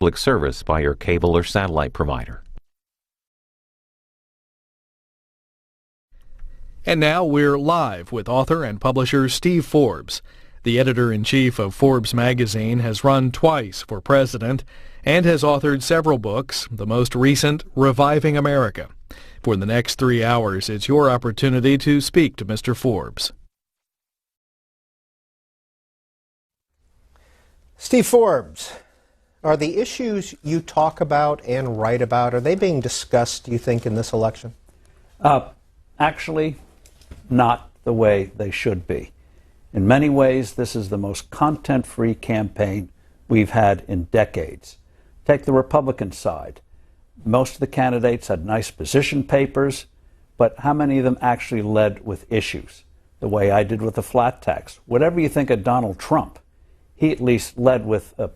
public service by your cable or satellite provider. And now we're live with author and publisher Steve Forbes. The editor-in-chief of Forbes magazine has run twice for president and has authored several books, the most recent, Reviving America. For the next 3 hours, it's your opportunity to speak to Mr. Forbes. Steve Forbes, are the issues you talk about and write about, are they being discussed, do you think, in this election? Actually, not the way they should be. In many ways, this is the most content-free campaign we've had in decades. Take the Republican side. Most of the candidates had nice position papers, but how many of them actually led with issues? The way I did with the flat tax. Whatever you think of Donald Trump, he at least led with a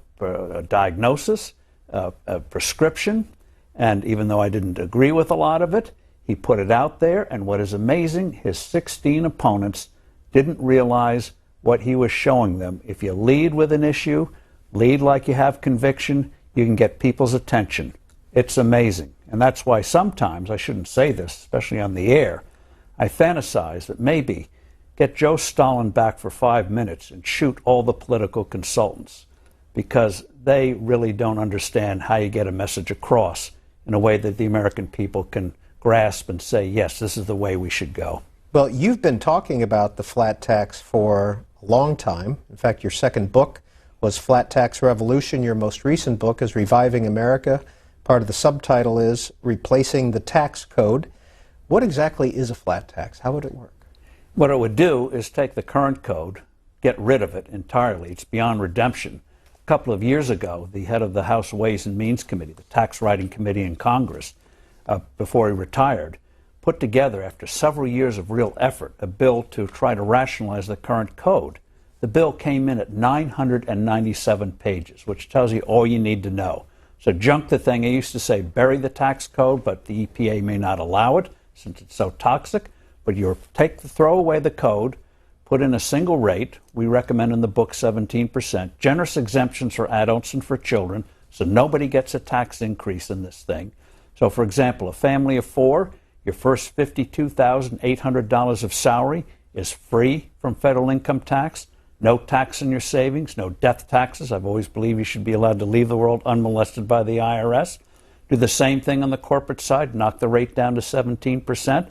diagnosis, a prescription, and even though I didn't agree with a lot of it, he put it out there, and what is amazing, his 16 opponents didn't realize what he was showing them. If you lead with an issue, lead like you have conviction, you can get people's attention. It's amazing. And that's why sometimes, I shouldn't say this, especially on the air, I fantasize that maybe get Joe Stalin back for 5 minutes and shoot all the political consultants, because they really don't understand how you get a message across in a way that the American people can grasp and say, yes, this is the way we should go. Well, you've been talking about the flat tax for a long time. In fact, your second book was Flat Tax Revolution. Your most recent book is Reviving America. Part of the subtitle is Replacing the Tax Code. What exactly is a flat tax? How would it work? What it would do is take the current code, get rid of it entirely. It's beyond redemption. A couple of years ago, the head of the House Ways and Means Committee, the tax writing committee in Congress, before he retired, put together, after several years of real effort, a bill to try to rationalize the current code. The bill came in at 997 pages, which tells you all you need to know. So junk the thing. I used to say bury the tax code, but the EPA may not allow it since it's so toxic. But throw away the code, put in a single rate. We recommend in the book 17%. Generous exemptions for adults and for children, so nobody gets a tax increase in this thing. So, for example, a family of 4, your first $52,800 of salary is free from federal income tax. No tax on your savings, no death taxes. I've always believed you should be allowed to leave the world unmolested by the IRS. Do the same thing on the corporate side, knock the rate down to 17%.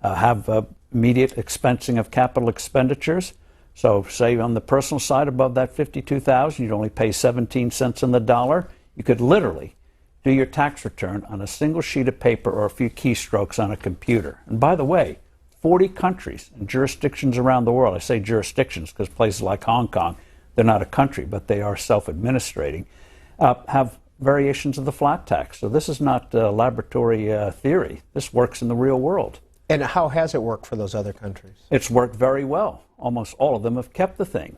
Have immediate expensing of capital expenditures. So say on the personal side above that $52,000, you'd only pay 17 cents on the dollar. You could literally do your tax return on a single sheet of paper or a few keystrokes on a computer. And by the way, 40 countries and jurisdictions around the world, I say jurisdictions because places like Hong Kong, they're not a country, but they are self-administrating, have variations of the flat tax. So this is not laboratory theory. This works in the real world. And how has it worked for those other countries? It's worked very well. Almost all of them have kept the thing.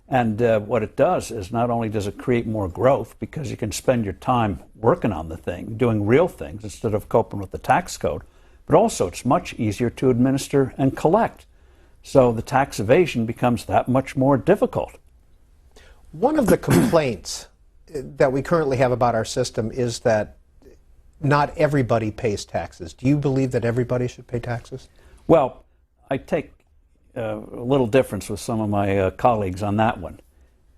And what it does is not only does it create more growth because you can spend your time working on the thing, doing real things instead of coping with the tax code, but also it's much easier to administer and collect. So the tax evasion becomes that much more difficult. One of the complaints that we currently have about our system is that not everybody pays taxes. Do you believe that everybody should pay taxes? Well, I take a little difference with some of my colleagues on that one.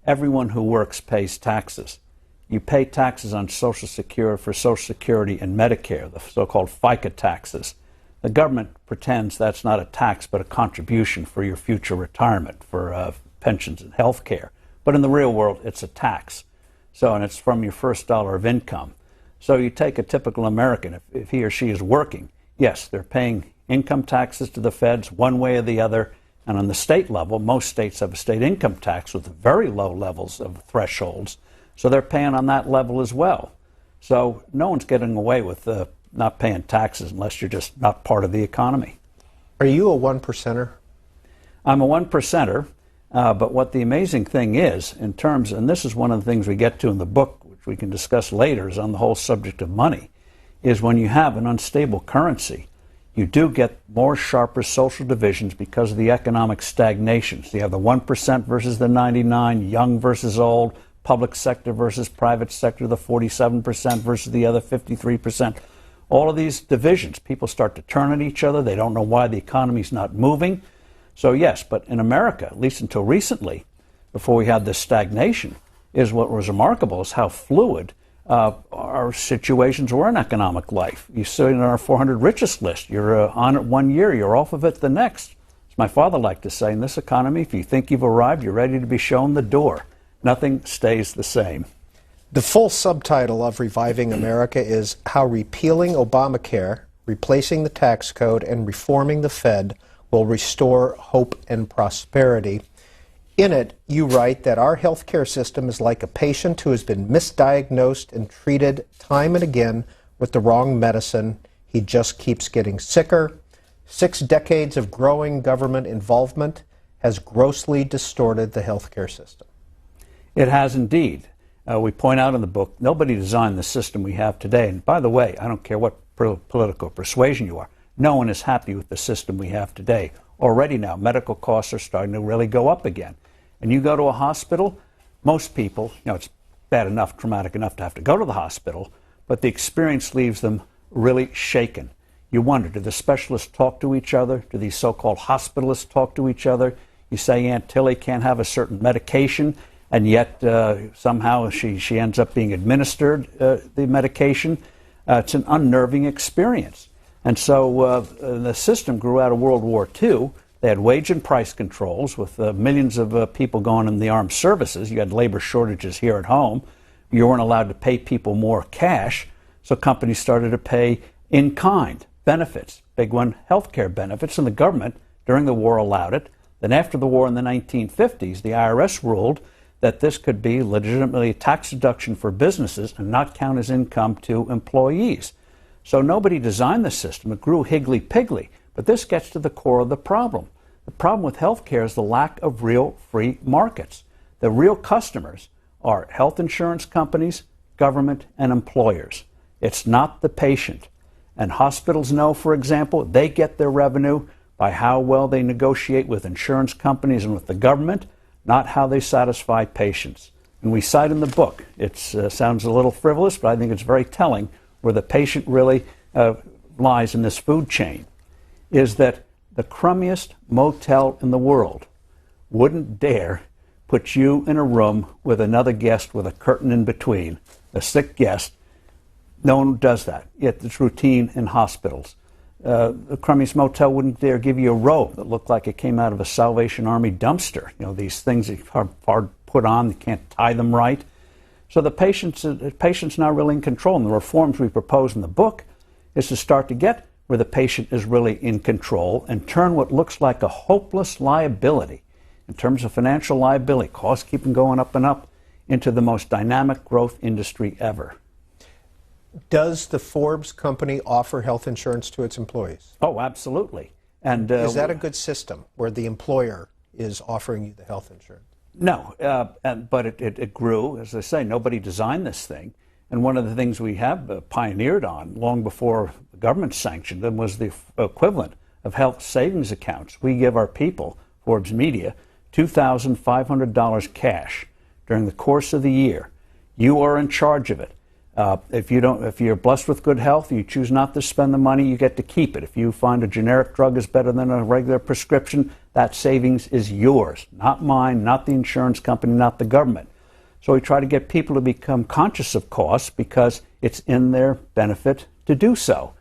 Everyone who works pays taxes. You pay taxes on Social Security for Social Security and Medicare, the so-called FICA taxes. The government pretends that's not a tax but a contribution for your future retirement, for pensions and health care. But in the real world, it's a tax. So, and it's from your first dollar of income. So you take a typical American, if he or she is working, yes, they're paying income taxes to the feds one way or the other. And on the state level, most states have a state income tax with very low levels of thresholds. So they're paying on that level as well. So no one's getting away with not paying taxes unless you're just not part of the economy. Are you a one percenter? I'm a one percenter. But what the amazing thing is, in terms, and this is one of the things we get to in the book, which we can discuss later, is on the whole subject of money, is when you have an unstable currency, you do get more sharper social divisions because of the economic stagnation. So you have the 1% versus the 99, young versus old, public sector versus private sector, the 47% versus the other 53%. All of these divisions, people start to turn on each other. They don't know why the economy's not moving. So yes, but in America, at least until recently, before we had this stagnation, is what was remarkable is how fluid our situations were in economic life. You see in our 400 richest list, you're on it 1 year, you're off of it the next. As my father liked to say, in this economy, if you think you've arrived, you're ready to be shown the door. Nothing stays the same. The full subtitle of Reviving America is How Repealing Obamacare, Replacing the Tax Code, and Reforming the Fed Will Restore Hope and Prosperity. In it, you write that our healthcare system is like a patient who has been misdiagnosed and treated time and again with the wrong medicine. He just keeps getting sicker. 6 decades of growing government involvement has grossly distorted the healthcare system. It has indeed. We point out in the book, nobody designed the system we have today. And by the way, I don't care what political persuasion you are, no one is happy with the system we have today. Already now, medical costs are starting to really go up again. And you go to a hospital, most people, it's bad enough, traumatic enough to have to go to the hospital, but the experience leaves them really shaken. You wonder, do the specialists talk to each other? Do these so-called hospitalists talk to each other? You say Aunt Tilly can't have a certain medication, and yet somehow she ends up being administered the medication. It's an unnerving experience. And so the system grew out of World War II. They had wage and price controls with millions of people going in the armed services. You had labor shortages here at home. You weren't allowed to pay people more cash, so companies started to pay in kind benefits, big one, health care benefits, and the government during the war allowed it. Then after the war in the 1950s, the IRS ruled that this could be legitimately a tax deduction for businesses and not count as income to employees. So nobody designed the system. It grew higgly-piggly. But this gets to the core of the problem. The problem with healthcare is the lack of real free markets. The real customers are health insurance companies, government, and employers. It's not the patient. And hospitals know, for example, they get their revenue by how well they negotiate with insurance companies and with the government, not how they satisfy patients. And we cite in the book, it sounds a little frivolous, but I think it's very telling, where the patient really lies in this food chain, is that the crummiest motel in the world wouldn't dare put you in a room with another guest with a curtain in between, a sick guest. No one does that, yet it's routine in hospitals. The crummiest motel wouldn't dare give you a robe that looked like it came out of a Salvation Army dumpster. These things that are hard put on, you can't tie them right. So the patient's not really in control. And the reforms we propose in the book is to start to get where the patient is really in control and turn what looks like a hopeless liability in terms of financial liability, costs keep going up and up, into the most dynamic growth industry ever. Does the Forbes company offer health insurance to its employees? Oh, absolutely. And is that a good system where the employer is offering you the health insurance? No, but it grew. As I say, nobody designed this thing. And one of the things we have pioneered on long before the government sanctioned them was the equivalent of health savings accounts. We give our people, Forbes Media, $2,500 cash during the course of the year. You are in charge of it. If you're blessed with good health, you choose not to spend the money, you get to keep it. If you find a generic drug is better than a regular prescription, that savings is yours, not mine, not the insurance company, not the government. So we try to get people to become conscious of costs because it's in their benefit to do so,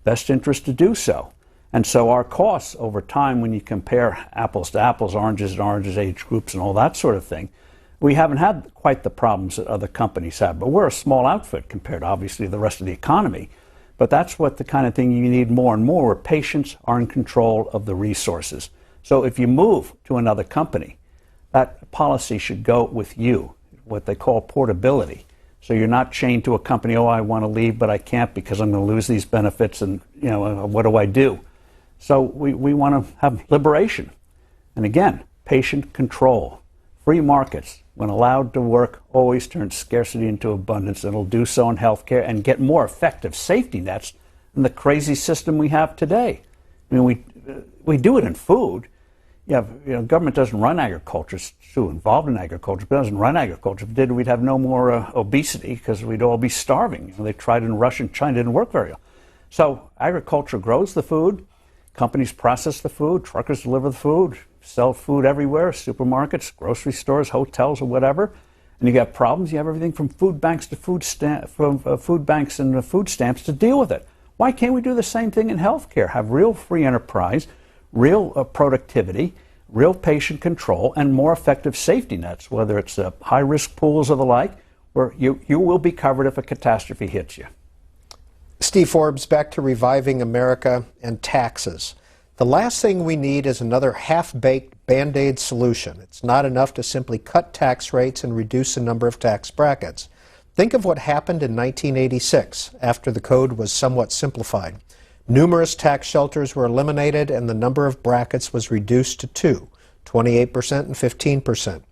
best interest to do so. And so our costs over time, when you compare apples to apples, oranges to oranges, age groups and all that sort of thing, we haven't had quite the problems that other companies have. But we're a small outfit compared, obviously, to the rest of the economy. But that's what the kind of thing you need more and more, where patients are in control of the resources. So if you move to another company, that policy should go with you, what they call portability. So you're not chained to a company, oh, I want to leave, but I can't because I'm going to lose these benefits, and what do I do? So we want to have liberation. And again, patient control. Free markets, when allowed to work, always turn scarcity into abundance. It'll do so in healthcare and get more effective safety nets than the crazy system we have today. I mean, we do it in food. Government doesn't run agriculture. It's too involved in agriculture, but it doesn't run agriculture. If it did, we'd have no more obesity because we'd all be starving. They tried in Russia and China, didn't work very well. So agriculture grows the food, companies process the food, truckers deliver the food, sell food everywhere, supermarkets, grocery stores, hotels, or whatever. And you got problems. You have everything from food banks to food banks and food stamps to deal with it. Why can't we do the same thing in healthcare? Have real free enterprise, real productivity, real patient control, and more effective safety nets, whether it's high-risk pools or the like, where you will be covered if a catastrophe hits you. Steve Forbes, back to reviving America and taxes. The last thing we need is another half-baked Band-Aid solution. It's not enough to simply cut tax rates and reduce the number of tax brackets. Think of what happened in 1986 after the code was somewhat simplified. Numerous tax shelters were eliminated and the number of brackets was reduced to two, 28% and 15%.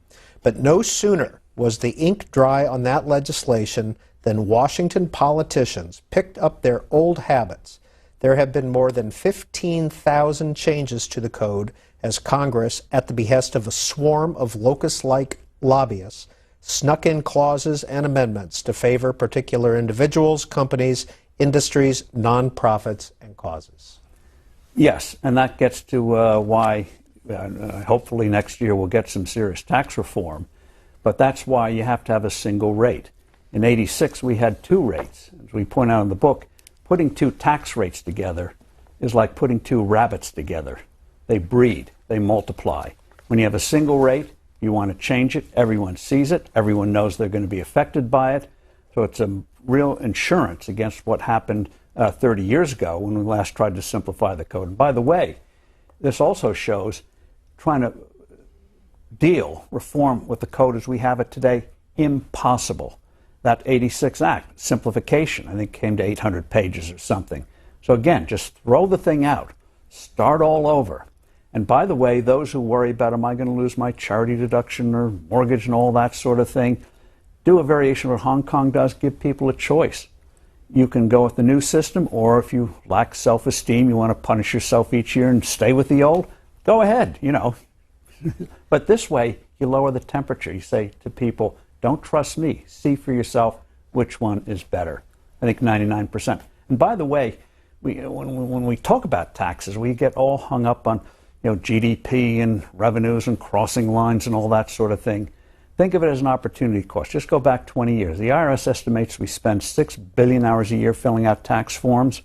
But no sooner was the ink dry on that legislation than Washington politicians picked up their old habits. There have been more than 15,000 changes to the code as Congress, at the behest of a swarm of locust-like lobbyists, snuck in clauses and amendments to favor particular individuals, companies, industries, nonprofits, and causes. Yes, and that gets to why hopefully next year we'll get some serious tax reform, but that's why you have to have a single rate. In '86 we had two rates. As we point out in the book, putting two tax rates together is like putting two rabbits together. They breed, they multiply. When you have a single rate, you want to change it, everyone sees it, everyone knows they're going to be affected by it. So it's a real insurance against what happened 30 years ago when we last tried to simplify the code. And by the way, this also shows trying to reform with the code as we have it today, impossible. That '86 Act, simplification, I think came to 800 pages or something. So again, just throw the thing out, start all over. And by the way, those who worry about, am I going to lose my charity deduction or mortgage and all that sort of thing, do a variation of what Hong Kong does, give people a choice. You can go with the new system, or if you lack self-esteem, you want to punish yourself each year and stay with the old, go ahead, But this way, you lower the temperature. You say to people, don't trust me, see for yourself which one is better. I think 99%. And by the way, when we talk about taxes, we get all hung up on GDP and revenues and crossing lines and all that sort of thing. Think of it as an opportunity cost. Just go back 20 years. The IRS estimates we spend 6 billion hours a year filling out tax forms.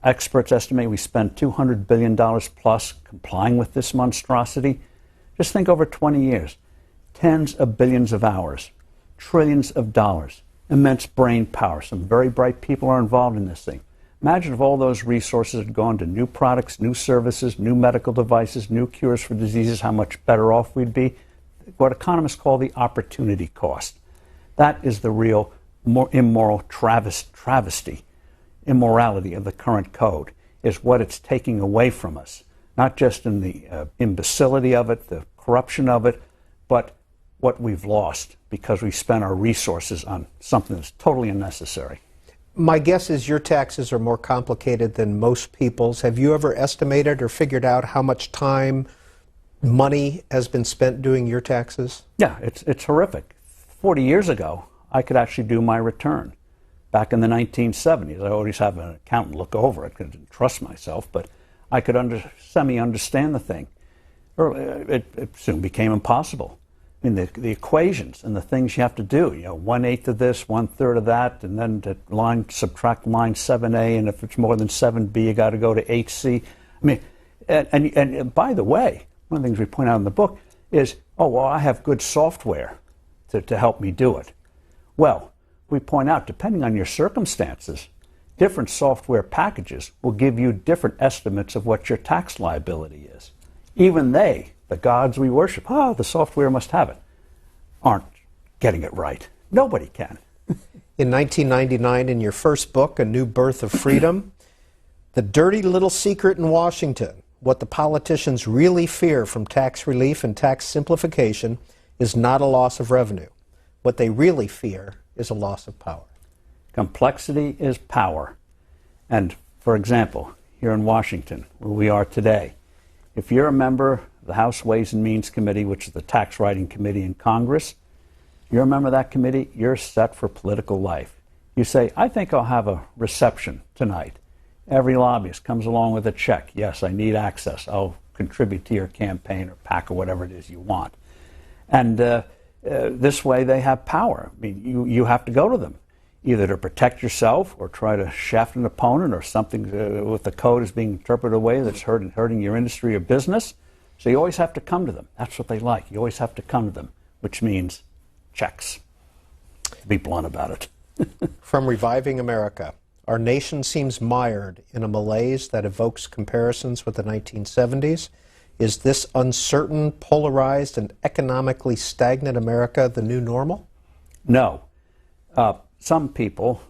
Experts estimate we spend $200 billion plus complying with this monstrosity. Just think over 20 years. Tens of billions of hours, trillions of dollars, immense brain power. Some very bright people are involved in this thing. Imagine if all those resources had gone to new products, new services, new medical devices, new cures for diseases, how much better off we'd be. What economists call the opportunity cost. That is the real immoral travesty, immorality of the current code, is what it's taking away from us. Not just in the imbecility of it, the corruption of it, but what we've lost because we spent our resources on something that's totally unnecessary. My guess is your taxes are more complicated than most people's. Have you ever estimated or figured out how much time, money has been spent doing your taxes? Yeah, it's horrific. 40 years ago, I could actually do my return. Back in the 1970s, I always have an accountant look over it because I didn't trust myself, but I could semi-understand the thing. It soon became impossible. I mean, the equations and the things you have to do, 1/8 of this, 1/3 of that, and then to subtract line 7A, and if it's more than 7B, you got to go to 8C. I mean, and by the way, one of the things we point out in the book is, I have good software to help me do it. Well, we point out, depending on your circumstances, different software packages will give you different estimates of what your tax liability is. Even they, the gods we worship, the software must have it, aren't getting it right. Nobody can. In 1999, in your first book, A New Birth of Freedom, the dirty little secret in Washington, what the politicians really fear from tax relief and tax simplification is not a loss of revenue. What they really fear is a loss of power. Complexity is power. And, for example, here in Washington, where we are today, if you're a member the House Ways and Means Committee, which is the tax writing committee in Congress. You're a member of that committee, you're set for political life. You say, I think I'll have a reception tonight. Every lobbyist comes along with a check. Yes, I need access. I'll contribute to your campaign or PAC or whatever it is you want. And this way they have power. I mean, you have to go to them, either to protect yourself or try to shaft an opponent or something with the code is being interpreted a way that's hurting your industry or business. So you always have to come to them. That's what they like. You always have to come to them, which means checks, to be blunt about it. From Reviving America, our nation seems mired in a malaise that evokes comparisons with the 1970s. Is this uncertain, polarized, and economically stagnant America the new normal? No. Some people,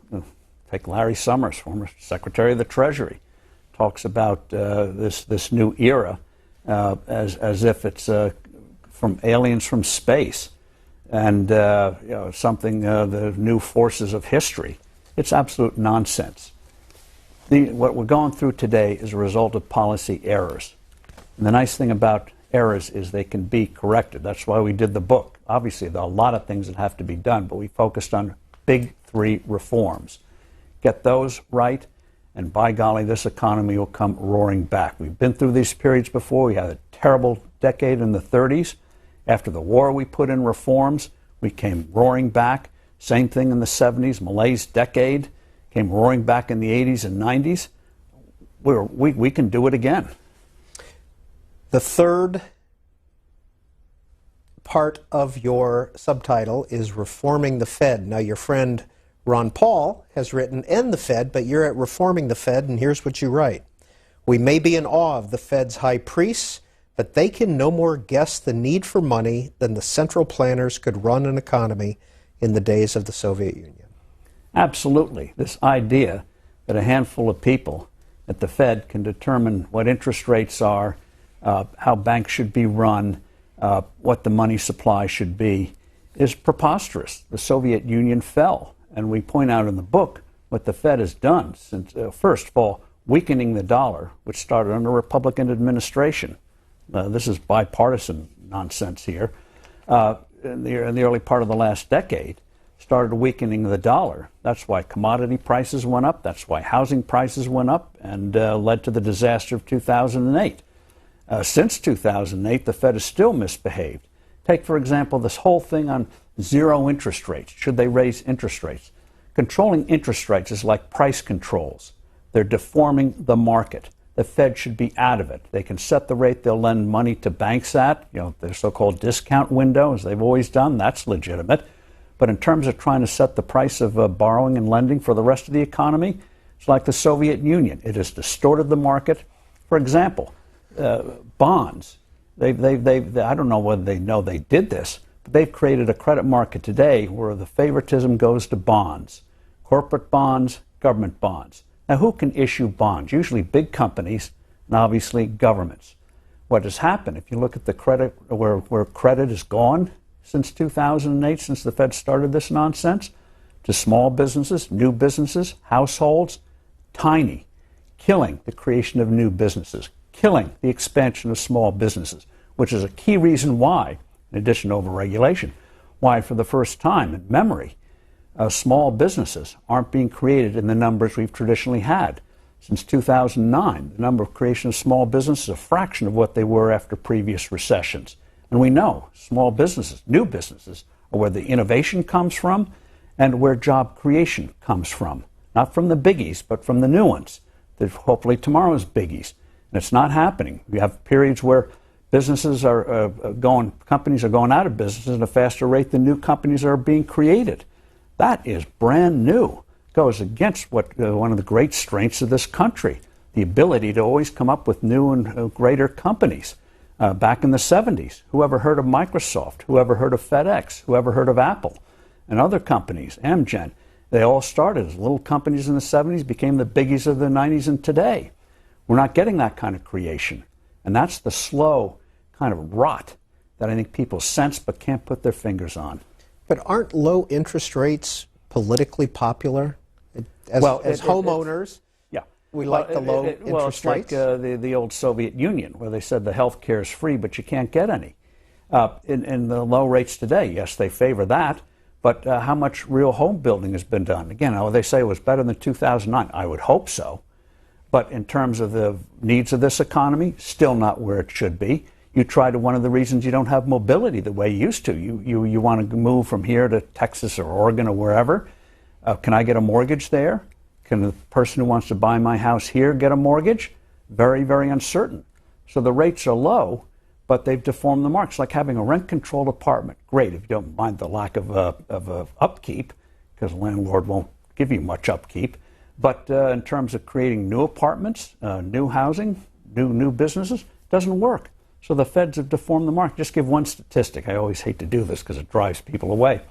take Larry Summers, former Secretary of the Treasury, talks about this new era as if it's from aliens from space and something, the new forces of history. It's absolute nonsense. What we're going through today is a result of policy errors. And the nice thing about errors is they can be corrected. That's why we did the book. Obviously, there are a lot of things that have to be done, but we focused on big three reforms. Get those right, and by golly, this economy will come roaring back. We've been through these periods before. We had a terrible decade in the 30s. After the war, we put in reforms. We came roaring back. Same thing in the 70s, malaise decade. Came roaring back in the 80s and 90s. We can do it again. The third part of your subtitle is Reforming the Fed. Now, your friend Ron Paul has written End the Fed, but you're at Reforming the Fed, and here's what you write. We may be in awe of the Fed's high priests, but they can no more guess the need for money than the central planners could run an economy in the days of the Soviet Union. Absolutely. This idea that a handful of people at the Fed can determine what interest rates are, how banks should be run, what the money supply should be, is preposterous. The Soviet Union fell, and we point out in the book what the Fed has done since, first of all, weakening the dollar, which started under a Republican administration. This is bipartisan nonsense here. In the early part of the last decade, started weakening the dollar. That's why commodity prices went up. That's why housing prices went up and led to the disaster of 2008. Since 2008, the Fed has still misbehaved. Take, for example, this whole thing on zero interest rates. Should they raise interest rates? Controlling interest rates is like price controls. They're deforming the market. The Fed should be out of it. They can set the rate they'll lend money to banks at, their so-called discount window, as they've always done. That's legitimate. But in terms of trying to set the price of borrowing and lending for the rest of the economy, it's like the Soviet Union. It has distorted the market. For example, bonds. I don't know whether they know they did this, but they've created a credit market today where the favoritism goes to bonds. Corporate bonds, government bonds. Now, who can issue bonds? Usually big companies and obviously governments. What has happened, if you look at the credit, where credit is gone since 2008, since the Fed started this nonsense, to small businesses, new businesses, households, tiny, killing the creation of new businesses, killing the expansion of small businesses, which is a key reason why, in addition to overregulation, why for the first time in memory, small businesses aren't being created in the numbers we've traditionally had. Since 2009, the number of creation of small businesses is a fraction of what they were after previous recessions. And we know small businesses, new businesses, are where the innovation comes from and where job creation comes from. Not from the biggies, but from the new ones. That hopefully tomorrow's biggies. And it's not happening. We have periods where businesses are companies are going out of business at a faster rate than new companies are being created. That is brand new. Goes against what one of the great strengths of this country, the ability to always come up with new and greater companies. Back in the 70s, who ever heard of Microsoft? Who ever heard of FedEx? Who ever heard of Apple? And other companies, Amgen. They all started as little companies in the 70s, became the biggies of the 90s and today. We're not getting that kind of creation. And that's the slow kind of rot that I think people sense but can't put their fingers on. But aren't low interest rates politically popular as homeowners? Yeah. We like the low interest well, it's rates? like the old Soviet Union, where they said the health care is free, but you can't get any. In the low rates today, yes, they favor that, but how much real home building has been done? Again, they say it was better than 2009. I would hope so. But in terms of the needs of this economy, still not where it should be. You try to, one of the reasons you don't have mobility the way you used to. You want to move from here to Texas or Oregon or wherever. Can I get a mortgage there? Can the person who wants to buy my house here get a mortgage? Very, very uncertain. So the rates are low, but they've deformed the market. It's like having a rent-controlled apartment. Great if you don't mind the lack of upkeep, because the landlord won't give you much upkeep. But in terms of creating new apartments, new housing, new businesses, it doesn't work. So the feds have deformed the market. Just give one statistic. I always hate to do this because it drives people away.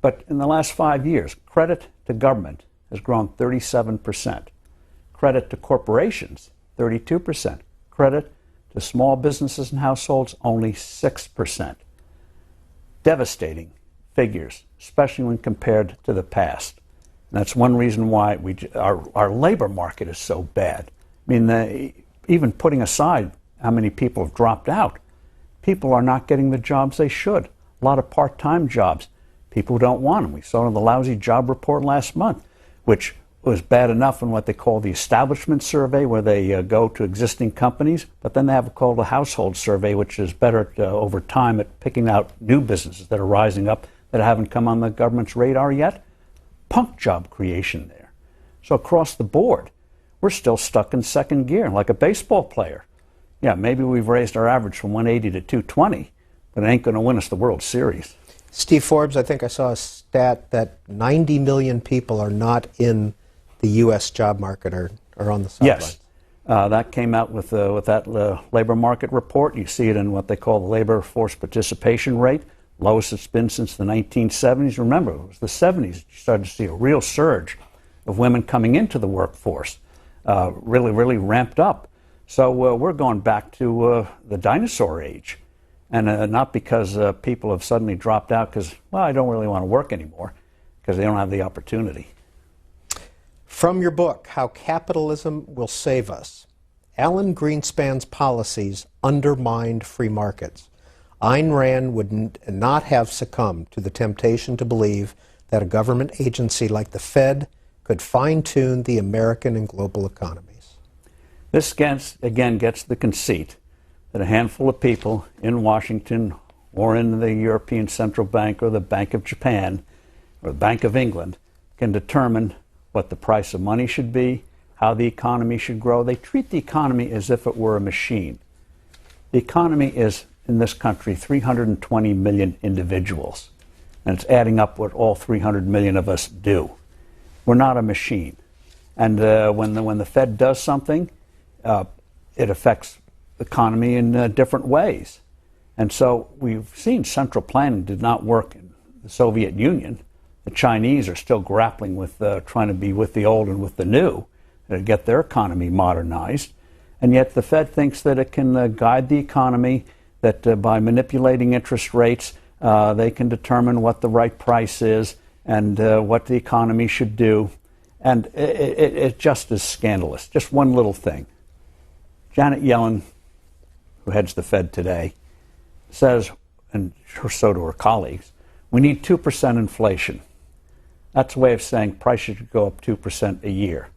But in the last 5 years, credit to government has grown 37%. Credit to corporations, 32%. Credit to small businesses and households, only 6%. Devastating figures, especially when compared to the past. And that's one reason why our labor market is so bad. I mean, even putting aside how many people have dropped out, people are not getting the jobs they should. A lot of part-time jobs. People don't want them. We saw in the lousy job report last month, which was bad enough in what they call the establishment survey, where they go to existing companies, but then they have called a household survey, which is better over time at picking out new businesses that are rising up that haven't come on the government's radar yet. Punk job creation there. So across the board, we're still stuck in second gear, like a baseball player. Yeah, maybe we've raised our average from 180 to 220, but it ain't going to win us the World Series. Steve Forbes, I think I saw a stat that 90 million people are not in the U.S. job market or on the sidelines. Yes, that came out with that labor market report. You see it in what they call the labor force participation rate, lowest it's been since the 1970s. Remember, it was the 70s you started to see a real surge of women coming into the workforce, really ramped up. So we're going back to the dinosaur age, and not because people have suddenly dropped out because, well, I don't really want to work anymore, because they don't have the opportunity. From your book, How Capitalism Will Save Us, Alan Greenspan's policies undermined free markets. Ayn Rand would not have succumbed to the temptation to believe that a government agency like the Fed could fine-tune the American and global economies. This, again, gets the conceit that a handful of people in Washington or in the European Central Bank or the Bank of Japan or the Bank of England can determine what the price of money should be, how the economy should grow. They treat the economy as if it were a machine. The economy is, in this country, 320 million individuals, and it's adding up what all 300 million of us do. We're not a machine. And when the Fed does something, it affects the economy in different ways. And so we've seen central planning did not work in the Soviet Union. The Chinese are still grappling with trying to be with the old and with the new to get their economy modernized. And yet the Fed thinks that it can guide the economy, that by manipulating interest rates, they can determine what the right price is and what the economy should do. And it just is scandalous. Just one little thing. Janet Yellen, who heads the Fed today, says, and so do her colleagues, we need 2% inflation. That's a way of saying prices should go up 2% a year.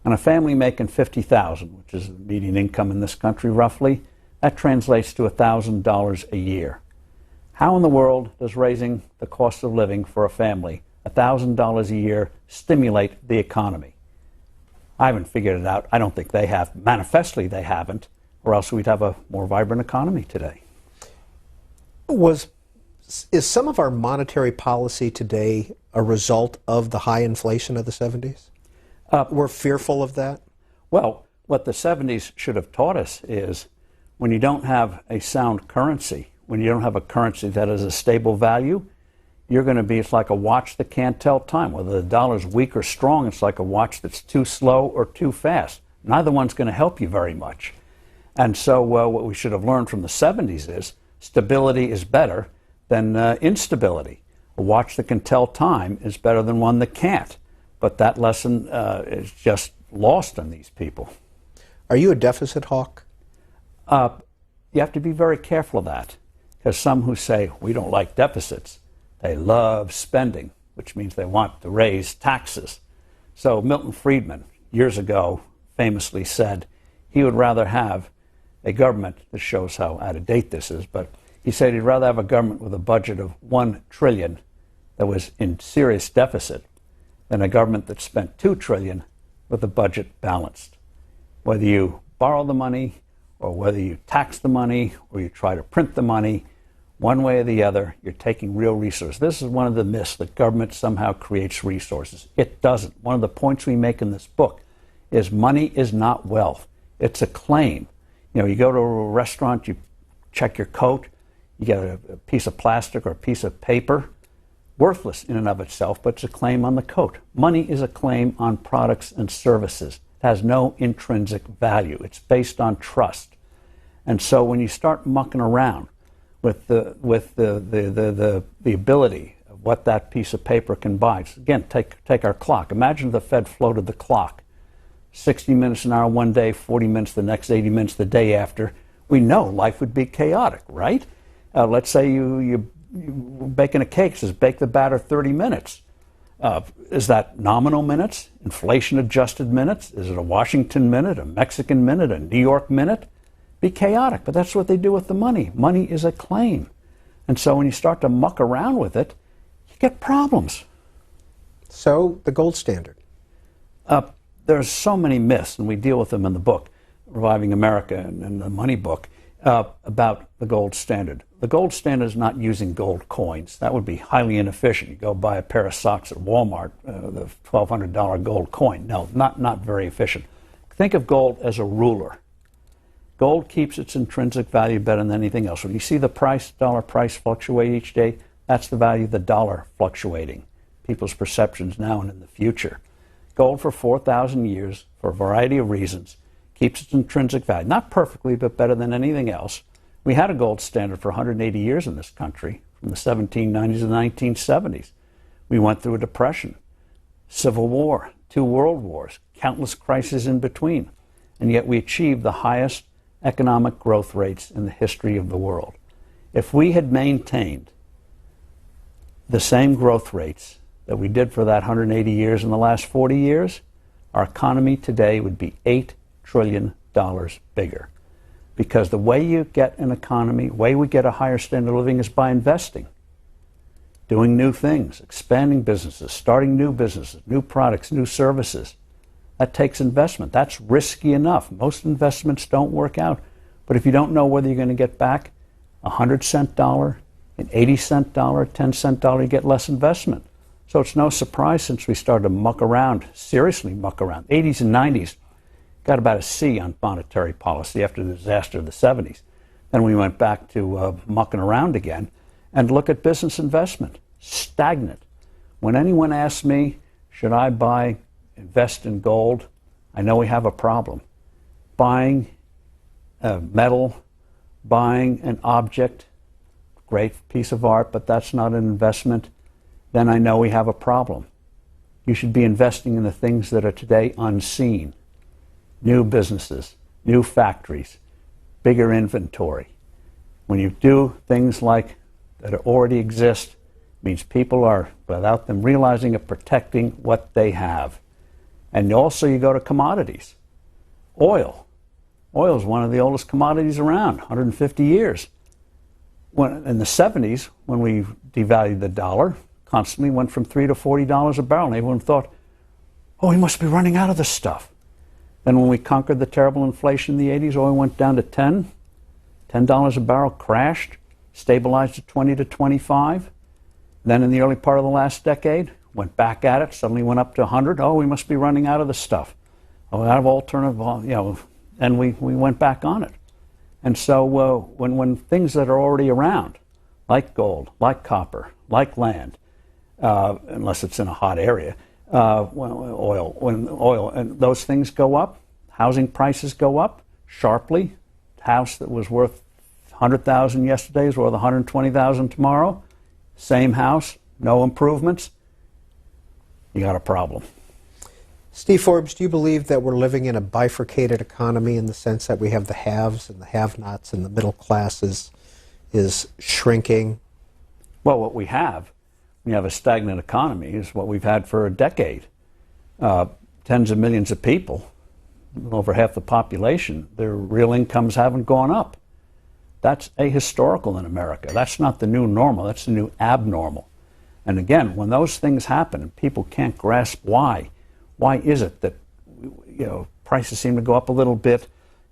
And a family making $50,000, which is the median income in this country roughly, that translates to $1,000 a year. How in the world does raising the cost of living for a family, $1,000 a year, stimulate the economy? I haven't figured it out. I don't think they have. Manifestly, they haven't, or else we'd have a more vibrant economy today. Is some of our monetary policy today a result of the high inflation of the 70s? We're fearful of that? Well, what the 70s should have taught us is when you don't have a sound currency, when you don't have a currency that has a stable value, you're going to be, it's like a watch that can't tell time. Whether the dollar's weak or strong, it's like a watch that's too slow or too fast. Neither one's going to help you very much. And so what we should have learned from the 70s is stability is better than instability. A watch that can tell time is better than one that can't. But that lesson is just lost on these people. Are you a deficit hawk? You have to be very careful of that, because some who say we don't like deficits, they love spending, which means they want to raise taxes. So Milton Friedman, years ago, famously said he would rather have a government, this shows how out of date this is, but he said he'd rather have a government with a budget of $1 trillion that was in serious deficit than a government that spent $2 trillion with the budget balanced. Whether you borrow the money or whether you tax the money or you try to print the money, one way or the other, you're taking real resources. This is one of the myths that government somehow creates resources. It doesn't. One of the points we make in this book is money is not wealth. It's a claim. You know, you go to a restaurant, you check your coat, you get a piece of plastic or a piece of paper, worthless in and of itself, but it's a claim on the coat. Money is a claim on products and services. It has no intrinsic value. It's based on trust. And so when you start mucking around with the ability of what that piece of paper can buy, again, take our clock. Imagine the Fed floated the clock 60 minutes an hour one day, 40 minutes the next, 80 minutes the day after. We know life would be chaotic, right? Let's say you're baking a cake, says bake the batter 30 minutes. Is that nominal minutes, inflation-adjusted minutes? Is it a Washington minute, a Mexican minute, a New York minute? Be chaotic, but that's what they do with the money. Money is a claim. And so when you start to muck around with it, you get problems. So, the gold standard. There's so many myths, and we deal with them in the book, Reviving America and the Money book, about the gold standard. The gold standard is not using gold coins. That would be highly inefficient. You go buy a pair of socks at Walmart, the $1,200 gold coin. No, not very efficient. Think of gold as a ruler. Gold keeps its intrinsic value better than anything else. When you see the dollar price fluctuate each day, that's the value of the dollar fluctuating. People's perceptions now and in the future. Gold for 4,000 years, for a variety of reasons, keeps its intrinsic value. Not perfectly, but better than anything else. We had a gold standard for 180 years in this country, from the 1790s to the 1970s. We went through a depression, civil war, 2 world wars, countless crises in between, and yet we achieved the highest economic growth rates in the history of the world. If we had maintained the same growth rates that we did for that 180 years in the last 40 years, our economy today would be $8 trillion bigger. Because the way you get an economy, the way we get a higher standard of living is by investing, doing new things, expanding businesses, starting new businesses, new products, new services. That takes investment. That's risky enough. Most investments don't work out. But if you don't know whether you're going to get back a 100-cent dollar, an 80-cent dollar, a 10-cent dollar, you get less investment. So it's no surprise since we started to muck around, seriously muck around. 80s and 90s, got about a C on monetary policy after the disaster of the 70s. Then we went back to mucking around again. And look at business investment, stagnant. When anyone asks me, should I invest in gold, I know we have a problem. Buying metal, buying an object, great piece of art, but that's not an investment, then I know we have a problem. You should be investing in the things that are today unseen. New businesses, new factories, bigger inventory. When you do things like that already exist, it means people are, without them realizing it, protecting what they have. And also you go to commodities. Oil. Oil is one of the oldest commodities around, 150 years. In the 70s, when we devalued the dollar, constantly went from $3 to $40 a barrel, and everyone thought, oh, we must be running out of this stuff. Then when we conquered the terrible inflation in the 80s, oil went down to $10 a barrel, crashed, stabilized at 20 to 25. Then in the early part of the last decade, went back at it, suddenly went up to 100. Oh, we must be running out of the stuff. Oh, out of alternative, and we went back on it. And so when things that are already around, like gold, like copper, like land, unless it's in a hot area, when oil and those things go up, housing prices go up sharply. House that was worth $100,000 yesterday is worth $120,000 tomorrow. Same house, no improvements. You got a problem. Steve Forbes, do you believe that we're living in a bifurcated economy in the sense that we have the haves and the have-nots and the middle classes is shrinking? Well, what we have a stagnant economy, is what we've had for a decade. Tens of millions of people, over half the population, their real incomes haven't gone up. That's ahistorical in America. That's not the new normal. That's the new abnormal. And again, when those things happen and people can't grasp why is it that prices seem to go up a little bit,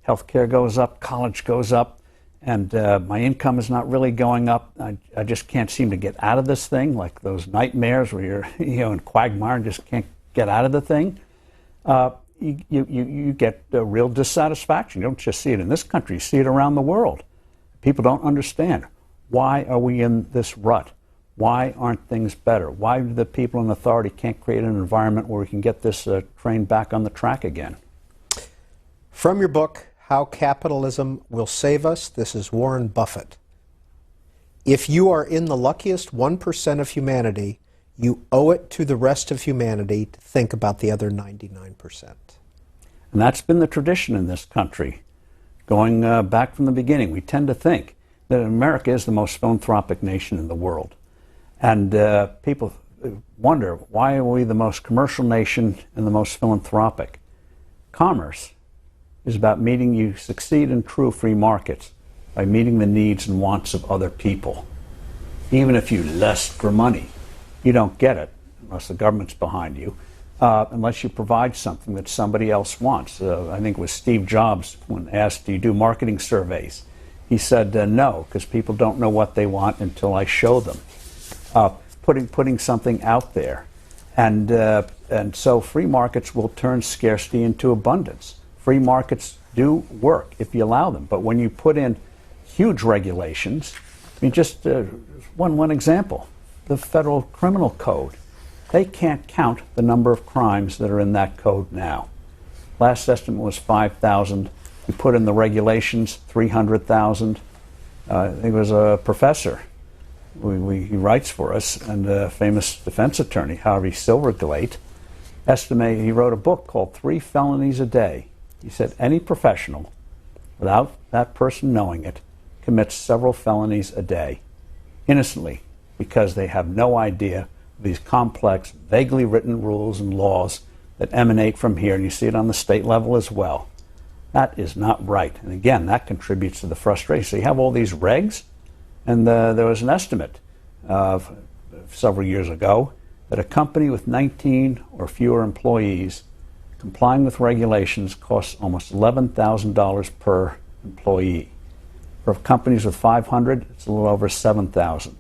healthcare goes up, college goes up, and my income is not really going up. I just can't seem to get out of this thing, like those nightmares where you're in quagmire and just can't get out of the thing. You get a real dissatisfaction. You don't just see it in this country, you see it around the world. People don't understand. Why are we in this rut? Why aren't things better? Why do the people in authority can't create an environment where we can get this train back on the track again? From your book, How Capitalism Will Save Us, this is Warren Buffett. If you are in the luckiest 1% of humanity, you owe it to the rest of humanity to think about the other 99%. And that's been the tradition in this country. Going back from the beginning, we tend to think that America is the most philanthropic nation in the world. And people wonder, why are we the most commercial nation and the most philanthropic? Commerce is about you succeed in true free markets by meeting the needs and wants of other people. Even if you lust for money, you don't get it unless the government's behind you, unless you provide something that somebody else wants. I think it was Steve Jobs, when asked, do you do marketing surveys? He said, no, because people don't know what they want until I show them. Putting something out there. And so free markets will turn scarcity into abundance. Free markets do work if you allow them. But when you put in huge regulations, I mean, just one example, the Federal Criminal Code. They can't count the number of crimes that are in that code now. Last estimate was 5,000. We put in the regulations, 300,000. I think it was a professor. He writes for us, and a famous defense attorney, Harvey Silverglate, he wrote a book called 3 Felonies a Day. He said any professional, without that person knowing it, commits several felonies a day, innocently, because they have no idea of these complex, vaguely written rules and laws that emanate from here, and you see it on the state level as well. That is not right. And again, that contributes to the frustration. So you have all these regs, and there was an estimate several years ago that a company with 19 or fewer employees complying with regulations costs almost $11,000 per employee. For companies with 500, it's a little over $7,000.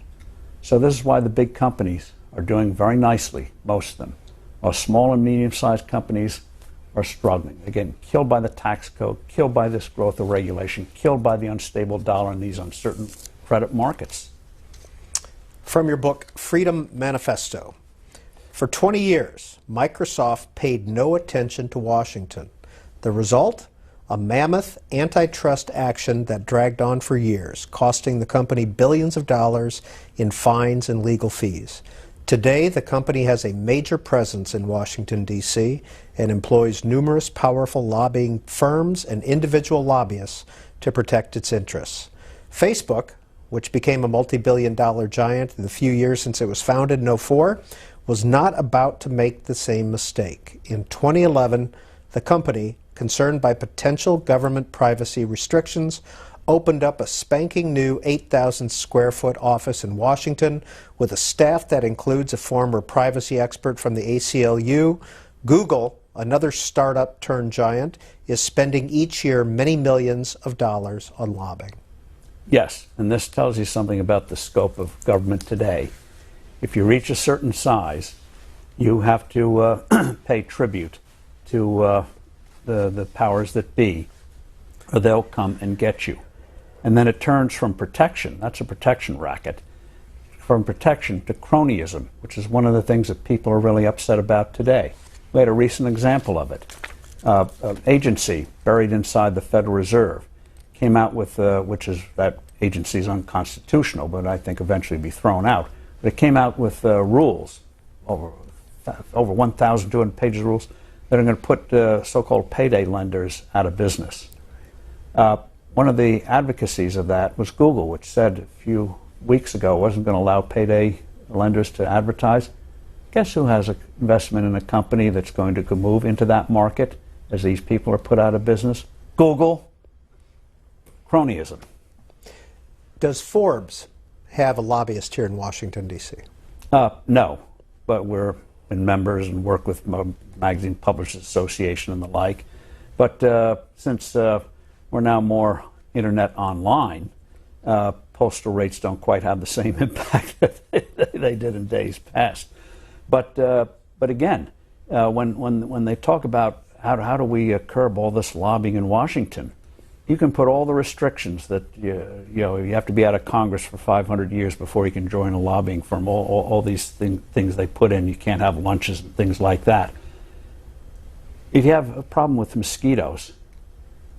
So this is why the big companies are doing very nicely, most of them, while small and medium-sized companies are struggling. They're getting killed by the tax code, killed by this growth of regulation, killed by the unstable dollar and these uncertain credit markets. From your book, Freedom Manifesto. For 20 years, Microsoft paid no attention to Washington. The result? A mammoth antitrust action that dragged on for years, costing the company billions of dollars in fines and legal fees. Today, the company has a major presence in Washington, D.C., and employs numerous powerful lobbying firms and individual lobbyists to protect its interests. Facebook, which became a multi-billion-dollar giant in the few years since it was founded in 2004, was not about to make the same mistake. In 2011, the company, concerned by potential government privacy restrictions, opened up a spanking new 8,000 square foot office in Washington with a staff that includes a former privacy expert from the ACLU. Google, another startup turned giant, is spending each year many millions of dollars on lobbying. Yes, and this tells you something about the scope of government today. If you reach a certain size, you have to pay tribute to the powers that be, or they'll come and get you. And then it turns from protection, that's a protection racket, from protection to cronyism, which is one of the things that people are really upset about today. We had a recent example of it. An agency buried inside the Federal Reserve came out with, which is, that agency is unconstitutional, but I think eventually be thrown out. But it came out with rules, over 1,200 pages of rules, that are going to put so-called payday lenders out of business. One of the advocacies of that was Google, which said a few weeks ago it wasn't going to allow payday lenders to advertise. Guess who has an investment in a company that's going to move into that market as these people are put out of business? Google. Cronyism. Does Forbes have a lobbyist here in Washington, D.C.? No, but we're members and work with Magazine Publishers Association and the like. But since we're now more internet online, postal rates don't quite have the same impact that they did in days past. But again, when they talk about how do we curb all this lobbying in Washington, you can put all the restrictions that you have to be out of Congress for 500 years before you can join a lobbying firm. All these things they put in, you can't have lunches and things like that. If you have a problem with mosquitoes,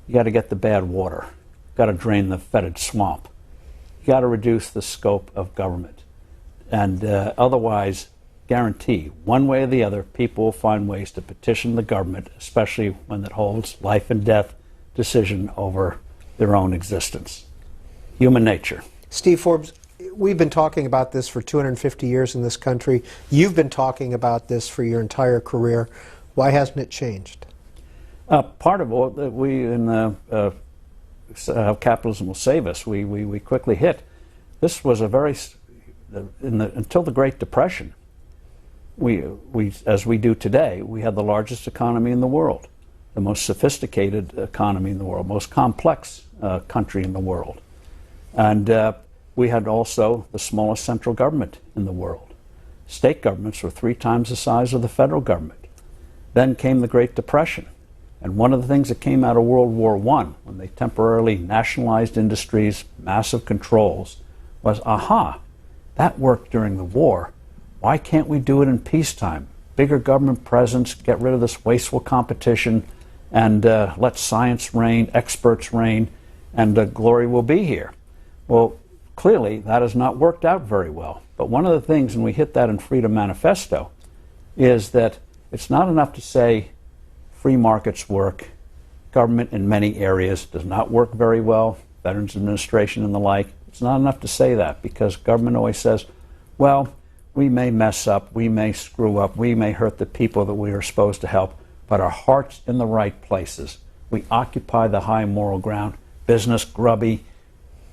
you got to get the bad water. Got to drain the fetid swamp. You got to reduce the scope of government, and otherwise, guarantee one way or the other, people will find ways to petition the government, especially when it holds life and death decision over their own existence. Human nature. Steve Forbes, we've been talking about this for 250 years in this country. You've been talking about this for your entire career. Why hasn't it changed? Part of what we in How Capitalism Will Save Us, we quickly hit. This was a very, until the Great Depression, as we do today, we had the largest economy in the world, the most sophisticated economy in the world, most complex country in the world. And we had also the smallest central government in the world. State governments were 3 times the size of the federal government. Then came the Great Depression. And one of the things that came out of World War I, when they temporarily nationalized industries, massive controls, was, aha, that worked during the war. Why can't we do it in peacetime? Bigger government presence, get rid of this wasteful competition, and let science reign, experts reign, and glory will be here. Well, clearly that has not worked out very well. But one of the things, and we hit that in Freedom Manifesto, is that it's not enough to say free markets work. Government in many areas does not work very well, Veterans Administration and the like. It's not enough to say that, because government always says, well, we may mess up, we may screw up, we may hurt the people that we are supposed to help, but our heart's in the right places. We occupy the high moral ground. Business grubby,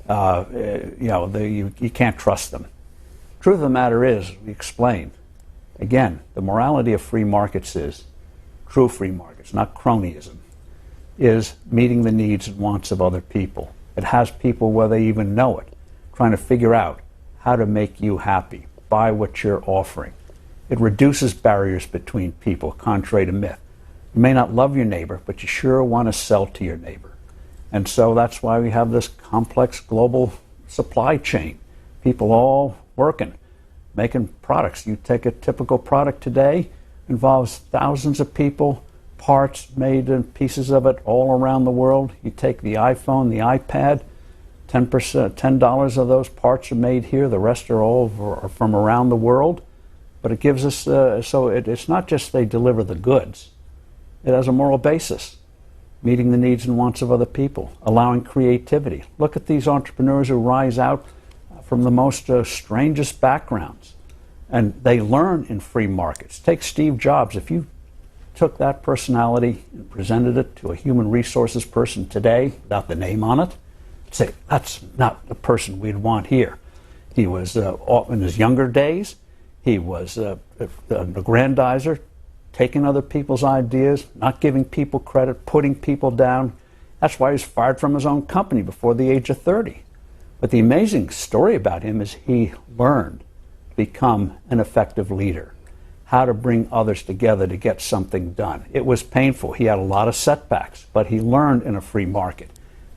you can't trust them. Truth of the matter is, we explain, again, the morality of free markets is, true free markets, not cronyism, is meeting the needs and wants of other people. It has people, whether they even know it, trying to figure out how to make you happy, buy what you're offering. It reduces barriers between people, contrary to myth. You may not love your neighbor, but you sure want to sell to your neighbor. And so that's why we have this complex global supply chain. People all working, making products. You take a typical product today, involves thousands of people, parts made and pieces of it all around the world. You take the iPhone, the iPad, 10% of those parts are made here. The rest are all from around the world. But it gives us, it's not just they deliver the goods. It has a moral basis, meeting the needs and wants of other people, allowing creativity. Look at these entrepreneurs who rise out from the most strangest backgrounds. And they learn in free markets. Take Steve Jobs. If you took that personality and presented it to a human resources person today without the name on it, say, that's not the person we'd want here. He was, in his younger days, he was an aggrandizer, taking other people's ideas, not giving people credit, putting people down. That's why he was fired from his own company before the age of 30. But the amazing story about him is he learned to become an effective leader, how to bring others together to get something done. It was painful. He had a lot of setbacks, but he learned in a free market.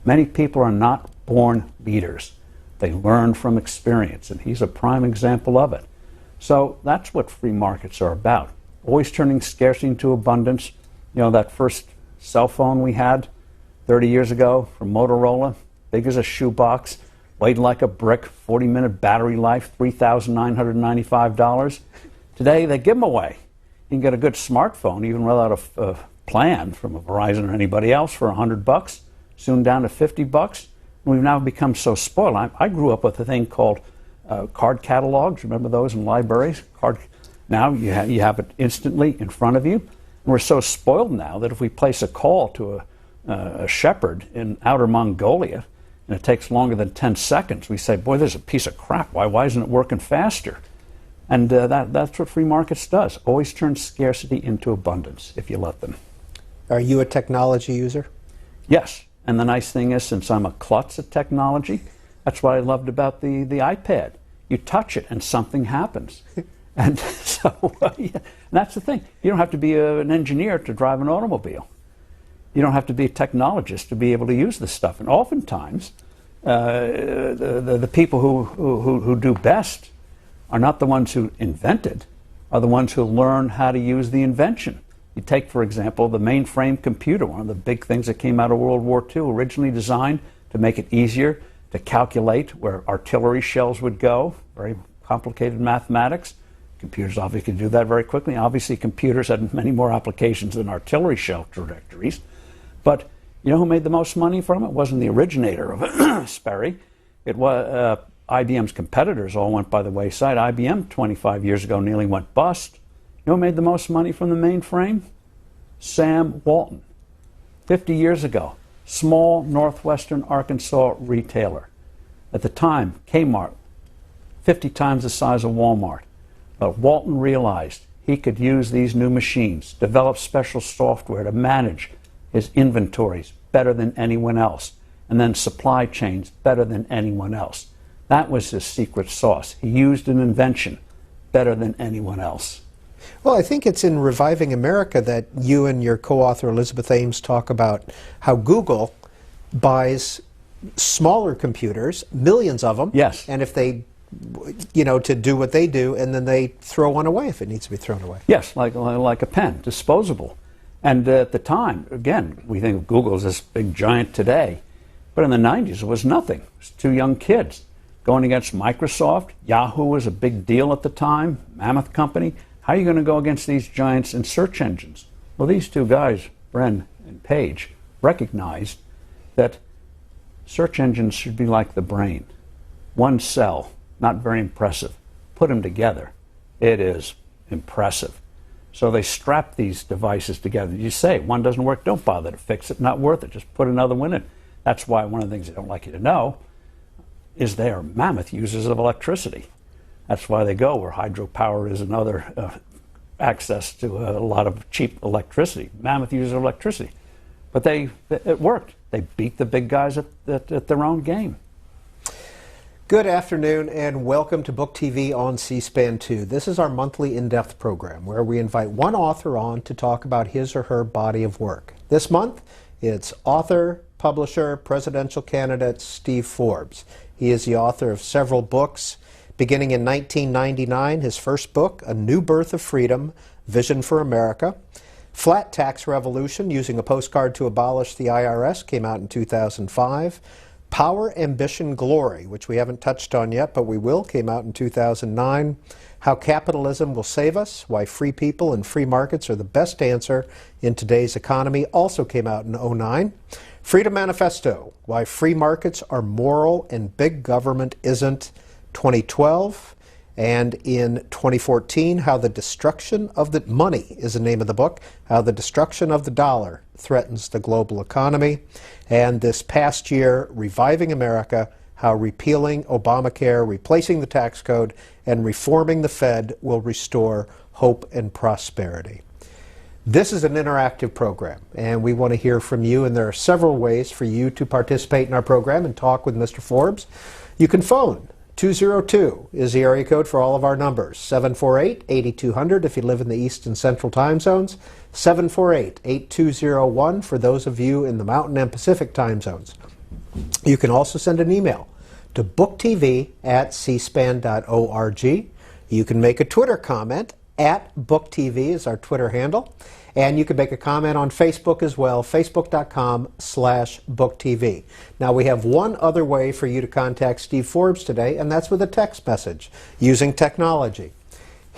Many people are not born leaders. They learn from experience, and he's a prime example of it. So that's what free markets are about. Always turning scarcity into abundance. You know, that first cell phone we had 30 years ago from Motorola, big as a shoebox, weighed like a brick, 40-minute battery life, $3,995. Today, they give them away. You can get a good smartphone, even without a plan from a Verizon or anybody else, for $100, soon down to $50. And we've now become so spoiled. I grew up with a thing called card catalogs. Remember those in libraries? Now you have it instantly in front of you. And we're so spoiled now that if we place a call to a shepherd in outer Mongolia, and it takes longer than 10 seconds, we say, boy, there's a piece of crap. Why isn't it working faster? And that's what free markets does. Always turn scarcity into abundance if you let them. Are you a technology user? Yes. And the nice thing is, since I'm a klutz at technology, that's what I loved about the iPad. You touch it and something happens. And so yeah, and that's the thing. You don't have to be an engineer to drive an automobile. You don't have to be a technologist to be able to use this stuff. And oftentimes, the people who do best are not the ones who invented, are the ones who learn how to use the invention. You take, for example, the mainframe computer, one of the big things that came out of World War II, originally designed to make it easier to calculate where artillery shells would go, very complicated mathematics. Computers obviously could do that very quickly. Obviously, computers had many more applications than artillery shell trajectories. But you know who made the most money from it? It wasn't the originator of Sperry. It was IBM's competitors all went by the wayside. IBM 25 years ago nearly went bust. You know who made the most money from the mainframe? Sam Walton. 50 years ago, small northwestern Arkansas retailer. At the time, Kmart, 50 times the size of Walmart. But Walton realized he could use these new machines, develop special software to manage his inventories better than anyone else, and then supply chains better than anyone else. That was his secret sauce. He used an invention better than anyone else. Well, I think it's in Reviving America that you and your co-author Elizabeth Ames talk about how Google buys smaller computers, millions of them. Yes. And if they, to do what they do, and then they throw one away if it needs to be thrown away. Yes, like a pen, disposable. And at the time, again, we think of Google as this big giant today, but in the 90s it was nothing. It was two young kids going against Microsoft. Yahoo was a big deal at the time, mammoth company. How are you going to go against these giants in search engines? Well, these two guys, Bren and Page, recognized that search engines should be like the brain. One cell, not very impressive. Put them together, it is impressive. So they strap these devices together. You say, one doesn't work, don't bother to fix it, not worth it, just put another one in. That's why one of the things they don't like you to know is they are mammoth users of electricity. That's why they go where hydropower is another access to a lot of cheap electricity. Mammoth users of electricity. But it worked. They beat the big guys at their own game. Good afternoon and welcome to Book TV on C-SPAN 2. This is our monthly in-depth program where we invite one author on to talk about his or her body of work. This month, it's author, publisher, presidential candidate Steve Forbes. He is the author of several books. Beginning in 1999, his first book, A New Birth of Freedom, Vision for America. Flat Tax Revolution, Using a Postcard to Abolish the IRS, came out in 2005. Power, Ambition, Glory, which we haven't touched on yet, but we will, came out in 2009. How Capitalism Will Save Us, Why Free People and Free Markets Are the Best Answer in Today's Economy, also came out in 2009. Freedom Manifesto, Why Free Markets Are Moral and Big Government Isn't, 2012. And in 2014, How the Destruction of the Money is the name of the book, How the Destruction of the Dollar Threatens the Global Economy. And this past year, Reviving America, How Repealing Obamacare, Replacing the Tax Code, and Reforming the Fed Will Restore Hope and Prosperity. This is an interactive program, and we want to hear from you, and there are several ways for you to participate in our program and talk with Mr. Forbes. You can phone. 202 is the area code for all of our numbers. 748-8200 if you live in the East and Central time zones. 748-8201 for those of you in the Mountain and Pacific time zones. You can also send an email to booktv@cspan.org. You can make a Twitter comment @booktv is our Twitter handle. And you can make a comment on Facebook as well, facebook.com/booktv. Now we have one other way for you to contact Steve Forbes today, and that's with a text message using technology.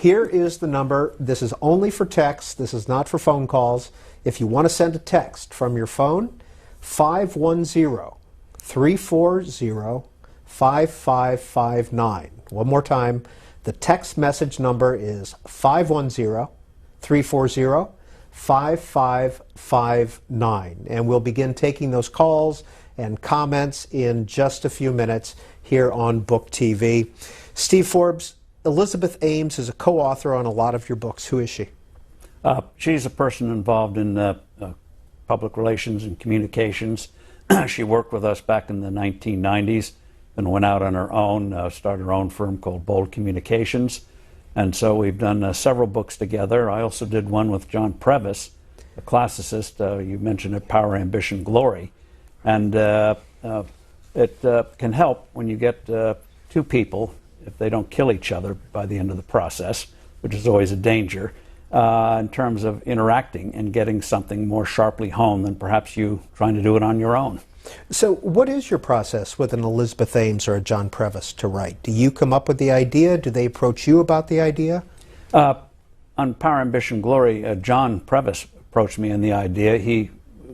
Here is the number. This is only for text. This is not for phone calls. If you want to send a text from your phone, 510-340-5559. One more time, the text message number is 510-340-5559. And we'll begin taking those calls and comments in just a few minutes here on Book TV. Steve Forbes, Elizabeth Ames is a co-author on a lot of your books. Who is she? She's a person involved in public relations and communications. She worked with us back in the 1990s and went out on her own, started her own firm called Bold Communications. And so we've done several books together. I also did one with John Previs, a classicist. You mentioned it, Power, Ambition, Glory. And it can help when you get two people, if they don't kill each other by the end of the process, which is always a danger, in terms of interacting and getting something more sharply honed than perhaps you trying to do it on your own. So what is your process with an Elizabeth Ames or a John Previs to write? Do you come up with the idea? Do they approach you about the idea? On Power, Ambition, Glory, John Previs approached me on the idea. He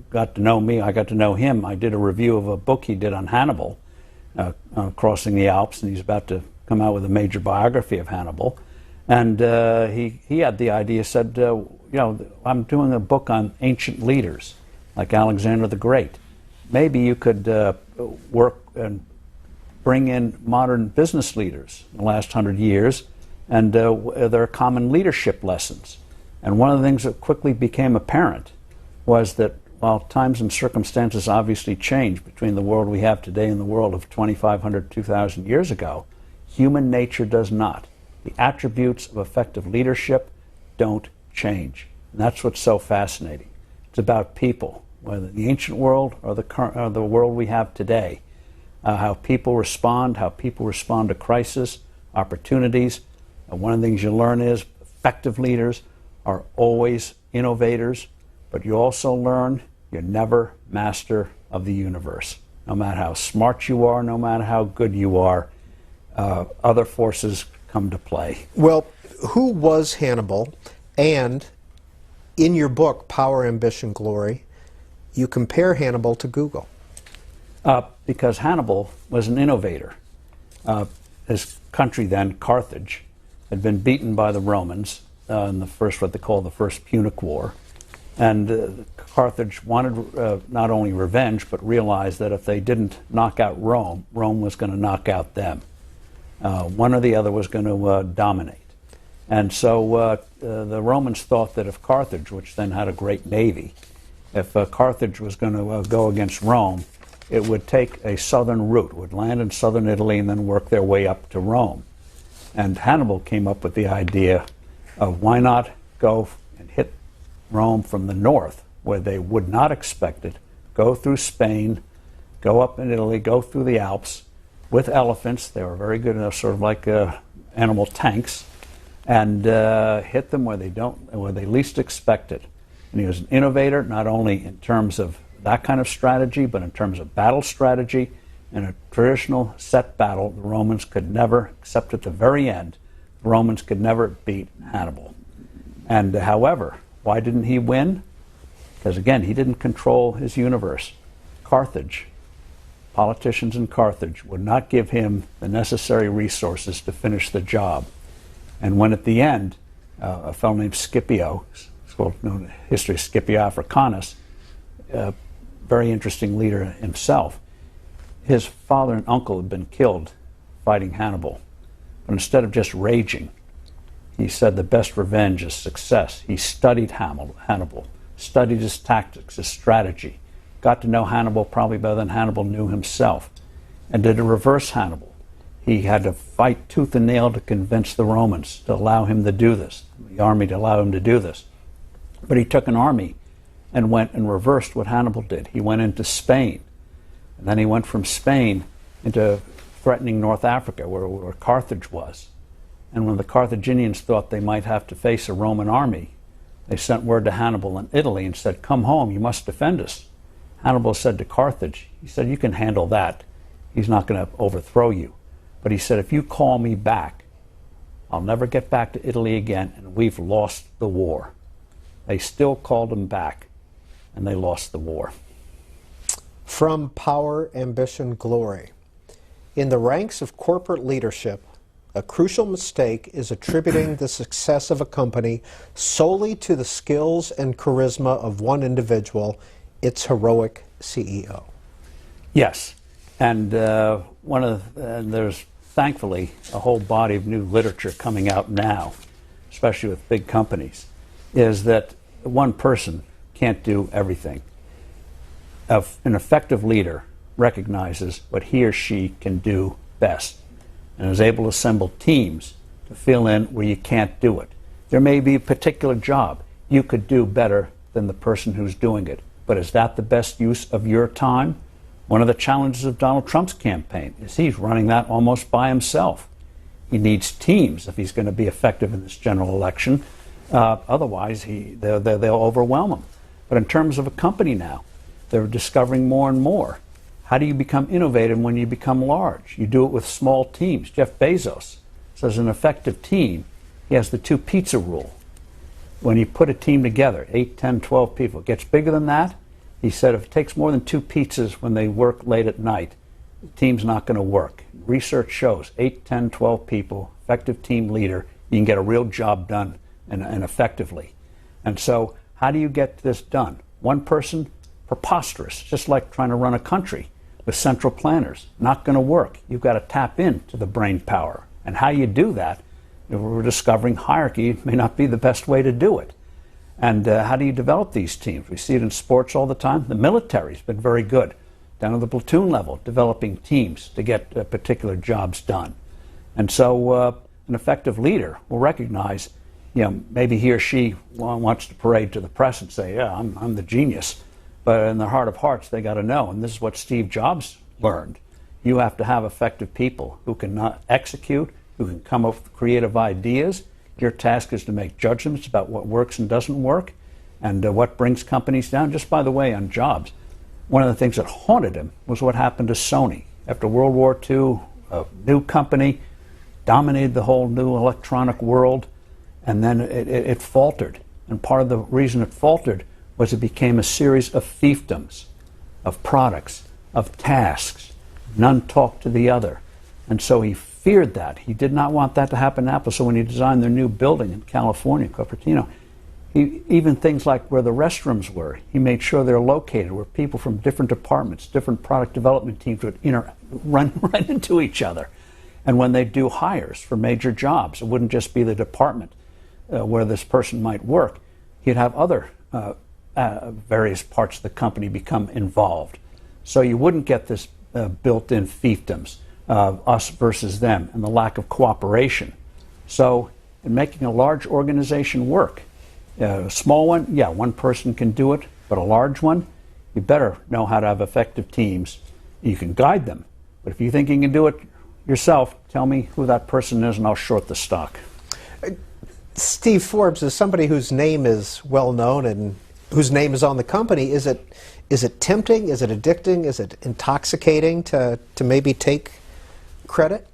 got to know me. I got to know him. I did a review of a book he did on Hannibal, Crossing the Alps, and he's about to come out with a major biography of Hannibal. And he had the idea, said, you know, I'm doing a book on ancient leaders, like Alexander the Great. Maybe you could work and bring in modern business leaders in the last 100 years, and there are common leadership lessons. And one of the things that quickly became apparent was that while times and circumstances obviously changed between the world we have today and the world of 2,500, 2,000 years ago, human nature does not. The attributes of effective leadership don't change. And that's what's so fascinating. It's about people, whether the ancient world or the world we have today. How people respond to crisis, opportunities. One of the things you learn is effective leaders are always innovators, but you also learn you're never master of the universe. No matter how smart you are, no matter how good you are, other forces come to play. Well, who was Hannibal? And in your book, Power, Ambition, Glory, you compare Hannibal to Google. Because Hannibal was an innovator. His country then, Carthage, had been beaten by the Romans in the first, what they call the First Punic War. And Carthage wanted not only revenge, but realized that if they didn't knock out Rome, Rome was going to knock out them. One or the other was going to dominate. And so the Romans thought that if Carthage, which then had a great navy, if Carthage was going to go against Rome, it would take a southern route, would land in southern Italy and then work their way up to Rome. And Hannibal came up with the idea of why not go and hit Rome from the north, where they would not expect it, go through Spain, go up in Italy, go through the Alps with elephants. They were very good, sort of like animal tanks, and hit them where they least expect it. And he was an innovator, not only in terms of that kind of strategy, but in terms of battle strategy. In a traditional set battle, the Romans could never, except at the very end, the Romans could never beat Hannibal. And however, why didn't he win? Because again, he didn't control his universe. Carthage, politicians in Carthage would not give him the necessary resources to finish the job. And when at the end, a fellow named Scipio, it's called known in the history of Scipio Africanus, a very interesting leader himself, his father and uncle had been killed fighting Hannibal. But instead of just raging, he said the best revenge is success. He studied Hannibal, studied his tactics, his strategy, got to know Hannibal probably better than Hannibal knew himself, and did a reverse Hannibal. He had to fight tooth and nail to convince the Romans to allow him to do this, the army to allow him to do this. But he took an army and went and reversed what Hannibal did. He went into Spain, and then he went from Spain into threatening North Africa, where Carthage was. And when the Carthaginians thought they might have to face a Roman army, they sent word to Hannibal in Italy and said, "Come home, you must defend us." Hannibal said to Carthage, he said, "You can handle that. He's not going to overthrow you." But he said, "If you call me back, I'll never get back to Italy again, and we've lost the war. They still called him back, and they lost the war. From Power, Ambition, Glory. In the ranks of corporate leadership, a crucial mistake is attributing the success of a company solely to the skills and charisma of one individual, its heroic CEO. Yes, and there's thankfully a whole body of new literature coming out now, especially with big companies, is that one person can't do everything. An effective leader recognizes what he or she can do best and is able to assemble teams to fill in where you can't do it. There may be a particular job you could do better than the person who's doing it, but is that the best use of your time? One of the challenges of Donald Trump's campaign is he's running that almost by himself. He needs teams if he's going to be effective in this general election. Otherwise, they'll overwhelm him. But in terms of a company now, they're discovering more and more. How do you become innovative when you become large? You do it with small teams. Jeff Bezos says an effective team, he has the 2 pizza rule. When you put a team together, 8, 10, 12 people, it gets bigger than that. He said if it takes more than 2 pizzas when they work late at night, the team's not going to work. Research shows 8, 10, 12 people, effective team leader, you can get a real job done and effectively. And so how do you get this done? One person? Preposterous, just like trying to run a country with central planners. Not going to work. You've got to tap into the brain power. And how you do that, we're discovering hierarchy may not be the best way to do it. And how do you develop these teams? We see it in sports all the time. The military's been very good, down to the platoon level, developing teams to get particular jobs done. And so an effective leader will recognize, maybe he or she wants to parade to the press and say, yeah, I'm the genius. But in their heart of hearts, they got to know, and this is what Steve Jobs learned. You have to have effective people who can not execute, who can come up with creative ideas. Your task is to make judgments about what works and doesn't work, and what brings companies down. Just by the way, on Jobs, one of the things that haunted him was what happened to Sony. After World War II, a new company dominated the whole new electronic world, and then it faltered. And part of the reason it faltered was it became a series of fiefdoms, of products, of tasks. None talked to the other. And so he feared that. He did not want that to happen in Apple. So when he designed their new building in California, Cupertino, even things like where the restrooms were, he made sure they're located where people from different departments, different product development teams would run right into each other. And when they do hires for major jobs, it wouldn't just be the department where this person might work. He'd have other various parts of the company become involved. So you wouldn't get this built-in fiefdoms, us versus them, and the lack of cooperation. So in making a large organization work, a small one, yeah, one person can do it, but a large one, you better know how to have effective teams. You can guide them, but if you think you can do it yourself, tell me who that person is and I'll short the stock. Steve Forbes is somebody whose name is well known and whose name is on the company. Is it tempting? Is it addicting? Is it intoxicating to maybe take credit?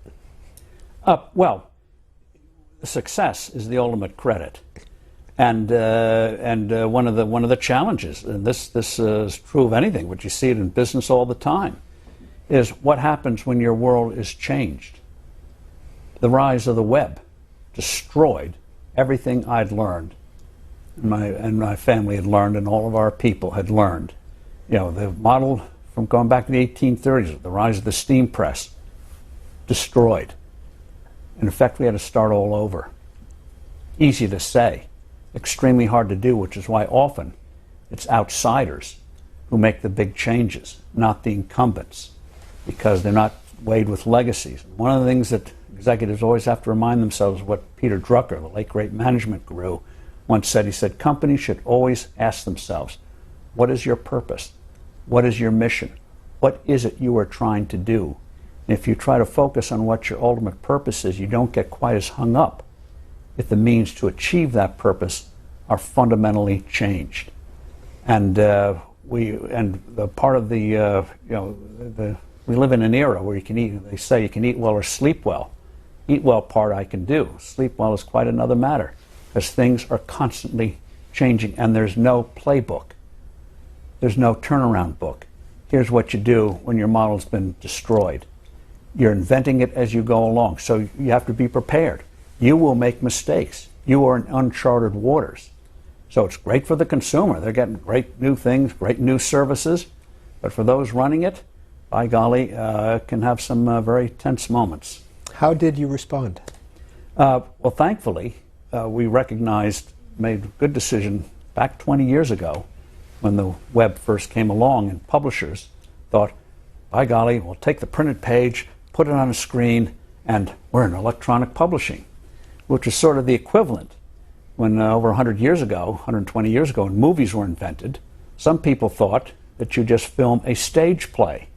Well, success is the ultimate credit, and one of the challenges, and this is true of anything, but you see it in business all the time, is what happens when your world is changed. The rise of the web destroyed everything I'd learned. And my family had learned, and all of our people had learned. The model from going back to the 1830s, the rise of the steam press, destroyed. In effect, we had to start all over. Easy to say, extremely hard to do, which is why often it's outsiders who make the big changes, not the incumbents, because they're not weighed with legacies. One of the things that executives always have to remind themselves, what Peter Drucker, the late great management guru, once said. He said, companies should always ask themselves, what is your purpose? What is your mission? What is it you are trying to do? And if you try to focus on what your ultimate purpose is, you don't get quite as hung up if the means to achieve that purpose are fundamentally changed. And we live in an era where you can eat. They say you can eat well or sleep well. Eat well part I can do. Sleep well is quite another matter, because things are constantly changing and there's no playbook. There's no turnaround book. Here's what you do when your model's been destroyed. You're inventing it as you go along, so you have to be prepared. You will make mistakes. You are in uncharted waters. So it's great for the consumer. They're getting great new things, great new services. But for those running it, by golly, can have some very tense moments. How did you respond? Well, thankfully, we made a good decision back 20 years ago when the web first came along, and publishers thought, by golly, we'll take the printed page, put it on a screen, and we're in electronic publishing, which is sort of the equivalent when over 100 years ago, 120 years ago, when movies were invented, some people thought that you just film a stage play.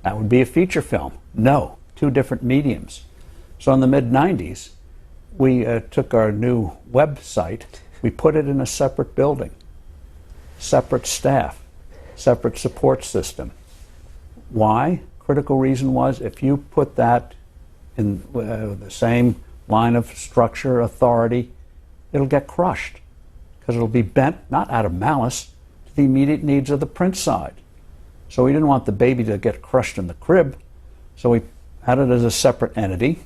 That would be a feature film. No, two different mediums. So in the mid-90s, we took our new website, we put it in a separate building, separate staff, separate support system. Why? Critical reason was if you put that in the same line of structure, authority, it'll get crushed because it'll be bent, not out of malice, to the immediate needs of the print side. So we didn't want the baby to get crushed in the crib, so we had it as a separate entity.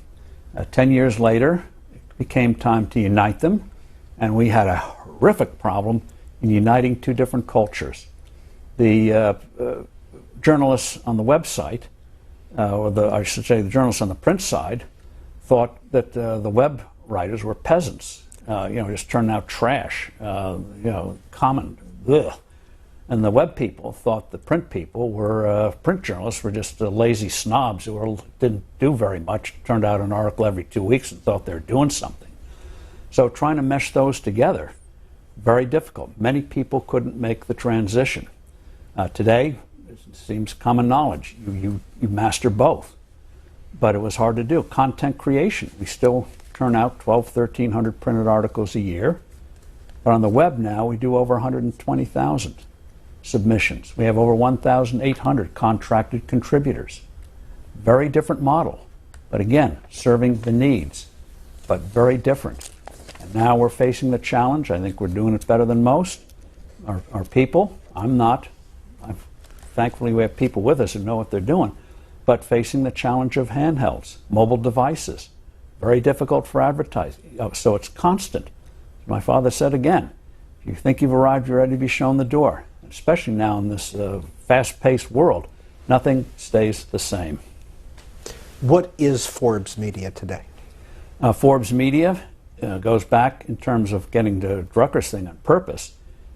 10 years later, it became time to unite them, and we had a horrific problem in uniting two different cultures. The journalists on the website, I should say the journalists on the print side, thought that the web writers were peasants, just turning out trash, common, ugh. And the web people thought the print people were, print journalists were just lazy snobs who didn't do very much, turned out an article every 2 weeks and thought they were doing something. So trying to mesh those together, very difficult. Many people couldn't make the transition. Today, it seems common knowledge. You master both. But it was hard to do. Content creation. We still turn out 1,300 printed articles a year. But on the web now, we do over 120,000 submissions. We have over 1,800 contracted contributors. Very different model. But again, serving the needs, but very different. And now we're facing the challenge. I think we're doing it better than most. Our people, I'm not. Thankfully, we have people with us who know what they're doing. But facing the challenge of handhelds, mobile devices, very difficult for advertising. So it's constant. My father said again, if you think you've arrived, you're ready to be shown the door. Especially now in this fast-paced world, nothing stays the same. What is Forbes Media today? Forbes Media goes back in terms of getting to Drucker's thing on purpose,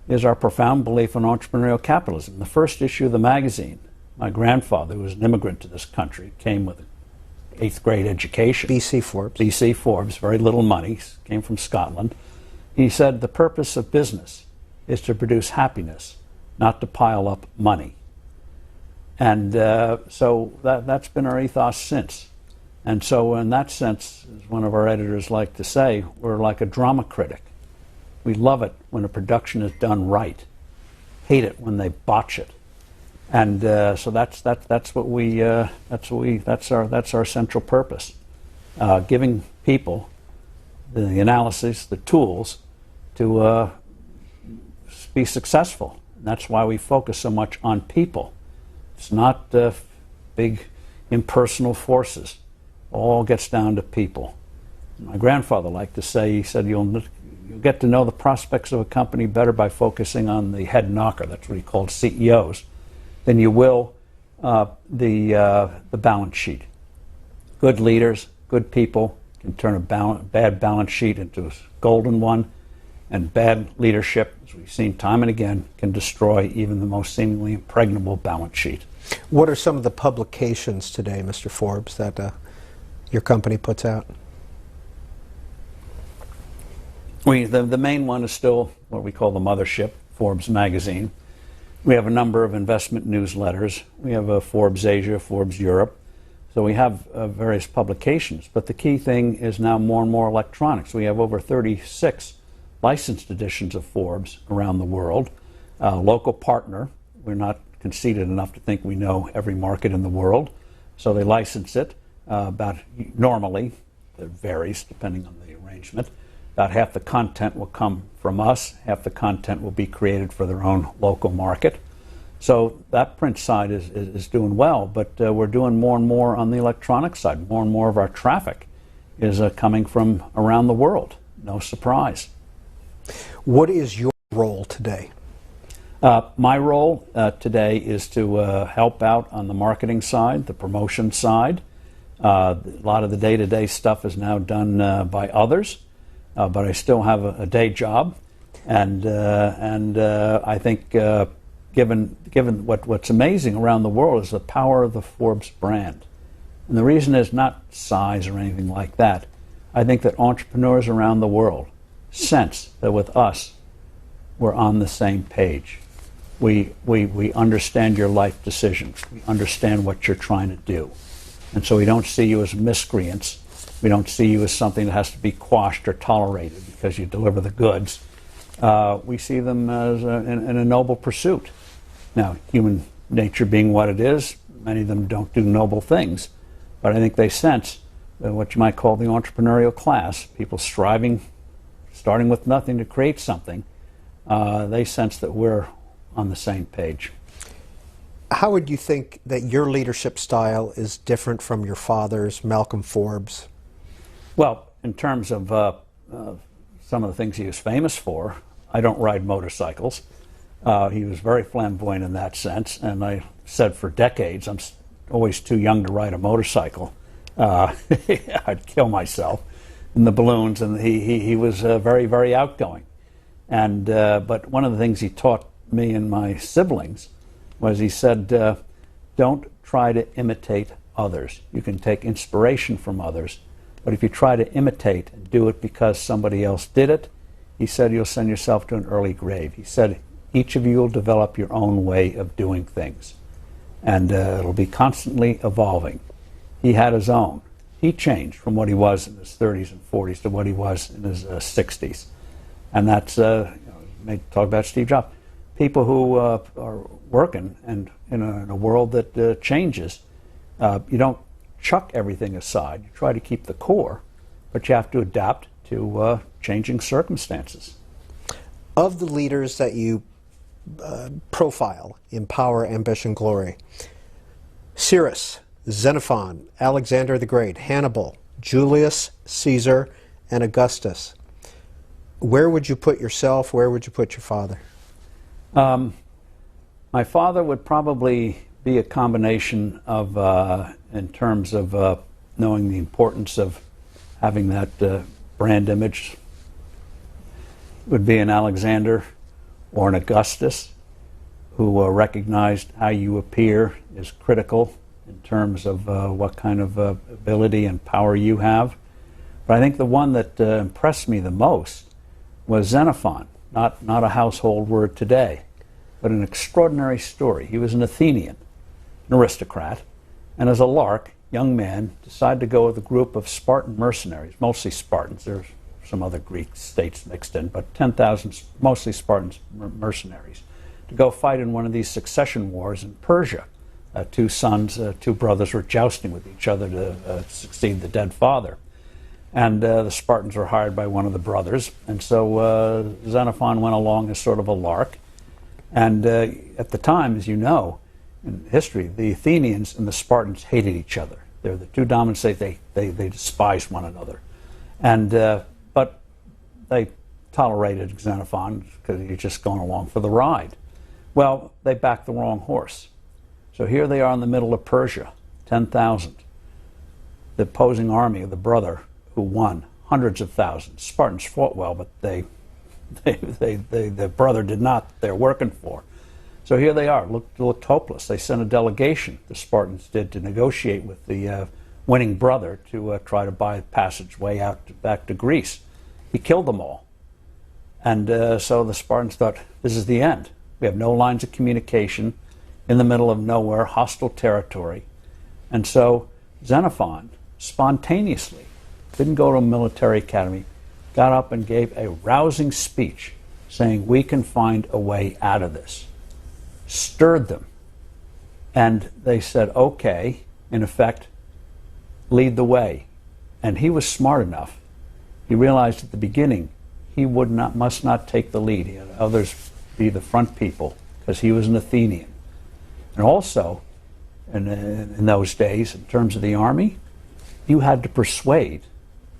is our profound belief in entrepreneurial capitalism. The first issue of the magazine, my grandfather, who was an immigrant to this country, came with an 8th grade education. B.C. Forbes. B.C. Forbes, very little money, came from Scotland. He said the purpose of business is to produce happiness, not to pile up money. And so that's been our ethos since. And so in that sense, as one of our editors like to say, we're like a drama critic. We love it when a production is done right. Hate it when they botch it. And so that's our central purpose. Giving people the analysis, the tools to be successful. And that's why we focus so much on people. It's not big impersonal forces. All gets down to people. My grandfather liked to say, he said, you'll get to know the prospects of a company better by focusing on the head knocker, that's what he called CEOs, than you will the balance sheet. Good leaders, good people can turn a bad balance sheet into a golden one, and bad leadership, as we've seen time and again, can destroy even the most seemingly impregnable balance sheet. What are some of the publications today, Mr. Forbes, that your company puts out? The main one is still what we call the mothership, Forbes magazine. We have a number of investment newsletters. We have a Forbes Asia, Forbes Europe. So we have various publications. But the key thing is now more and more electronics. We have over 36 licensed editions of Forbes around the world. Local partner. We're not conceited enough to think we know every market in the world. So they license it. Normally, It varies depending on the arrangement. About half the content will come from us, half the content will be created for their own local market. So that print side is doing well, but we're doing more and more on the electronic side. More and more of our traffic is coming from around the world. No surprise. What is your role today? My role today is to help out on the marketing side, the promotion side. A lot of the day-to-day stuff is now done by others, but I still have a day job, and I think given what's amazing around the world is the power of the Forbes brand, and the reason is not size or anything like that. I think that entrepreneurs around the world sense that with us, we're on the same page. We understand your life decisions. We understand what you're trying to do. And so we don't see you as miscreants. We don't see you as something that has to be quashed or tolerated because you deliver the goods. We see them as in a noble pursuit. Now, human nature being what it is, many of them don't do noble things. But I think they sense what you might call the entrepreneurial class, people striving, starting with nothing to create something. They sense that we're on the same page. How would you think that your leadership style is different from your father's, Malcolm Forbes? Well, in terms of some of the things he was famous for, I don't ride motorcycles. He was very flamboyant in that sense, and I said for decades, I'm always too young to ride a motorcycle. I'd kill myself in the balloons, and he was very, very outgoing. And but one of the things he taught me and my siblings was he said, don't try to imitate others. You can take inspiration from others, but if you try to imitate and do it because somebody else did it, he said you'll send yourself to an early grave. He said each of you will develop your own way of doing things, and it'll be constantly evolving. He had his own. He changed from what he was in his 30s and 40s to what he was in his 60s. And that's, talk about Steve Jobs. People who are working and in a world that changes, you don't chuck everything aside. You try to keep the core, but you have to adapt to changing circumstances. Of the leaders that you profile in Power, Ambition, Glory, Cyrus, Xenophon, Alexander the Great, Hannibal, Julius Caesar, and Augustus. Where would you put yourself? Where would you put your father? My father would probably be a combination of, in terms of knowing the importance of having that brand image, would be an Alexander or an Augustus, who recognized how you appear is critical in terms of what kind of ability and power you have. But I think the one that impressed me the most was Xenophon, not a household word today, but an extraordinary story. He was an Athenian, an aristocrat, and as a lark, young man, decided to go with a group of Spartan mercenaries, mostly Spartans. There's some other Greek states mixed in, but 10,000 mostly Spartans mercenaries, to go fight in one of these succession wars in Persia. Two brothers were jousting with each other to succeed the dead father. And the Spartans were hired by one of the brothers. And so Xenophon went along as sort of a lark. And at the time, as you know, in history, the Athenians and the Spartans hated each other. They're the two dominant states. They despised one another. And but they tolerated Xenophon because he was just going along for the ride. Well, they backed the wrong horse. So here they are in the middle of Persia, 10,000. The opposing army of the brother who won, hundreds of thousands. Spartans fought well, but the brother did not. They're working for. So here they are, looked hopeless. They sent a delegation, the Spartans did, to negotiate with the winning brother to try to buy a passageway back to Greece. He killed them all. And so the Spartans thought, this is the end. We have no lines of communication, in the middle of nowhere, hostile territory. And so Xenophon spontaneously didn't go to a military academy, got up and gave a rousing speech saying, we can find a way out of this. Stirred them. And they said, okay, in effect, lead the way. And he was smart enough. He realized at the beginning he must not take the lead. He had others be the front people because he was an Athenian. And also, in those days, in terms of the army, you had to persuade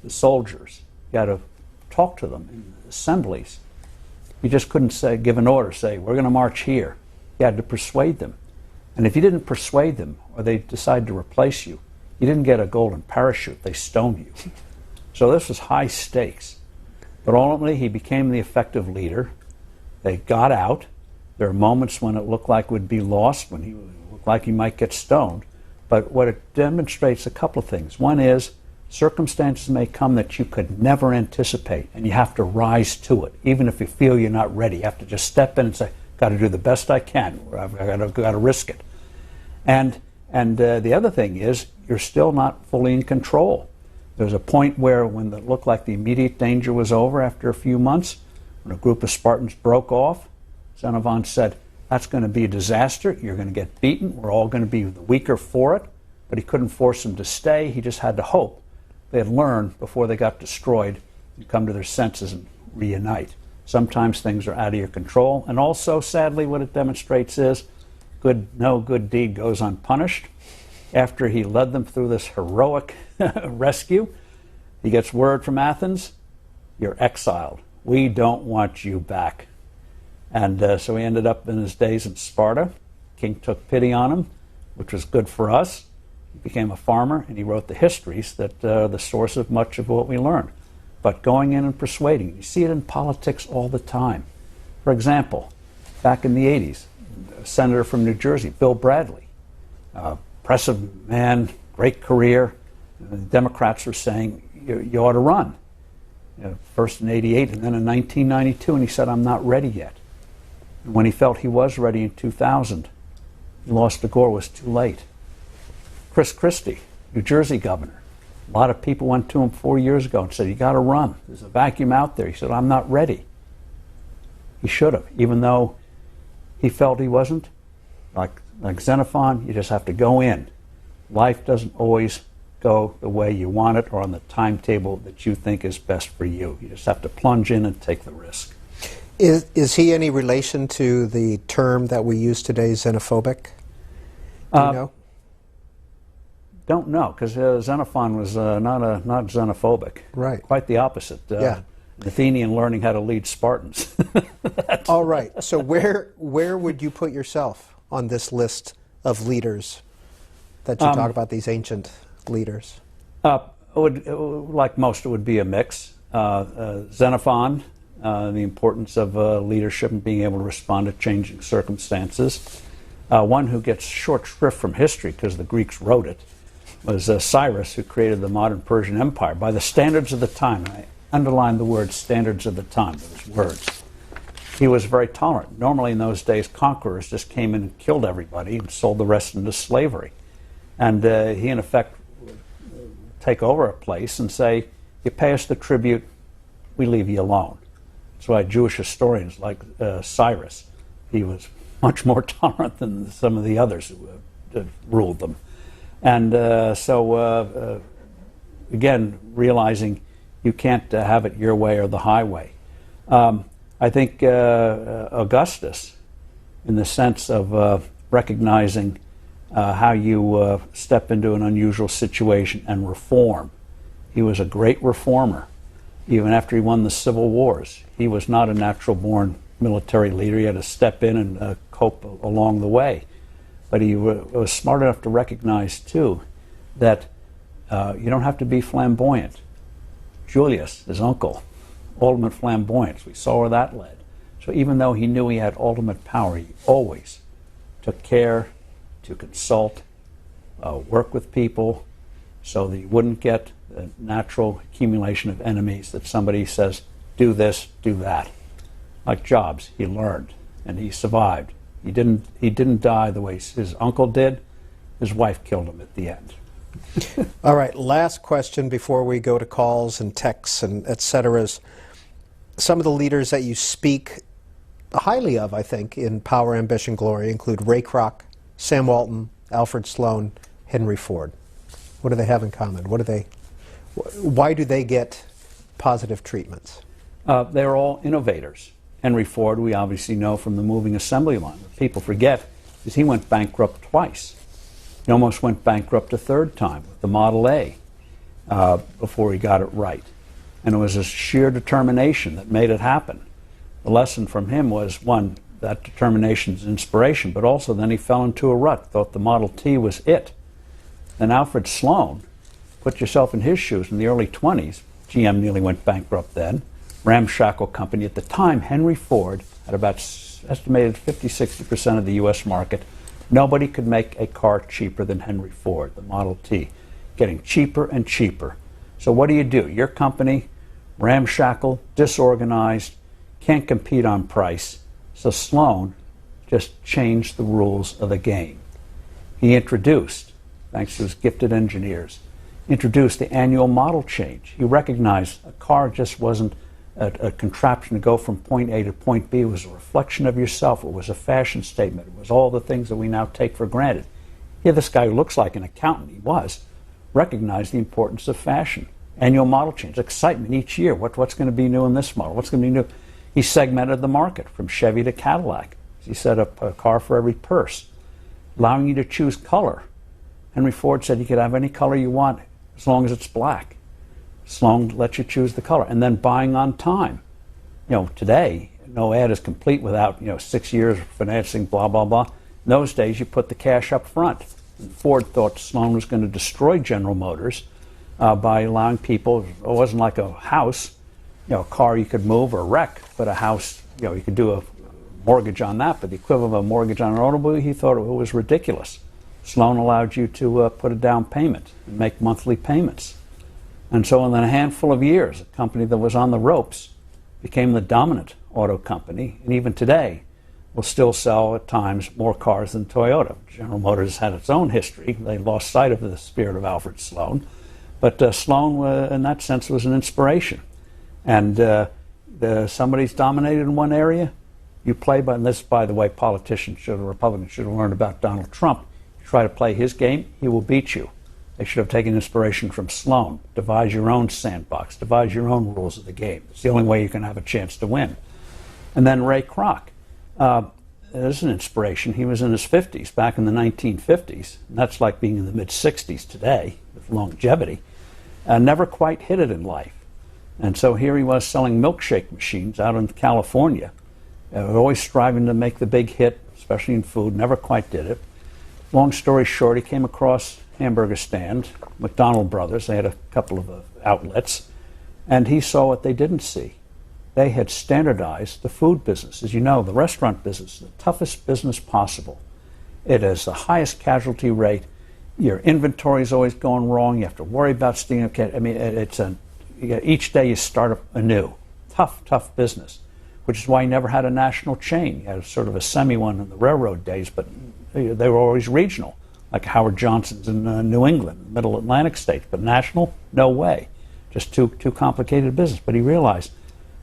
the soldiers. You had to talk to them in assemblies. You just couldn't give an order, say, we're going to march here. You had to persuade them. And if you didn't persuade them, or they decided to replace you, you didn't get a golden parachute. They stoned you. So this was high stakes. But ultimately, he became the effective leader. They got out. There are moments when it looked like it would be lost, when he looked like he might get stoned. But what it demonstrates a couple of things. One is circumstances may come that you could never anticipate, and you have to rise to it. Even if you feel you're not ready, you have to just step in and say, got to do the best I can. I've got to risk it. And the other thing is, you're still not fully in control. There was a point where, when it looked like the immediate danger was over after a few months, when a group of Spartans broke off, Xenophon said, that's going to be a disaster. You're going to get beaten. We're all going to be the weaker for it. But he couldn't force them to stay. He just had to hope they'd learn before they got destroyed and come to their senses and reunite. Sometimes things are out of your control. And also, sadly, what it demonstrates is no good deed goes unpunished. After he led them through this heroic rescue, he gets word from Athens, you're exiled. We don't want you back. And so he ended up in his days in Sparta. King took pity on him, which was good for us. He became a farmer, and he wrote the histories that the source of much of what we learn. But going in and persuading, you see it in politics all the time. For example, back in the 80s, a senator from New Jersey, Bill Bradley, impressive man, great career. The Democrats were saying, you ought to run. First in 88 and then in 1992, and he said, I'm not ready yet. And when he felt he was ready in 2000, he lost to Gore, was too late. Chris Christie, New Jersey governor. A lot of people went to him 4 years ago and said, you got to run. There's a vacuum out there. He said, I'm not ready. He should have, even though he felt he wasn't. Like Xenophon, you just have to go in. Life doesn't always go the way you want it or on the timetable that you think is best for you. You just have to plunge in and take the risk. Is he any relation to the term that we use today, xenophobic? Do you know? Don't know, because Xenophon was not xenophobic. Right. Quite the opposite. Yeah. An Athenian learning how to lead Spartans. All right. So where would you put yourself on this list of leaders that you talk about, these ancient leaders? Like most, it would be a mix. Xenophon, the importance of leadership and being able to respond to changing circumstances. One who gets short shrift from history because the Greeks wrote it was Cyrus, who created the modern Persian Empire by the standards of the time. I underline the word standards of the time, those words. He was very tolerant. Normally in those days, conquerors just came in and killed everybody and sold the rest into slavery. And he, in effect, would take over a place and say, you pay us the tribute, we leave you alone. That's why Jewish historians like Cyrus, he was much more tolerant than some of the others who ruled them. And again, realizing you can't have it your way or the highway. I think Augustus, in the sense of recognizing how you step into an unusual situation and reform. He was a great reformer. Even after he won the civil wars, he was not a natural-born military leader. He had to step in and cope along the way. But he was smart enough to recognize, too, that you don't have to be flamboyant. Julius, his uncle, ultimate flamboyance. We saw where that led. So even though he knew he had ultimate power, he always took care to consult, work with people, so that he wouldn't get the natural accumulation of enemies that somebody says, do this, do that. Like Jobs, he learned, and he survived. He didn't die the way his uncle did. His wife killed him at the end. All right, last question before we go to calls and texts and et cetera. Some of the leaders that you speak highly of, I think, in Power, Ambition, Glory include Ray Kroc, Sam Walton, Alfred Sloan, Henry Ford. What do they have in common? What Why do they get positive treatments? They're all innovators. Henry Ford, we obviously know from the moving assembly line. What people forget is he went bankrupt twice. He almost went bankrupt a third time with the Model A before he got it right. And it was a sheer determination that made it happen. The lesson from him was, one, that determination's inspiration, but also then he fell into a rut, thought the Model T was it. Then Alfred Sloan, put yourself in his shoes in the early 20s, GM nearly went bankrupt then, ramshackle company. At the time, Henry Ford had about estimated 50-60% of the U.S. market. Nobody could make a car cheaper than Henry Ford, the Model T, getting cheaper and cheaper. So what do? Your company, ramshackle, disorganized, can't compete on price. So Sloan just changed the rules of the game. He introduced, thanks to his gifted engineers, introduced the annual model change. He recognized a car just wasn't a contraption to go from point A to point B. It was a reflection of yourself. It was a fashion statement. It was all the things that we now take for granted. Here, this guy who looks like an accountant, he recognized the importance of fashion. Annual model change, excitement each year. What's going to be new in this model? What's going to be new? He segmented the market from Chevy to Cadillac. He set up a car for every purse, allowing you to choose color. Henry Ford said you could have any color you want as long as it's black. Sloan lets you choose the color. And then buying on time. Today, no ad is complete without, 6 years of financing, blah, blah, blah. In those days, you put the cash up front. And Ford thought Sloan was going to destroy General Motors by allowing people, it wasn't like a house, a car you could move or wreck, but a house, you could do a mortgage on that, but the equivalent of a mortgage on an automobile, he thought it was ridiculous. Sloan allowed you to put a down payment and make monthly payments. And so in a handful of years, a company that was on the ropes became the dominant auto company, and even today will still sell at times more cars than Toyota. General Motors had its own history. They lost sight of the spirit of Alfred Sloan. But Sloan, in that sense, was an inspiration. And somebody's dominated in one area, you play by, and this, by the way, politicians Republicans should have learned about Donald Trump. You try to play his game, he will beat you. They should have taken inspiration from Sloan. Devise your own sandbox. Devise your own rules of the game. It's the only way you can have a chance to win. And then Ray Kroc. There's an inspiration. He was in his 50s, back in the 1950s. And that's like being in the mid-60s today, with longevity. Never quite hit it in life. And so here he was selling milkshake machines out in California. Always striving to make the big hit, especially in food. Never quite did it. Long story short, he came across hamburger stand, McDonald Brothers. They had a couple of outlets, and he saw what they didn't see. They had standardized the food business. As you know, the restaurant business is the toughest business possible. It has the highest casualty rate. Your inventory is always going wrong. You have to worry about stealing. I mean, each day you start anew. Tough business, which is why he never had a national chain. He had sort of a semi-one in the railroad days, but they were always regional, like Howard Johnson's in New England, Middle Atlantic states. But national, no way. Just too complicated business. But he realized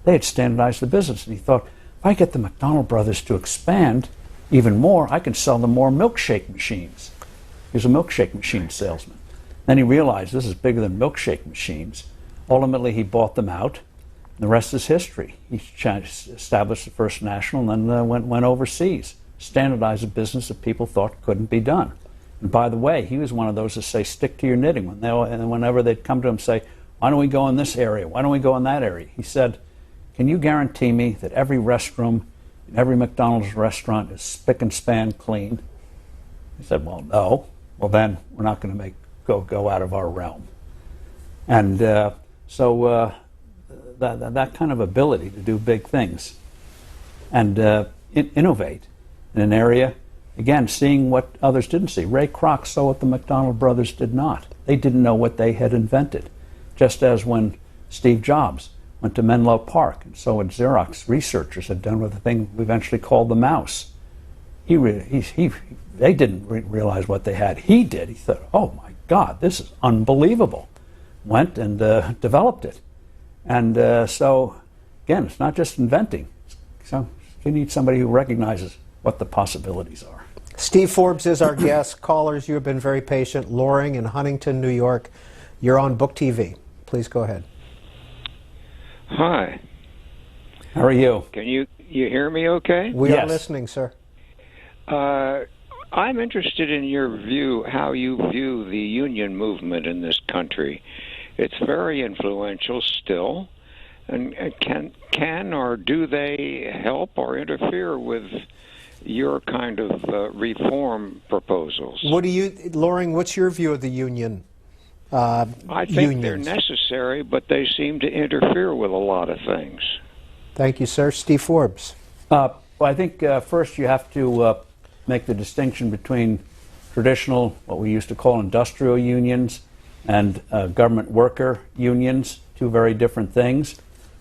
they had standardized the business, and he thought, if I get the McDonald Brothers to expand even more, I can sell them more milkshake machines. He was a milkshake machine salesman. Then he realized this is bigger than milkshake machines. Ultimately, he bought them out. The rest is history. He established the first national and then went overseas, standardized a business that people thought couldn't be done. And by the way, he was one of those that say, stick to your knitting. And whenever they'd come to him and say, why don't we go in this area? Why don't we go in that area? He said, can you guarantee me that every restroom in every McDonald's restaurant is spick and span clean? He said, well, no. Well, then we're not going to go out of our realm. And so that kind of ability to do big things and innovate in an area, again, seeing what others didn't see. Ray Kroc saw what the McDonald brothers did not. They didn't know what they had invented. Just as when Steve Jobs went to Menlo Park and saw what Xerox researchers had done with the thing we eventually called the mouse. They didn't realize what they had. He did. He thought, oh my God, this is unbelievable. Went and developed it. And so, again, it's not just inventing. So you need somebody who recognizes what the possibilities are. Steve Forbes is our guest. Callers, you have been very patient. Loring in Huntington, New York. You're on Book TV. Please go ahead. Hi. How are you? Can you hear me okay? We are Yes. listening, sir. I'm interested in your view, how you view the union movement in this country. It's very influential still, and can or do they help or interfere with your kind of reform proposals? Loring, what's your view of the union? I think they're unions? necessary, but they seem to interfere with a lot of things. Thank you, sir. Steve Forbes. Well, I think first you have to make the distinction between traditional, what we used to call industrial unions, and government worker unions, two very different things.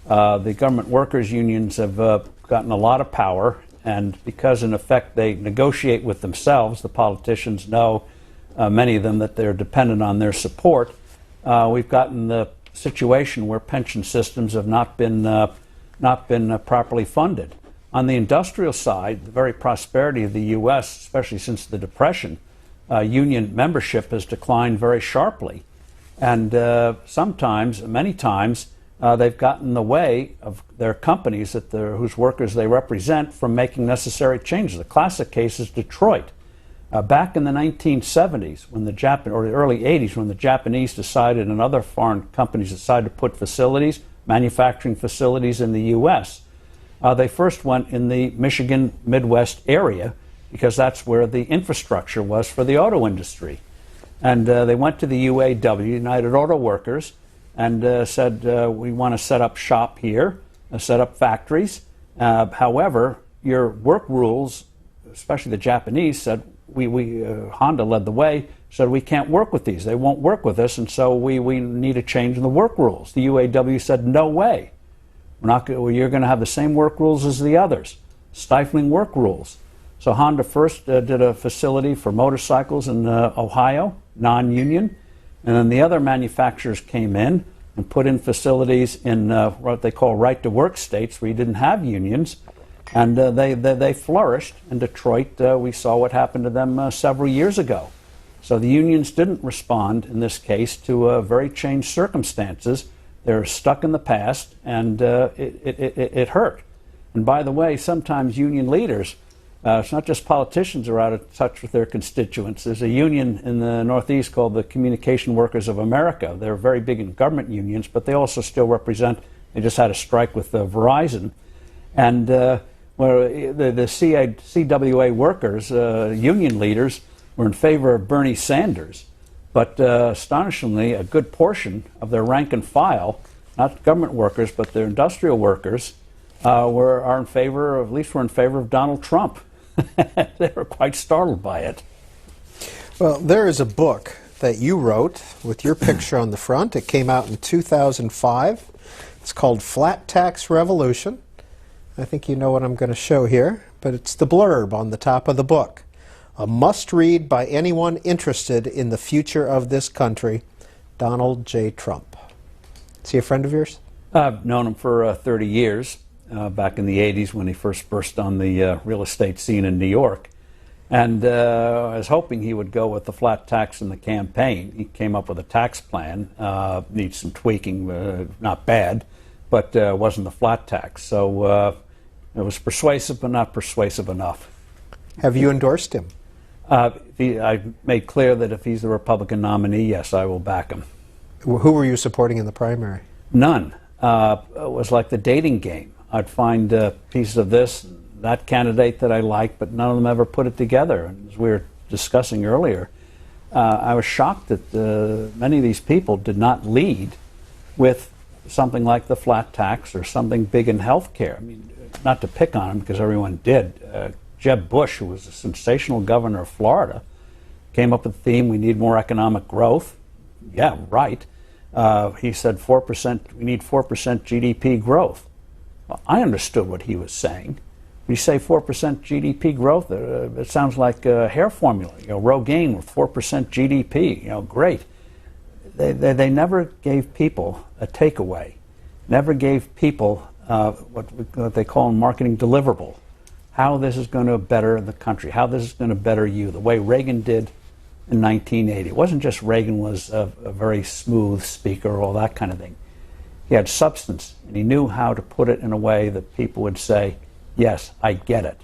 The government workers unions have gotten a lot of power, and because in effect they negotiate with themselves, the politicians know, many of them, that they're dependent on their support. We've gotten the situation where pension systems have not been properly funded. On the industrial side, the very prosperity of the U.S., especially since the Depression, union membership has declined very sharply. And many times, they've gotten in the way of their companies whose workers they represent from making necessary changes. The classic case is Detroit. Back in the 1970s, or the early 80s, when the Japanese decided and other foreign companies decided to put manufacturing facilities in the U.S., they first went in the Michigan Midwest area because that's where the infrastructure was for the auto industry. And they went to the UAW, United Auto Workers, and said, we want to set up shop here, set up factories. However, your work rules, especially the Japanese, said, Honda led the way, said we can't work with these. They won't work with us, and so we need a change in the work rules. The UAW said, no way. You're going to have the same work rules as the others, stifling work rules. So Honda first did a facility for motorcycles in Ohio, non-union, and then the other manufacturers came in and put in facilities in what they call right-to-work states where you didn't have unions, and they flourished. In Detroit, we saw what happened to them several years ago. So the unions didn't respond in this case to very changed circumstances. They're stuck in the past, and it hurt. And by the way, sometimes union leaders, it's not just politicians, are out of touch with their constituents. There's a union in the Northeast called the Communication Workers of America. They're very big in government unions, but they also still represent, they just had a strike with Verizon. And the CWA workers, union leaders, were in favor of Bernie Sanders. But astonishingly, a good portion of their rank and file, not government workers, but their industrial workers, are in favor, at least were in favor of Donald Trump. They were quite startled by it. Well, there is a book that you wrote with your picture on the front. It came out in 2005. It's called Flat Tax Revolution. I think you know what I'm going to show here, but it's the blurb on the top of the book. A must-read by anyone interested in the future of this country, Donald J. Trump. Is he a friend of yours? I've known him for 30 years, back in the 80s when he first burst on the real estate scene in New York. And I was hoping he would go with the flat tax in the campaign. He came up with a tax plan, needs some tweaking, not bad, but wasn't the flat tax. So it was persuasive, but not persuasive enough. Have you endorsed him? I made clear that if he's the Republican nominee, yes, I will back him. Who were you supporting in the primary? None. It was like the dating game. I'd find pieces of this, that candidate that I liked, but none of them ever put it together. And as we were discussing earlier, I was shocked that many of these people did not lead with something like the flat tax or something big in health care. I mean, not to pick on him because everyone did. Jeb Bush, who was a sensational governor of Florida, came up with the theme, we need more economic growth. Yeah, right. He said 4%, we need 4% GDP growth. Well, I understood what he was saying. When you say 4% GDP growth, it sounds like a hair formula. Rogaine with 4% GDP, great. They never gave people a takeaway, never gave people what they call in marketing deliverable. How this is going to better the country, how this is going to better you, the way Reagan did in 1980. It wasn't just Reagan was a very smooth speaker or all that kind of thing. He had substance, and he knew how to put it in a way that people would say, yes, I get it.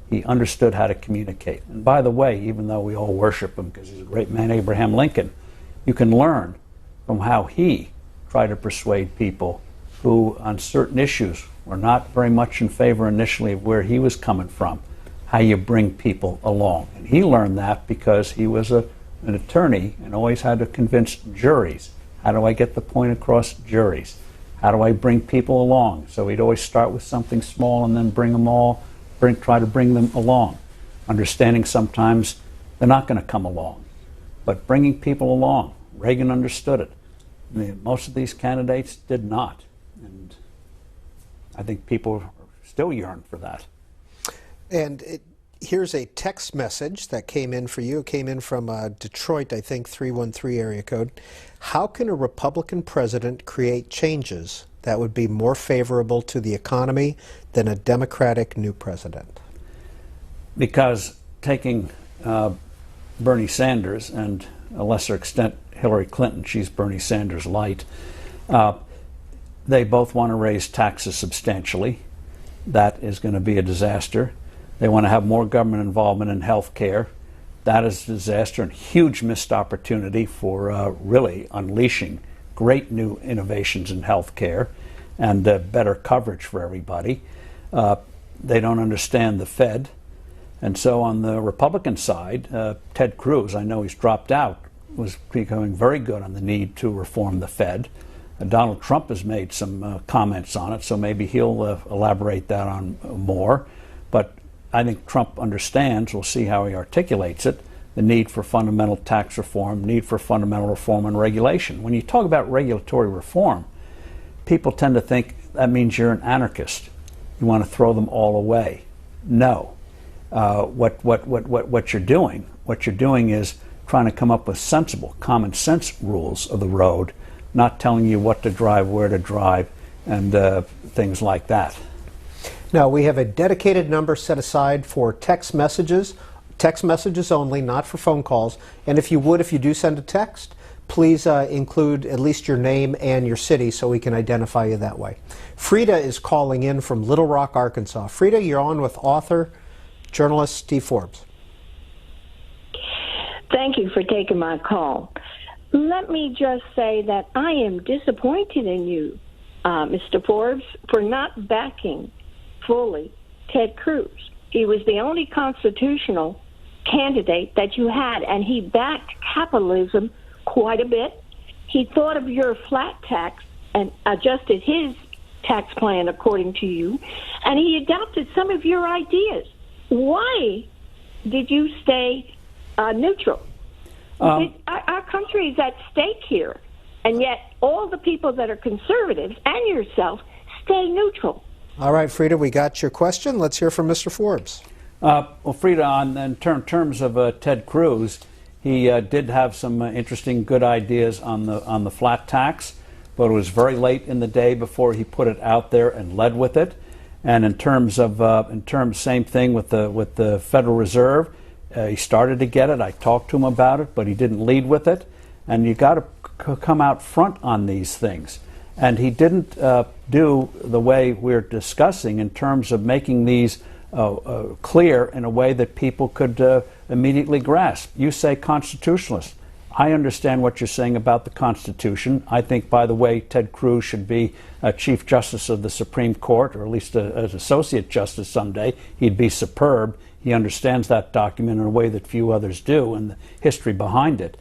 He understood how to communicate. And by the way, even though we all worship him because he's a great man, Abraham Lincoln, you can learn from how he tried to persuade people who, on certain issues, were not very much in favor initially of where he was coming from, how you bring people along. And he learned that because he was an attorney and always had to convince juries. How do I get the point across juries? How do I bring people along? So he'd always start with something small and then try to bring them along, understanding sometimes they're not going to come along, but bringing people along. Reagan understood it. I mean, most of these candidates did not, and I think people still yearn for that. And here's a text message that came in for you. It came in from Detroit, I think, 313 area code. How can a Republican president create changes that would be more favorable to the economy than a Democratic new president? Because taking Bernie Sanders and, a lesser extent, Hillary Clinton, she's Bernie Sanders light, they both want to raise taxes substantially. That is going to be a disaster. They want to have more government involvement in health care. That is a disaster and huge missed opportunity for really unleashing great new innovations in health care and better coverage for everybody. They don't understand the Fed. And so on the Republican side, Ted Cruz, I know he's dropped out, was becoming very good on the need to reform the Fed. Donald Trump has made some comments on it, so maybe he'll elaborate that on more. But I think Trump understands, we'll see how he articulates it, the need for fundamental tax reform, need for fundamental reform and regulation. When you talk about regulatory reform, people tend to think that means you're an anarchist. You want to throw them all away. No. What you're doing is trying to come up with sensible, common sense rules of the road, not telling you what to drive, where to drive, and things like that. Now, we have a dedicated number set aside for text messages only, not for phone calls. And if you do send a text, please include at least your name and your city so we can identify you that way. Frida is calling in from Little Rock, Arkansas. Frida, you're on with author, journalist Steve Forbes. Thank you for taking my call. Let me just say that I am disappointed in you, Mr. Forbes, for not backing fully Ted Cruz. He was the only constitutional candidate that you had, and he backed capitalism quite a bit. He thought of your flat tax and adjusted his tax plan according to you, and he adopted some of your ideas. Why did you stay neutral? Our country is at stake here, and yet all the people that are conservatives and yourself stay neutral. All right, Frida, we got your question. Let's hear from Mr. Forbes. Well, Frida, in terms of Ted Cruz, he did have some interesting, good ideas on the flat tax, but it was very late in the day before he put it out there and led with it. And in terms, same thing with the Federal Reserve. He started to get it. I talked to him about it, but he didn't lead with it. And you got to come out front on these things. And he didn't do the way we're discussing in terms of making these clear in a way that people could immediately grasp. You say constitutionalist. I understand what you're saying about the Constitution. I think, by the way, Ted Cruz should be Chief Justice of the Supreme Court, or at least an Associate Justice someday. He'd be superb. He understands that document in a way that few others do and the history behind it.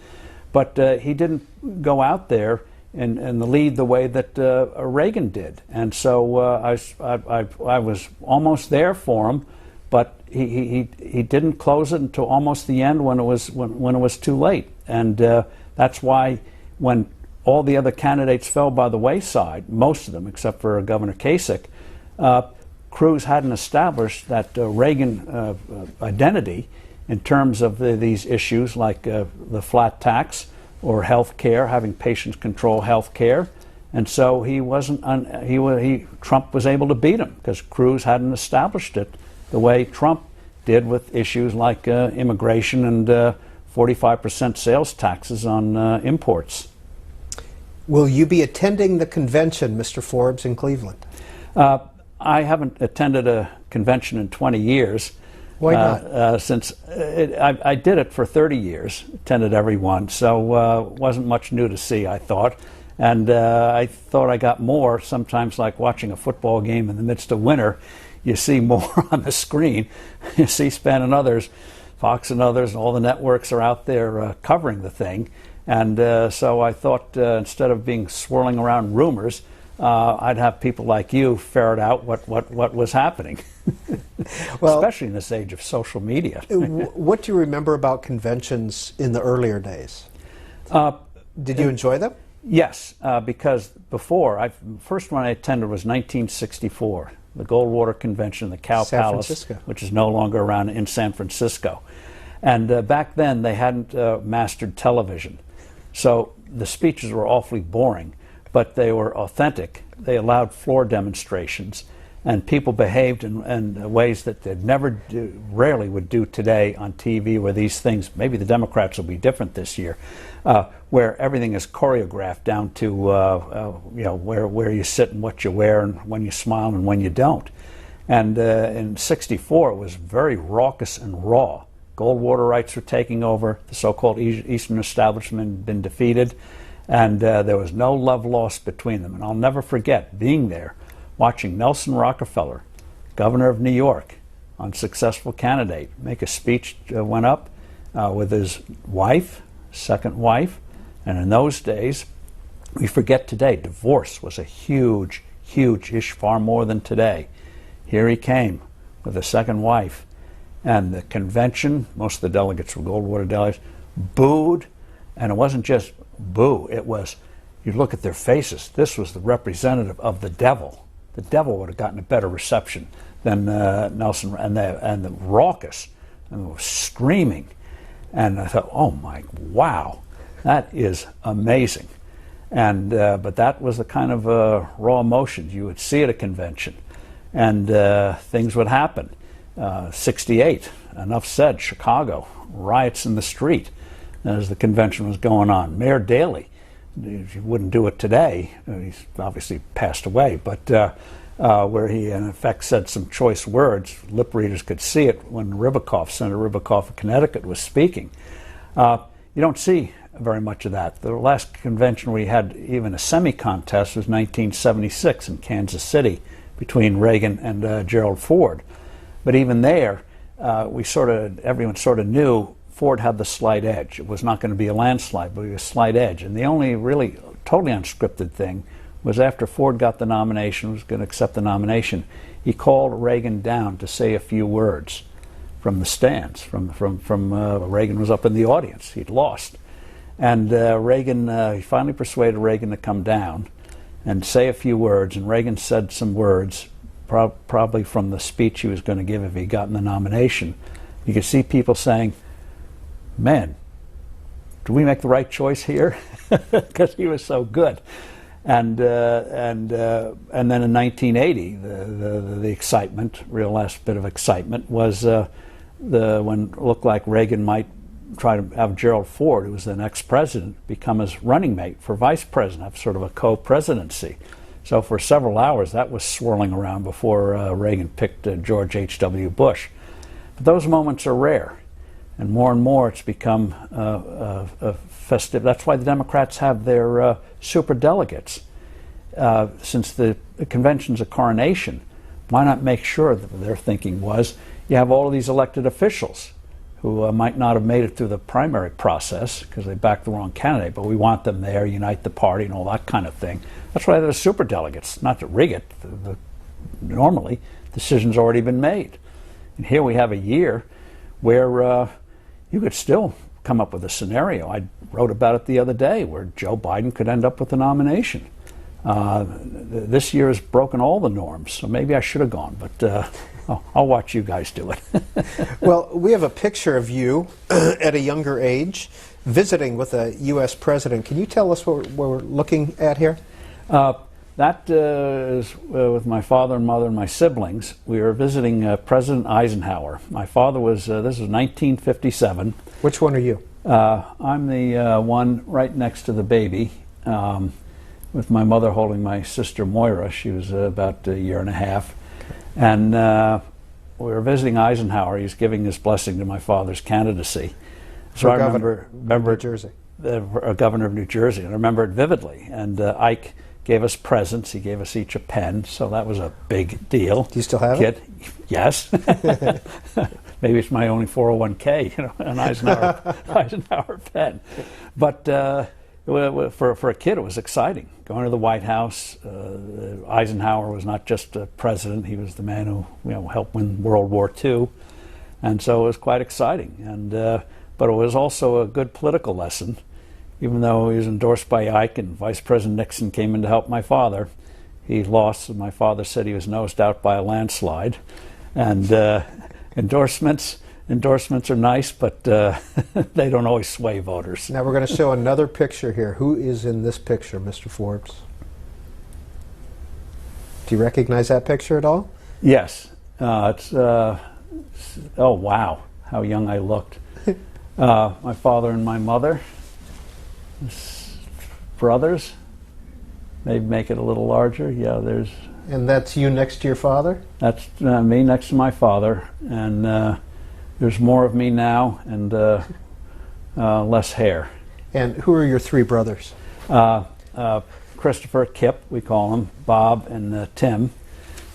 But he didn't go out there and lead the way that Reagan did. And so I was almost there for him, but he didn't close it until almost the end when it was too late. And that's why when all the other candidates fell by the wayside, most of them except for Governor Kasich, Cruz hadn't established that Reagan identity in terms of these issues like the flat tax or health care, having patients control health care. And so he wasn't. Trump was able to beat him because Cruz hadn't established it the way Trump did with issues like immigration and 45% sales taxes on imports. Will you be attending the convention, Mr. Forbes, in Cleveland? I haven't attended a convention in 20 years. Why not? Since I did it for 30 years, attended every one, so wasn't much new to see, I thought. And I thought I got more, sometimes like watching a football game in the midst of winter, you see more on the screen. You see C-SPAN and others, Fox and others, and all the networks are out there covering the thing. And so I thought instead of being swirling around rumors, I'd have people like you ferret out what was happening. Well, especially in this age of social media. What do you remember about conventions in the earlier days? Did you enjoy them? Yes, because before, first one I attended was 1964, the Goldwater Convention, the Cow Palace, which is no longer around, in San Francisco. And back then they hadn't mastered television. So the speeches were awfully boring, but they were authentic. They allowed floor demonstrations, and people behaved in ways that they'd rarely would do today on TV, where these things, maybe the Democrats will be different this year, where everything is choreographed down to where you sit and what you wear and when you smile and when you don't. And in '64 it was very raucous and raw. Goldwater rights were taking over, the so-called Eastern establishment had been defeated, and there was no love lost between them. And I'll never forget being there, watching Nelson Rockefeller, governor of New York, unsuccessful candidate, make a speech, went up with his wife, second wife, and in those days, we forget today, divorce was a huge, huge issue, far more than today. Here he came with a second wife, and the convention, most of the delegates were Goldwater delegates, booed, and it wasn't just boo, it was, you look at their faces, this was the representative of the devil. The devil would have gotten a better reception than Nelson, and the raucous, and screaming. And I thought, oh my, wow, that is amazing. And but that was the kind of raw emotions you would see at a convention, and things would happen. '68, enough said. Chicago, riots in the street as the convention was going on. Mayor Daley, you wouldn't do it today. He's obviously passed away, but where he in effect said some choice words. Lip readers could see it when Senator Ribicoff of Connecticut was speaking. You don't see very much of that. The last convention we had even a semi-contest was 1976 in Kansas City between Reagan and Gerald Ford. But even there, everyone sort of knew Ford had the slight edge. It was not going to be a landslide, but it was a slight edge. And the only really totally unscripted thing was after Ford got the nomination, was going to accept the nomination, he called Reagan down to say a few words from the stands. Reagan was up in the audience. He'd lost. And Reagan, he finally persuaded Reagan to come down and say a few words, and Reagan said some words, probably from the speech he was going to give if he gotten the nomination. You could see people saying, man, did we make the right choice here? Because he was so good. And then in 1980, the excitement, real last bit of excitement, was when it looked like Reagan might try to have Gerald Ford, who was the next president, become his running mate for vice president, have sort of a co-presidency. So for several hours, that was swirling around before Reagan picked George H.W. Bush. But those moments are rare, and more it's become festive. That's why the Democrats have their superdelegates. Since the convention's a coronation, why not make sure that their thinking was you have all of these elected officials who might not have made it through the primary process because they backed the wrong candidate, but we want them there, unite the party and all that kind of thing. That's why they're superdelegates, not to rig it. Normally, decisions already been made. And here we have a year where you could still come up with a scenario. I wrote about it the other day where Joe Biden could end up with the nomination. This year has broken all the norms, so maybe I should have gone, but I'll watch you guys do it. Well, we have a picture of you at a younger age visiting with a U.S. president. Can you tell us what we're looking at here? That is with my father and mother and my siblings. We were visiting President Eisenhower. My father was, this was 1957. Which one are you? I'm the one right next to the baby, with my mother holding my sister Moira. She was about a year and a half. And we were visiting Eisenhower. He was giving his blessing to my father's candidacy. So I remember New Jersey. The governor of New Jersey, and I remember it vividly. And Ike gave us presents. He gave us each a pen, so that was a big deal. Do you still have it? Yes. Maybe it's my only 401k, an Eisenhower pen. But for a kid, it was exciting. Going to the White House, Eisenhower was not just a president; he was the man who helped win World War II, and so it was quite exciting. And but it was also a good political lesson. Even though he was endorsed by Ike and Vice President Nixon came in to help my father, he lost. And my father said he was nosed out by a landslide. And endorsements are nice, but they don't always sway voters. Now we're going to show another picture here. Who is in this picture, Mr. Forbes? Do you recognize that picture at all? Yes. Oh, wow, how young I looked. My father and my mother. Brothers, maybe make it a little larger. Yeah, there's. And that's you next to your father? That's me next to my father, and there's more of me now and less hair. And who are your three brothers? Christopher, Kip, we call him, Bob, and Tim,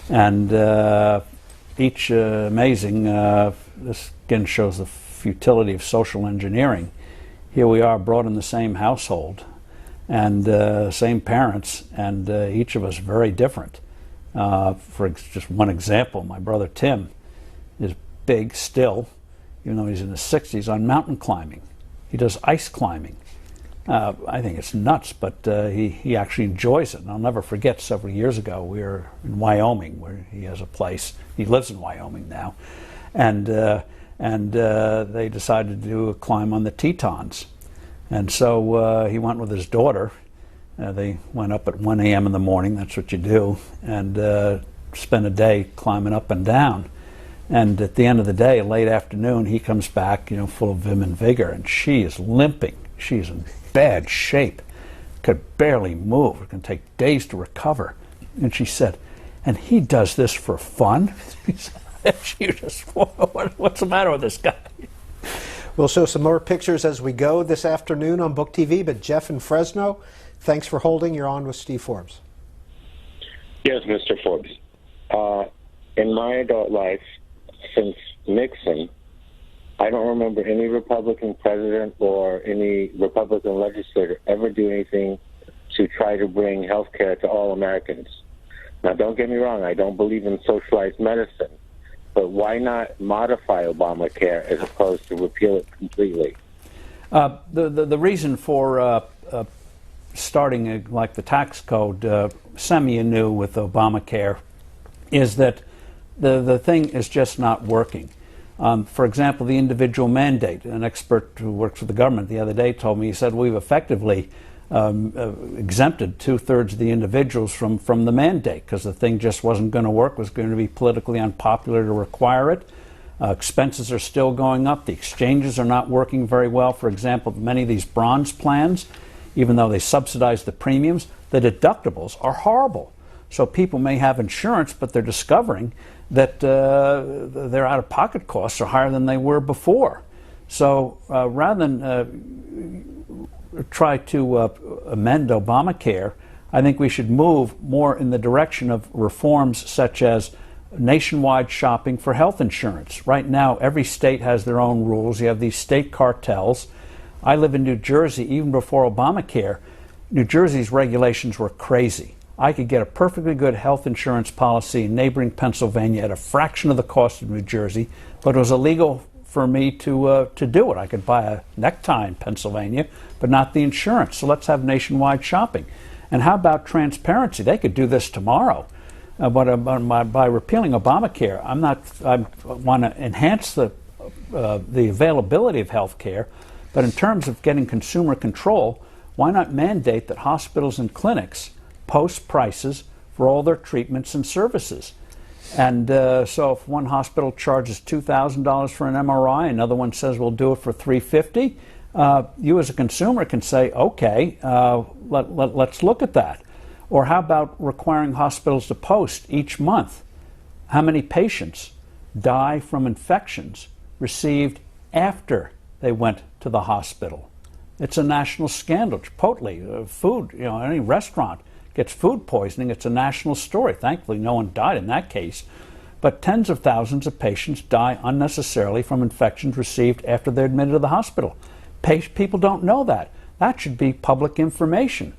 and each amazing. This again shows the futility of social engineering. Here we are, brought in the same household and same parents, and each of us very different. For just one example, my brother Tim is big still, even though he's in his 60s, on mountain climbing. He does ice climbing. I think it's nuts, but he actually enjoys it. And I'll never forget, several years ago, we were in Wyoming, where he has a place. He lives in Wyoming now. And they decided to do a climb on the Tetons. And so he went with his daughter. They went up at 1 a.m. in the morning, that's what you do, and spent a day climbing up and down. And at the end of the day, late afternoon, he comes back, full of vim and vigor, and she is limping. She's in bad shape, could barely move. It can take days to recover. And she said, and he does this for fun? She just, what's the matter with this guy? We'll show some more pictures as we go this afternoon on Book TV, but Jeff in Fresno, thanks for holding. You're on with Steve Forbes. Yes, Mr. Forbes. In my adult life, since Nixon, I don't remember any Republican president or any Republican legislator ever do anything to try to bring health care to all Americans. Now, don't get me wrong, I don't believe in socialized medicine, but why not modify Obamacare as opposed to repeal it completely? The reason for starting like the tax code semi-anew with Obamacare is that the thing is just not working. For example, the individual mandate. An expert who works with the government the other day told me, he said, we've effectively exempted 2/3 of the individuals from the mandate because the thing just wasn't going to work, was going to be politically unpopular to require it. Expenses are still going up. The exchanges are not working very well. For example, many of these bronze plans, even though they subsidize the premiums, the deductibles are horrible. So people may have insurance, but they're discovering that their out-of-pocket costs are higher than they were before. So rather than try to amend Obamacare, I think we should move more in the direction of reforms such as nationwide shopping for health insurance. Right now, every state has their own rules. You have these state cartels. I live in New Jersey. Even before Obamacare, New Jersey's regulations were crazy. I could get a perfectly good health insurance policy in neighboring Pennsylvania at a fraction of the cost of New Jersey, but it was illegal for me to do it. I could buy a necktie in Pennsylvania, but not the insurance. So let's have nationwide shopping. And how about transparency? They could do this tomorrow. By repealing Obamacare, I want to enhance the availability of health care, but in terms of getting consumer control, why not mandate that hospitals and clinics post prices for all their treatments and services? And so if one hospital charges $2,000 for an MRI, another one says we'll do it for $350, you as a consumer can say, okay, let's look at that. Or how about requiring hospitals to post each month how many patients die from infections received after they went to the hospital? It's a national scandal. Chipotle, food, any restaurant gets food poisoning, it's a national story. Thankfully, no one died in that case. But tens of thousands of patients die unnecessarily from infections received after they're admitted to the hospital. People don't know that. That should be public information.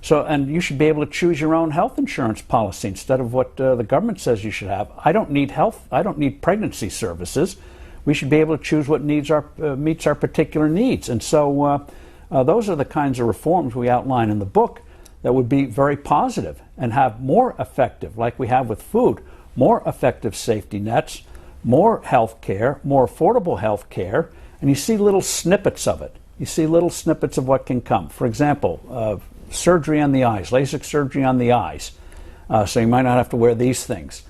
So, and you should be able to choose your own health insurance policy instead of what the government says you should have. I don't need pregnancy services. We should be able to choose what meets our particular needs. And so those are the kinds of reforms we outline in the book that would be very positive and have more effective, like we have with food, more effective safety nets, more health care, more affordable health care, and you see little snippets of it. You see little snippets of what can come. For example, surgery on the eyes, LASIK surgery on the eyes, so you might not have to wear these things.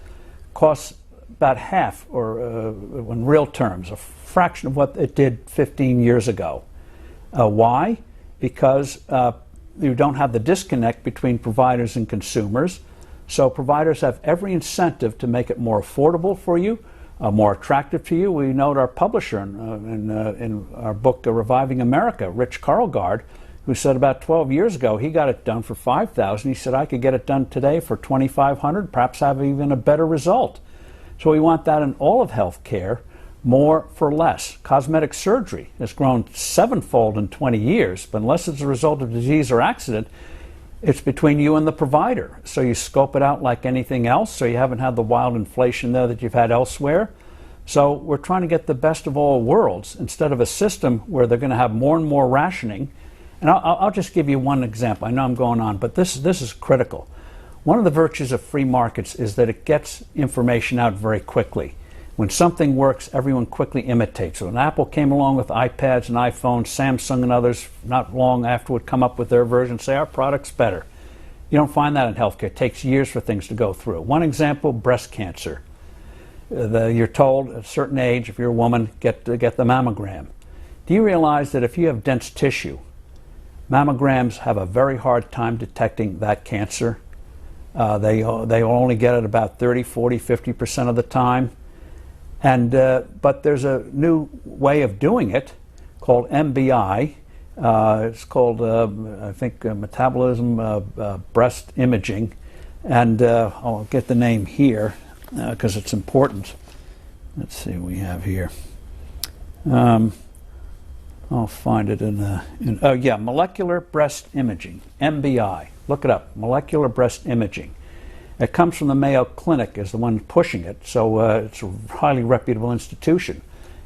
Costs about half, or in real terms, a fraction of what it did 15 years ago. Why? Because you don't have the disconnect between providers and consumers. So providers have every incentive to make it more affordable for you, more attractive to you. We note our publisher in our book, Reviving America, Rich Karlgaard, who said about 12 years ago he got it done for $5,000. He said, I could get it done today for $2,500, perhaps have even a better result. So we want that in all of health care, more for less. Cosmetic surgery has grown sevenfold in 20 years, but unless it's a result of disease or accident, it's between you and the provider. So you scope it out like anything else, so you haven't had the wild inflation there that you've had elsewhere. So we're trying to get the best of all worlds instead of a system where they're going to have more and more rationing. And I'll just give you one example. I know I'm going on, but this is critical. One of the virtues of free markets is that it gets information out very quickly. When something works, everyone quickly imitates. So when Apple came along with iPads and iPhones, Samsung and others not long after would come up with their version and say, our product's better. You don't find that in healthcare. It takes years for things to go through. One example, breast cancer. You're told at a certain age, if you're a woman, get the mammogram. Do you realize that if you have dense tissue, mammograms have a very hard time detecting that cancer? They only get it about 30, 40, 50% of the time. And but there's a new way of doing it called MBI. It's called, I think, metabolism breast imaging. And I'll get the name here because it's important. Let's see what we have here. I'll find it in molecular breast imaging, MBI. Look it up, molecular breast imaging. It comes from the Mayo Clinic as the one pushing it, so it's a highly reputable institution.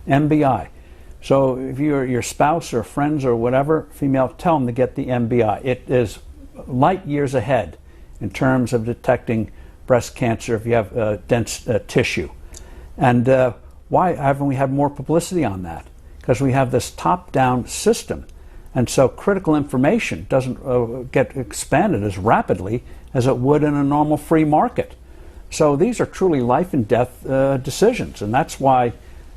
MBI. So if your spouse or friends or whatever, female, tell them to get the MBI. It is light years ahead in terms of detecting breast cancer if you have dense tissue. And why haven't we had more publicity on that? Because we have this top-down system. And so critical information doesn't get expanded as rapidly as it would in a normal free market. So these are truly life and death decisions. And that's why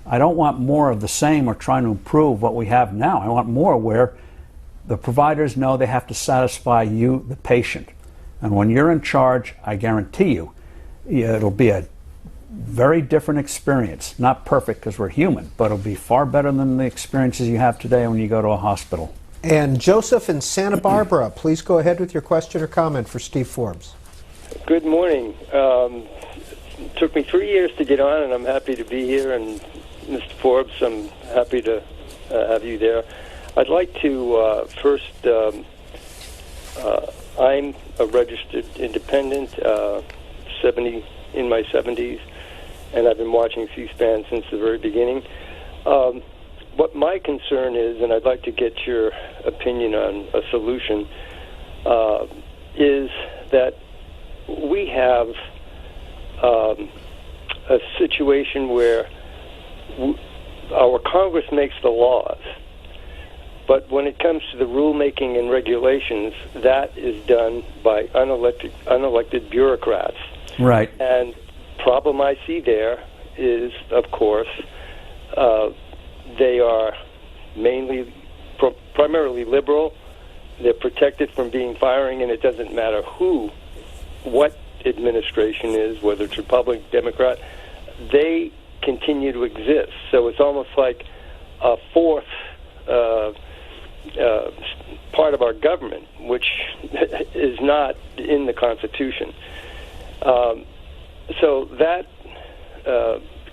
I don't want more of the same or trying to improve what we have now. I want more where the providers know they have to satisfy you, the patient. And when you're in charge, I guarantee you, it'll be a very different experience. Not perfect because we're human, but it'll be far better than the experiences you have today when you go to a hospital. And Joseph in Santa Barbara, please go ahead with your question or comment for Steve Forbes. Good morning. It took me 3 years to get on, and I'm happy to be here. And Mr. Forbes, I'm happy to have you there. I'd like to first, I'm a registered independent, in my 70s, and I've been watching C-SPAN since the very beginning. What my concern is, and I'd like to get your opinion on a solution, is that we have a situation where our Congress makes the laws, but when it comes to the rulemaking and regulations, that is done by unelected bureaucrats. Right. And problem I see there is, of course, they are mainly primarily liberal. They're protected from being firing, and it doesn't matter what administration is, whether it's Republican, Democrat, they continue to exist. So it's almost like a fourth part of our government, which is not in the Constitution. So that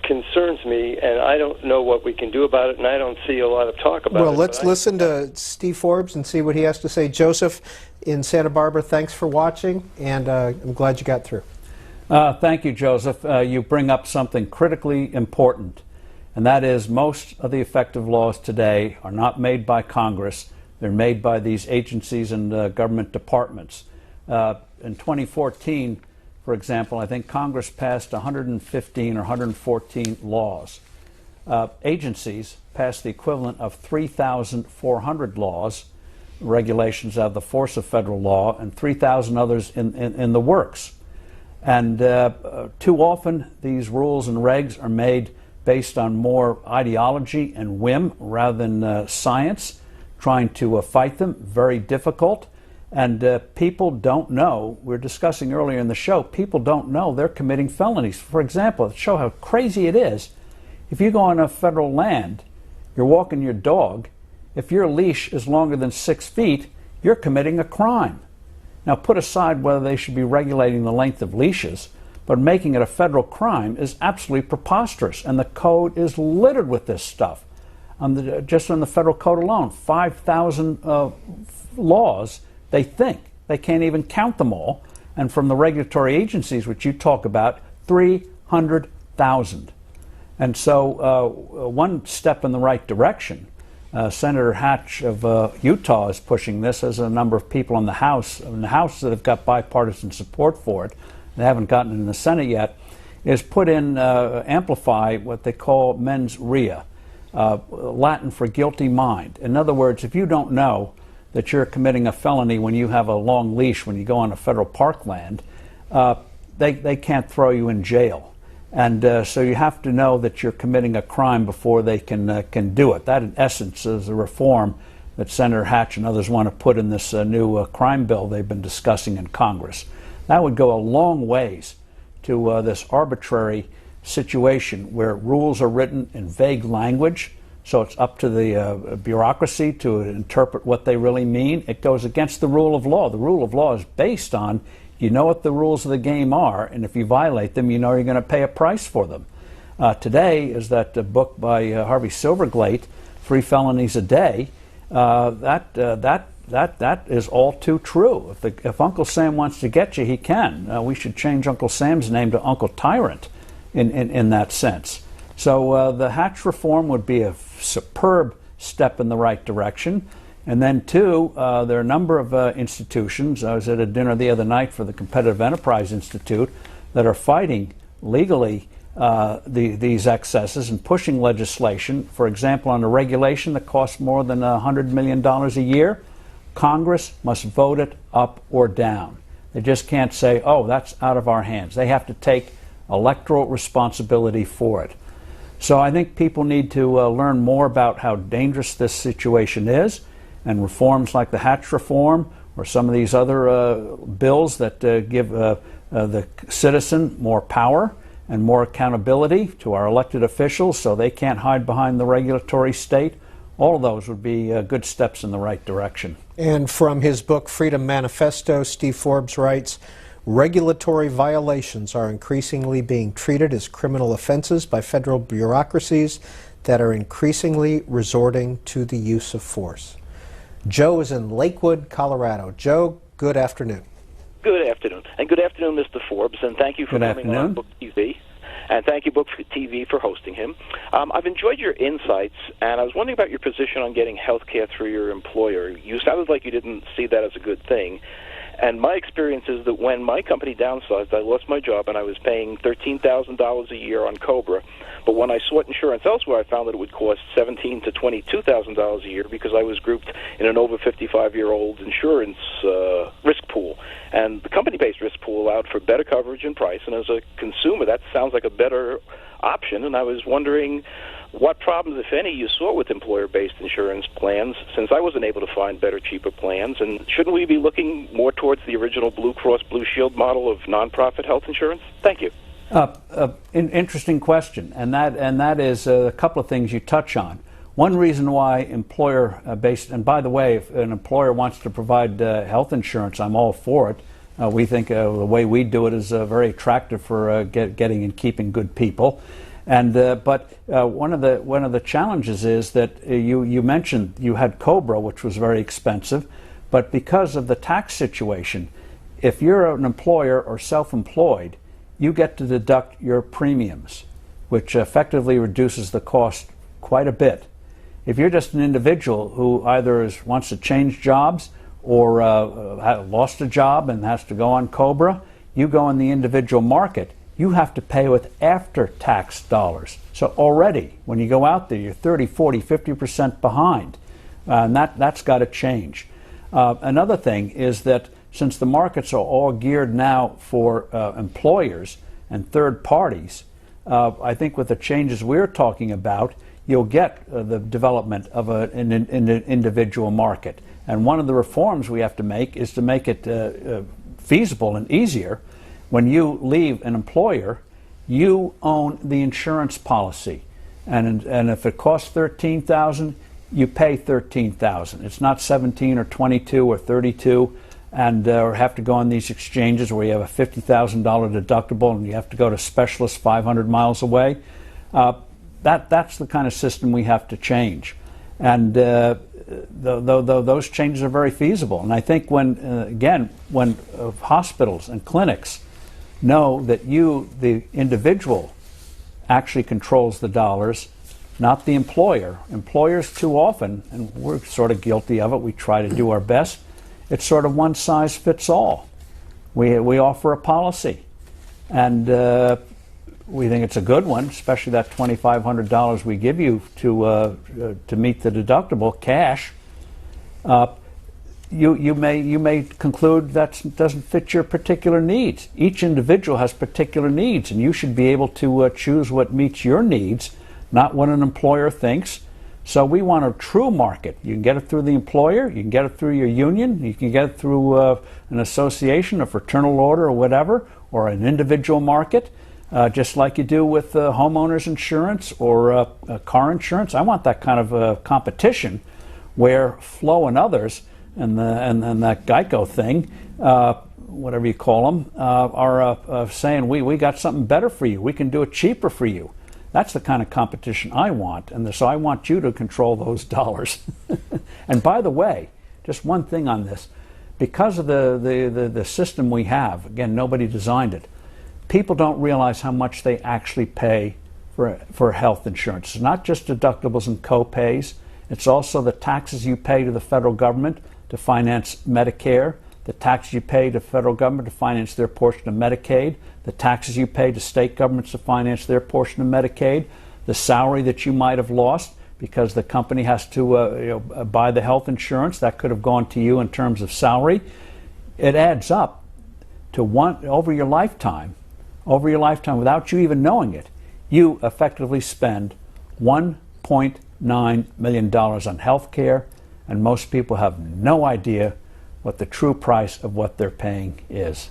concerns me, and I don't know what we can do about it, and I don't see a lot of talk about it. Well, let's listen to Steve Forbes and see what he has to say. Joseph in Santa Barbara, thanks for watching, and I'm glad you got through. Thank you, Joseph. You bring up something critically important, and that is most of the effective laws today are not made by Congress. They're made by these agencies and government departments. In 2014, for example, I think Congress passed 115 or 114 laws. Agencies passed the equivalent of 3,400 laws, regulations have the force of federal law, and 3,000 others in the works. And too often these rules and regs are made based on more ideology and whim rather than science, trying to fight them, very difficult. And people don't know, we were discussing earlier in the show, people don't know they're committing felonies. For example, to show how crazy it is, if you go on a federal land, you're walking your dog, if your leash is longer than 6 feet, you're committing a crime. Now, put aside whether they should be regulating the length of leashes, but making it a federal crime is absolutely preposterous, and the code is littered with this stuff. Just on the federal code alone, 5,000 laws. They think. They can't even count them all. And from the regulatory agencies, which you talk about, 300,000. And so one step in the right direction, Senator Hatch of Utah is pushing this, as a number of people in the House that have got bipartisan support for it, they haven't gotten it in the Senate yet, is put in, amplify what they call mens rea, Latin for guilty mind. In other words, if you don't know that you're committing a felony when you have a long leash when you go on a federal parkland, they can't throw you in jail. And so you have to know that you're committing a crime before they can do it. That, in essence, is a reform that Senator Hatch and others want to put in this new crime bill they've been discussing in Congress. That would go a long ways to this arbitrary situation where rules are written in vague language, so it's up to the bureaucracy to interpret what they really mean. It goes against the rule of law. The rule of law is based on, you know what the rules of the game are, and if you violate them, you know you're going to pay a price for them. Today is that book by Harvey Silverglate, 3 Felonies a Day. That is all too true. If Uncle Sam wants to get you, he can. We should change Uncle Sam's name to Uncle Tyrant in that sense. So the Hatch reform would be a superb step in the right direction. And then, too, there are a number of institutions. I was at a dinner the other night for the Competitive Enterprise Institute that are fighting legally these excesses and pushing legislation. For example, on a regulation that costs more than $100 million a year, Congress must vote it up or down. They just can't say, oh, that's out of our hands. They have to take electoral responsibility for it. So I think people need to learn more about how dangerous this situation is, and reforms like the Hatch reform or some of these other bills that give the citizen more power and more accountability to our elected officials so they can't hide behind the regulatory state. All of those would be good steps in the right direction. And from his book, Freedom Manifesto, Steve Forbes writes, regulatory violations are increasingly being treated as criminal offenses by federal bureaucracies that are increasingly resorting to the use of force. Joe is in Lakewood, Colorado. Joe, good afternoon. Good afternoon. And good afternoon, Mr. Forbes, and thank you for coming on Book TV. And thank you, Book TV, for hosting him. I've enjoyed your insights, and I was wondering about your position on getting health care through your employer. You sounded like you didn't see that as a good thing. And my experience is that when my company downsized, I lost my job, and I was paying $13,000 a year on COBRA. But when I sought insurance elsewhere, I found that it would cost $17,000 to $22,000 a year because I was grouped in an over 55-year-old insurance risk pool. And the company-based risk pool allowed for better coverage and price. And as a consumer, that sounds like a better option. And I was wondering, what problems, if any, you saw with employer-based insurance plans, since I wasn't able to find better, cheaper plans. And shouldn't we be looking more towards the original Blue Cross Blue Shield model of nonprofit health insurance? Thank you. Interesting question, and that is a couple of things you touch on. One reason why employer-based, and by the way, if an employer wants to provide health insurance, I'm all for it. We think the way we do it is very attractive for getting and keeping good people. And but one of the challenges is that you mentioned you had COBRA, which was very expensive, but because of the tax situation, if you're an employer or self-employed, you get to deduct your premiums, which effectively reduces the cost quite a bit. If you're just an individual who either wants to change jobs or lost a job and has to go on COBRA, you go in the individual market, you have to pay with after-tax dollars. So already, when you go out there, you're 30, 40, 50% behind. And that's got to change. Another thing is that since the markets are all geared now for employers and third parties, I think with the changes we're talking about, you'll get the development of an individual market. And one of the reforms we have to make is to make it feasible and easier. When you leave an employer, you own the insurance policy, and if it costs $13,000, you pay $13,000. It's not 17 or 22 or 32, and or have to go on these exchanges where you have a $50,000 deductible and you have to go to specialists 500 miles away. That's the kind of system we have to change, and those changes are very feasible. And I think when hospitals and clinics know that the individual, actually controls the dollars, not the employer. Employers too often, and we're sort of guilty of it, we try to do our best, it's sort of one size fits all. We offer a policy, and we think it's a good one, especially that $2,500 we give you to meet the deductible, cash. You may conclude that doesn't fit your particular needs. Each individual has particular needs, and you should be able to choose what meets your needs, not what an employer thinks. So we want a true market. You can get it through the employer, you can get it through your union, you can get it through an association, a fraternal order, or whatever, or an individual market, just like you do with homeowners insurance or car insurance. I want that kind of competition where Flo and others and that Geico thing, whatever you call them, are saying, we got something better for you. We can do it cheaper for you. That's the kind of competition I want, and so I want you to control those dollars. And by the way, just one thing on this. Because of the system we have, again, nobody designed it, people don't realize how much they actually pay for health insurance. It's not just deductibles and co-pays. It's also the taxes you pay to the federal government to finance Medicare, the taxes you pay to the federal government to finance their portion of Medicaid, the taxes you pay to state governments to finance their portion of Medicaid, the salary that you might have lost because the company has to buy the health insurance that could have gone to you in terms of salary. It adds up to over your lifetime, without you even knowing it, you effectively spend $1.9 million on health care, and most people have no idea what the true price of what they're paying is.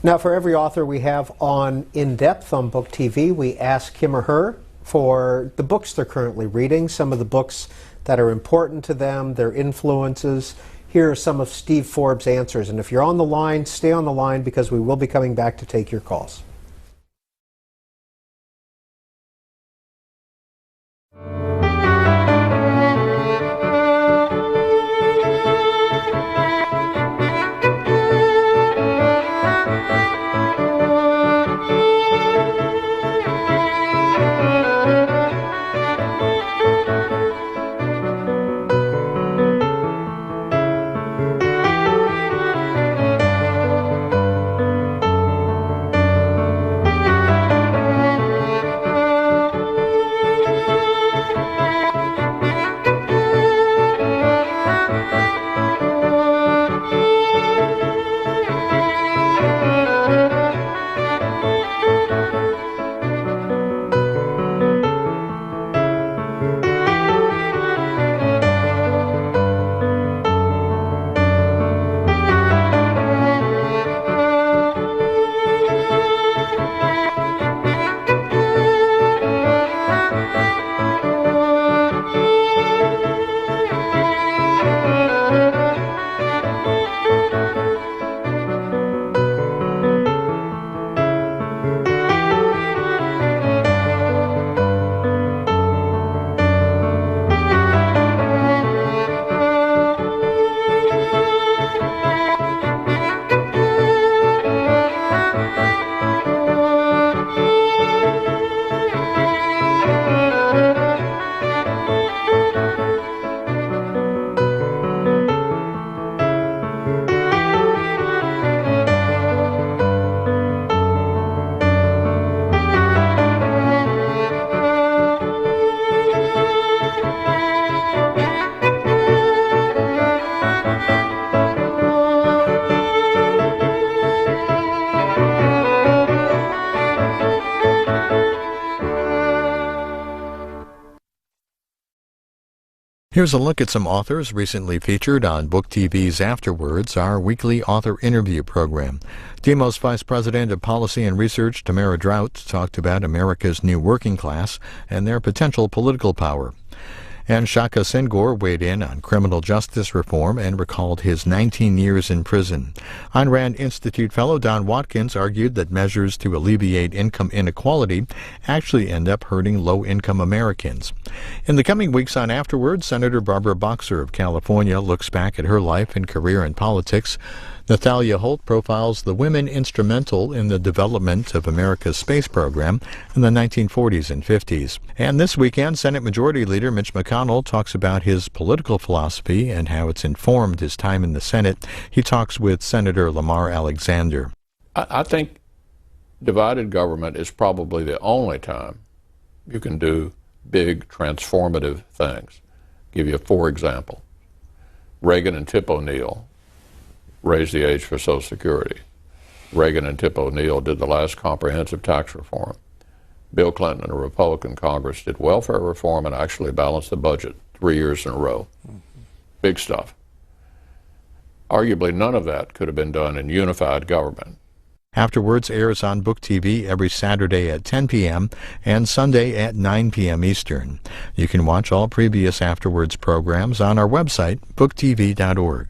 Now, for every author we have on In Depth on Book TV, we ask him or her for the books they're currently reading, some of the books that are important to them, their influences. Here are some of Steve Forbes' answers. And if you're on the line, stay on the line because we will be coming back to take your calls. Here's a look at some authors recently featured on Book TV's Afterwards, our weekly author interview program. Demos Vice President of Policy and Research Tamara Drought talked about America's new working class and their potential political power. And Shaka Senghor weighed in on criminal justice reform and recalled his 19 years in prison. Ayn Rand Institute fellow Don Watkins argued that measures to alleviate income inequality actually end up hurting low-income Americans. In the coming weeks on Afterwards, Senator Barbara Boxer of California looks back at her life and career in politics. Nathalia Holt profiles the women instrumental in the development of America's space program in the 1940s and 50s. And this weekend, Senate Majority Leader Mitch McConnell talks about his political philosophy and how it's informed his time in the Senate. He talks with Senator Lamar Alexander. I think divided government is probably the only time you can do big transformative things. I'll give you 4 examples. Reagan and Tip O'Neill raised the age for Social Security. Reagan and Tip O'Neill did the last comprehensive tax reform. Bill Clinton and a Republican Congress did welfare reform and actually balanced the budget 3 years in a row. Big stuff. Arguably none of that could have been done in unified government. Afterwards airs on Book TV every Saturday at 10 p.m. and Sunday at 9 p.m. Eastern. You can watch all previous Afterwards programs on our website, booktv.org.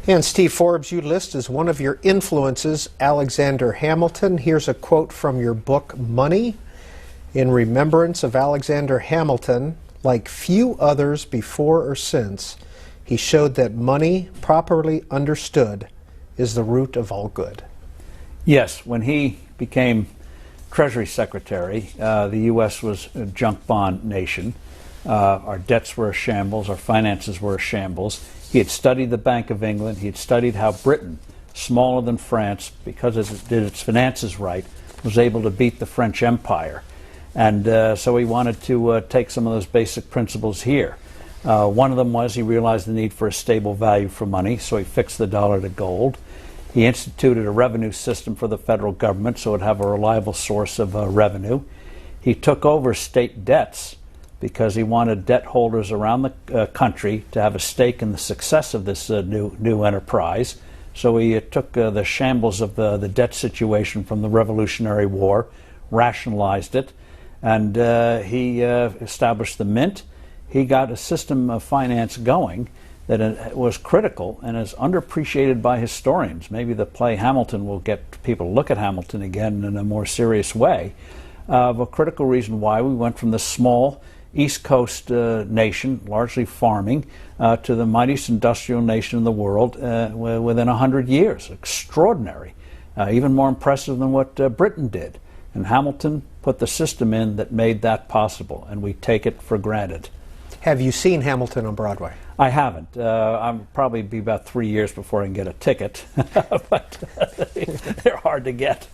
And Steve Forbes, you list as one of your influences Alexander Hamilton. Here's a quote from your book, Money. In remembrance of Alexander Hamilton, like few others before or since, he showed that money, properly understood, is the root of all good. Yes, when he became Treasury Secretary, the U.S. was a junk bond nation. Our debts were a shambles, our finances were a shambles. He had studied the Bank of England. He had studied how Britain, smaller than France, because it did its finances right, was able to beat the French Empire. And so he wanted to take some of those basic principles here. One of them was he realized the need for a stable value for money, so he fixed the dollar to gold. He instituted a revenue system for the federal government so it would have a reliable source of revenue. He took over state debts because he wanted debt holders around the country to have a stake in the success of this new enterprise. So he took the shambles of the debt situation from the Revolutionary War, rationalized it, and he established the mint. He got a system of finance going that was critical and is underappreciated by historians. Maybe the play Hamilton will get people to look at Hamilton again in a more serious way. of a critical reason why we went from the small East Coast nation, largely farming, to the mightiest industrial nation in the world within 100 years. Extraordinary. Even more impressive than what Britain did. And Hamilton put the system in that made that possible, and we take it for granted. Have you seen Hamilton on Broadway? I haven't. I'll probably be about 3 years before I can get a ticket, but they're hard to get.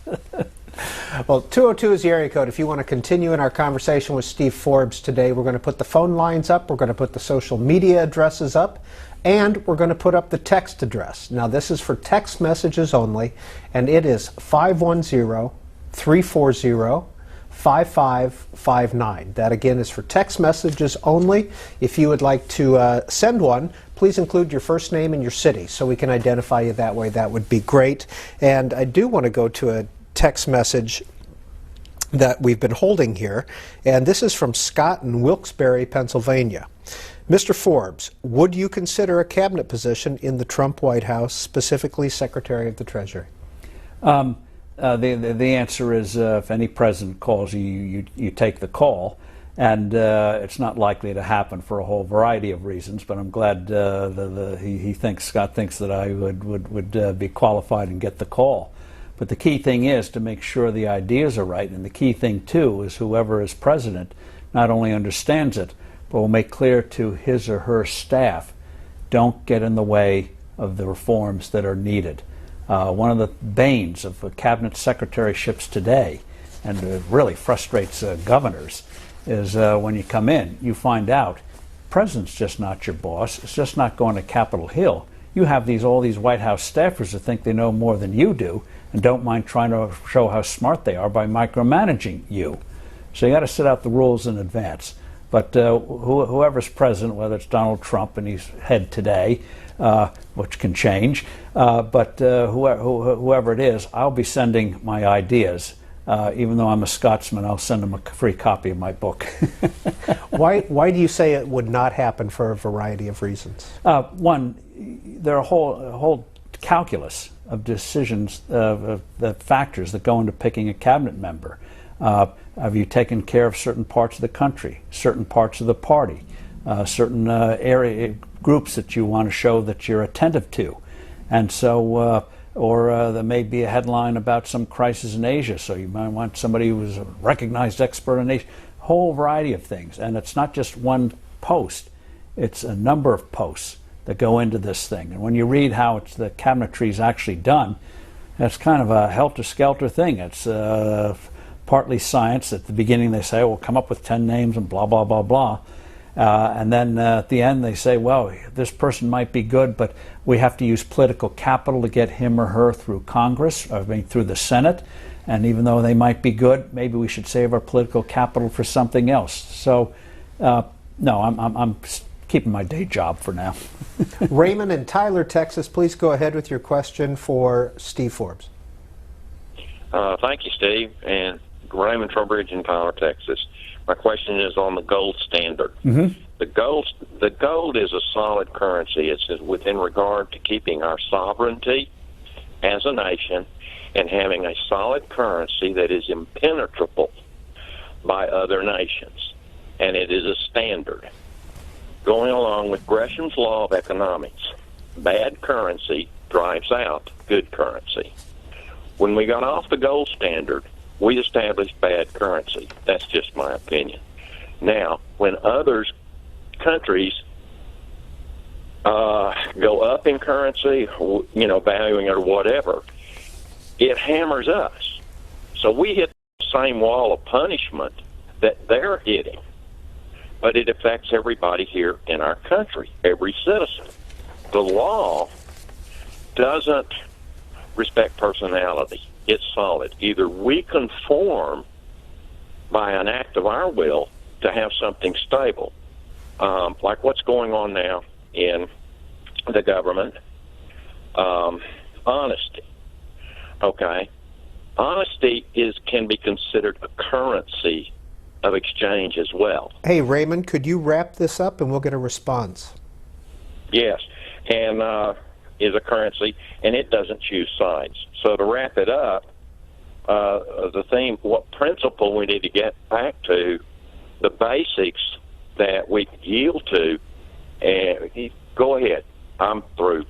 Well, 202 is the area code. If you want to continue in our conversation with Steve Forbes today, we're going to put the phone lines up, we're going to put the social media addresses up, and we're going to put up the text address. Now, this is for text messages only, and it is 510-340-5559. That, again, is for text messages only. If you would like to send one, please include your first name and your city so we can identify you that way. That would be great. And I do want to go to a text message that we've been holding here, and this is from Scott in Wilkes-Barre, Pennsylvania. Mr. Forbes, would you consider a cabinet position in the Trump White House, specifically Secretary of the Treasury? The answer is if any president calls you, you take the call, and it's not likely to happen for a whole variety of reasons. But I'm glad Scott thinks that I would be qualified and get the call. But the key thing is to make sure the ideas are right, and the key thing too is whoever is president not only understands it, but will make clear to his or her staff, don't get in the way of the reforms that are needed. One of the banes of cabinet secretaryships today, and it really frustrates governors, is when you come in, you find out the president's just not your boss. It's just not going to Capitol Hill. You have all these White House staffers that think they know more than you do and don't mind trying to show how smart they are by micromanaging you. So you got to set out the rules in advance. But whoever's president, whether it's Donald Trump and he's head today, which can change, but whoever it is, I'll be sending my ideas. Even though I'm a Scotsman, I'll send them a free copy of my book. Why do you say it would not happen for a variety of reasons? One, there are a whole calculus of decisions, the factors that go into picking a cabinet member. Have you taken care of certain parts of the country, certain parts of the party, certain area groups that you want to show that you're attentive to? And so, there may be a headline about some crisis in Asia, so you might want somebody who's a recognized expert in Asia. A whole variety of things, and it's not just one post, it's a number of posts that go into this thing. And when you read how the cabinetry is actually done, it's kind of a helter-skelter thing. It's partly science. At the beginning they say, we'll come up with 10 names and blah, blah, blah, blah. And then at the end they say, well, this person might be good, but we have to use political capital to get him or her through Congress, through the Senate. And even though they might be good, maybe we should save our political capital for something else. So, no, I'm keeping my day job for now. Raymond in Tyler, Texas, please go ahead with your question for Steve Forbes. Thank you, Steve. And Raymond Trowbridge in Tyler, Texas. My question is on the gold standard. Mm-hmm. The gold is a solid currency. It's within regard to keeping our sovereignty as a nation and having a solid currency that is impenetrable by other nations. And it is a standard. Going along with Gresham's law of economics, bad currency drives out good currency. When we got off the gold standard, we established bad currency. That's just my opinion. Now, when countries go up in currency, valuing it or whatever, it hammers us. So we hit the same wall of punishment that they're hitting. But it affects everybody here in our country, every citizen. The law doesn't respect personality. It's solid. Either we conform by an act of our will to have something stable, like what's going on now in the government. Honesty. Okay? Honesty can be considered a currency of exchange as well. Hey, Raymond, could you wrap this up and we'll get a response? Yes, and is a currency, and it doesn't choose sides. So to wrap it up, the theme, what principle we need to get back to, the basics that we yield to. And go ahead. I'm through.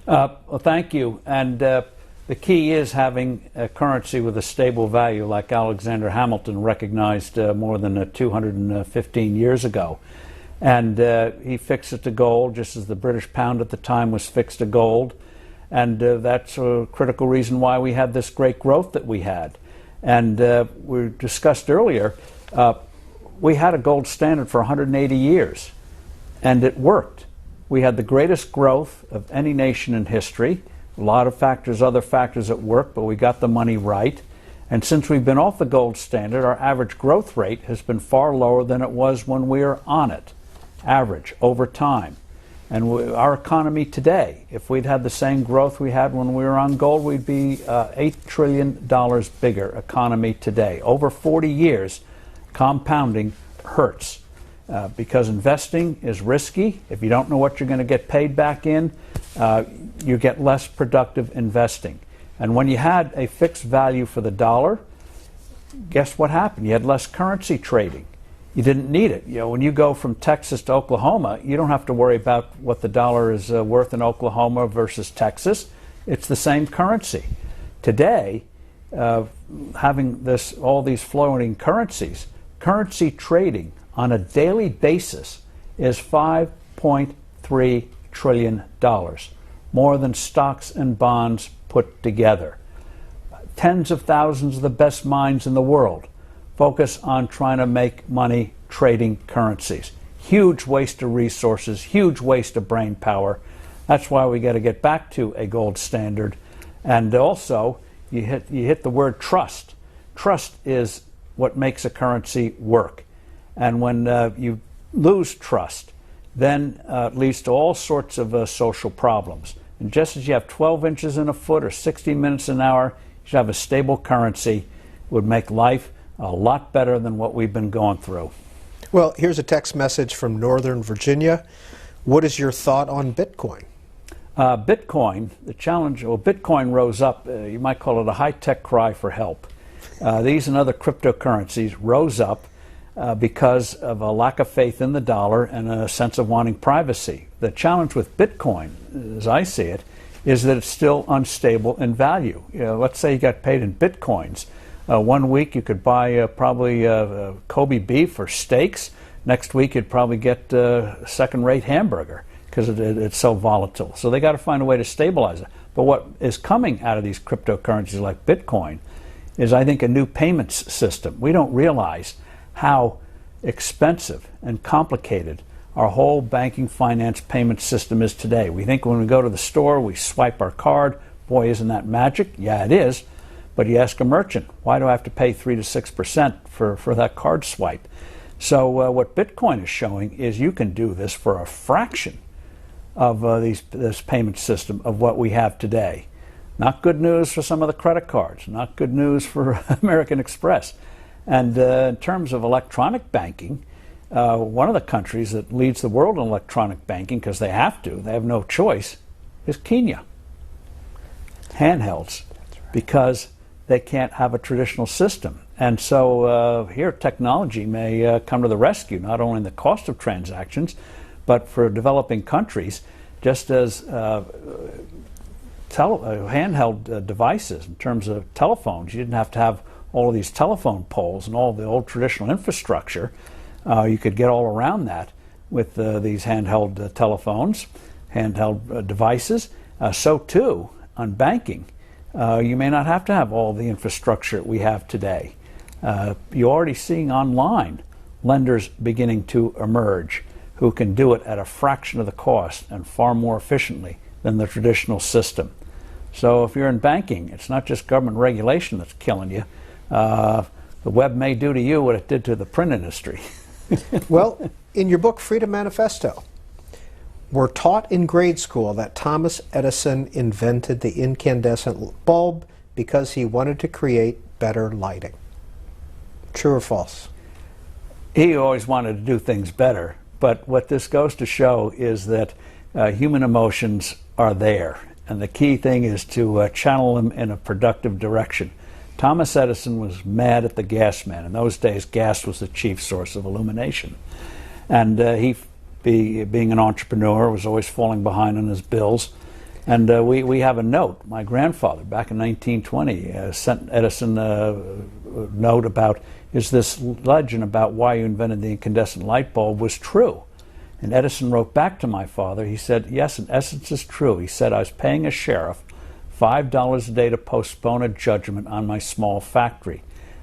Well, thank you. And the key is having a currency with a stable value, like Alexander Hamilton recognized more than 215 years ago. And he fixed it to gold, just as the British pound at the time was fixed to gold. And that's a critical reason why we had this great growth that we had. And we discussed earlier, we had a gold standard for 180 years, and it worked. We had the greatest growth of any nation in history. A lot of factors, other factors at work, but we got the money right. And since we've been off the gold standard, our average growth rate has been far lower than it was when we were on it, average, over time. And our economy today, if we'd had the same growth we had when we were on gold, we'd be $8 trillion bigger economy today. Over 40 years, compounding hurts because investing is risky. If you don't know what you're going to get paid back in, you get less productive investing. And when you had a fixed value for the dollar, guess what happened? You had less currency trading. You didn't need it. You know, when you go from Texas to Oklahoma, you don't have to worry about what the dollar is worth in Oklahoma versus Texas. It's the same currency. Today, having all these floating currencies, currency trading on a daily basis is $5.3 trillion, more than stocks and bonds put together. Tens of thousands of the best minds in the world focus on trying to make money trading currencies. Huge waste of resources, huge waste of brain power. That's why we got to get back to a gold standard. And also, you hit the word trust. Trust is what makes a currency work. And when you lose trust, then it leads to all sorts of social problems. And just as you have 12 inches in a foot or 60 minutes an hour, you should have a stable currency. It would make life a lot better than what we've been going through. Well, here's a text message from Northern Virginia. What is your thought on Bitcoin? Bitcoin, the challenge, well, Bitcoin rose up, you might call it a high-tech cry for help. These and other cryptocurrencies rose up because of a lack of faith in the dollar and a sense of wanting privacy. The challenge with Bitcoin, as I see it, is that it's still unstable in value. You know, let's say you got paid in Bitcoins. 1 week you could buy probably Kobe beef or steaks. Next week you'd probably get a second-rate hamburger because it's so volatile. So they got to find a way to stabilize it. But what is coming out of these cryptocurrencies like Bitcoin is, I think, a new payments system. We don't realize how expensive and complicated our whole banking finance payment system is today. We think when we go to the store, we swipe our card. Boy, isn't that magic? Yeah, it is. But you ask a merchant, why do I have to pay 3 to 6% for that card swipe? So what Bitcoin is showing is you can do this for a fraction of this payment system of what we have today. Not good news for some of the credit cards, not good news for American Express. And in terms of electronic banking, one of the countries that leads the world in electronic banking, because they have no choice, is Kenya. Handhelds, because they can't have a traditional system. And so here technology may come to the rescue, not only in the cost of transactions, but for developing countries, just as handheld devices in terms of telephones. You didn't have to have all of these telephone poles and all the old traditional infrastructure. You could get all around that with these handheld telephones, handheld devices. So too on banking. You may not have to have all the infrastructure we have today. You're already seeing online lenders beginning to emerge who can do it at a fraction of the cost and far more efficiently than the traditional system. So if you're in banking, it's not just government regulation that's killing you. The web may do to you what it did to the print industry. Well, in your book, Freedom Manifesto, we're taught in grade school that Thomas Edison invented the incandescent bulb because he wanted to create better lighting. True or false? He always wanted to do things better, but what this goes to show is that human emotions are there, and the key thing is to channel them in a productive direction. Thomas Edison was mad at the gas man. In those days, gas was the chief source of illumination. And he, being an entrepreneur, was always falling behind on his bills. And we have a note. My grandfather, back in 1920, sent Edison a note about, is this legend about why you invented the incandescent light bulb was true? And Edison wrote back to my father. He said, yes, in essence, it's true. He said, I was paying a sheriff $5 a day to postpone a judgment on my small factory.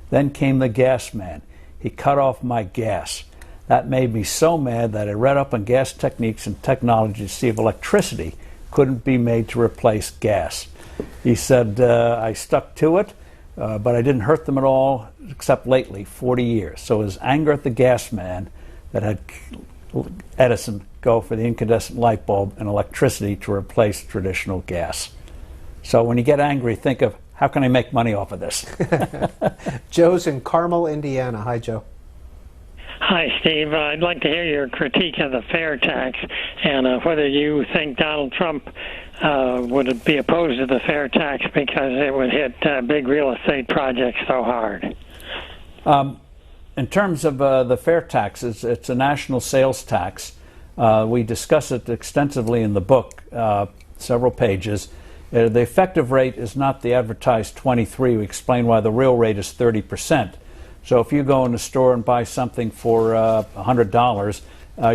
Then came the gas man. He cut off my gas. That made me so mad that I read up on gas techniques and technology to see if electricity couldn't be made to replace gas. He said, I stuck to it, but I didn't hurt them at all, except lately, 40 years. So his anger at the gas man that had Edison go for the incandescent light bulb and electricity to replace traditional gas. So when you get angry, think of, how can I make money off of this? Joe's in Carmel, Indiana. Hi, Joe. Hi, Steve. I'd like to hear your critique of the fair tax and whether you think Donald Trump would be opposed to the fair tax because it would hit big real estate projects so hard. In terms of the fair tax, it's a national sales tax. We discuss it extensively in the book, several pages. The effective rate is not the advertised 23. We explain why the real rate is 30%. So if you go in the store and buy something for $100,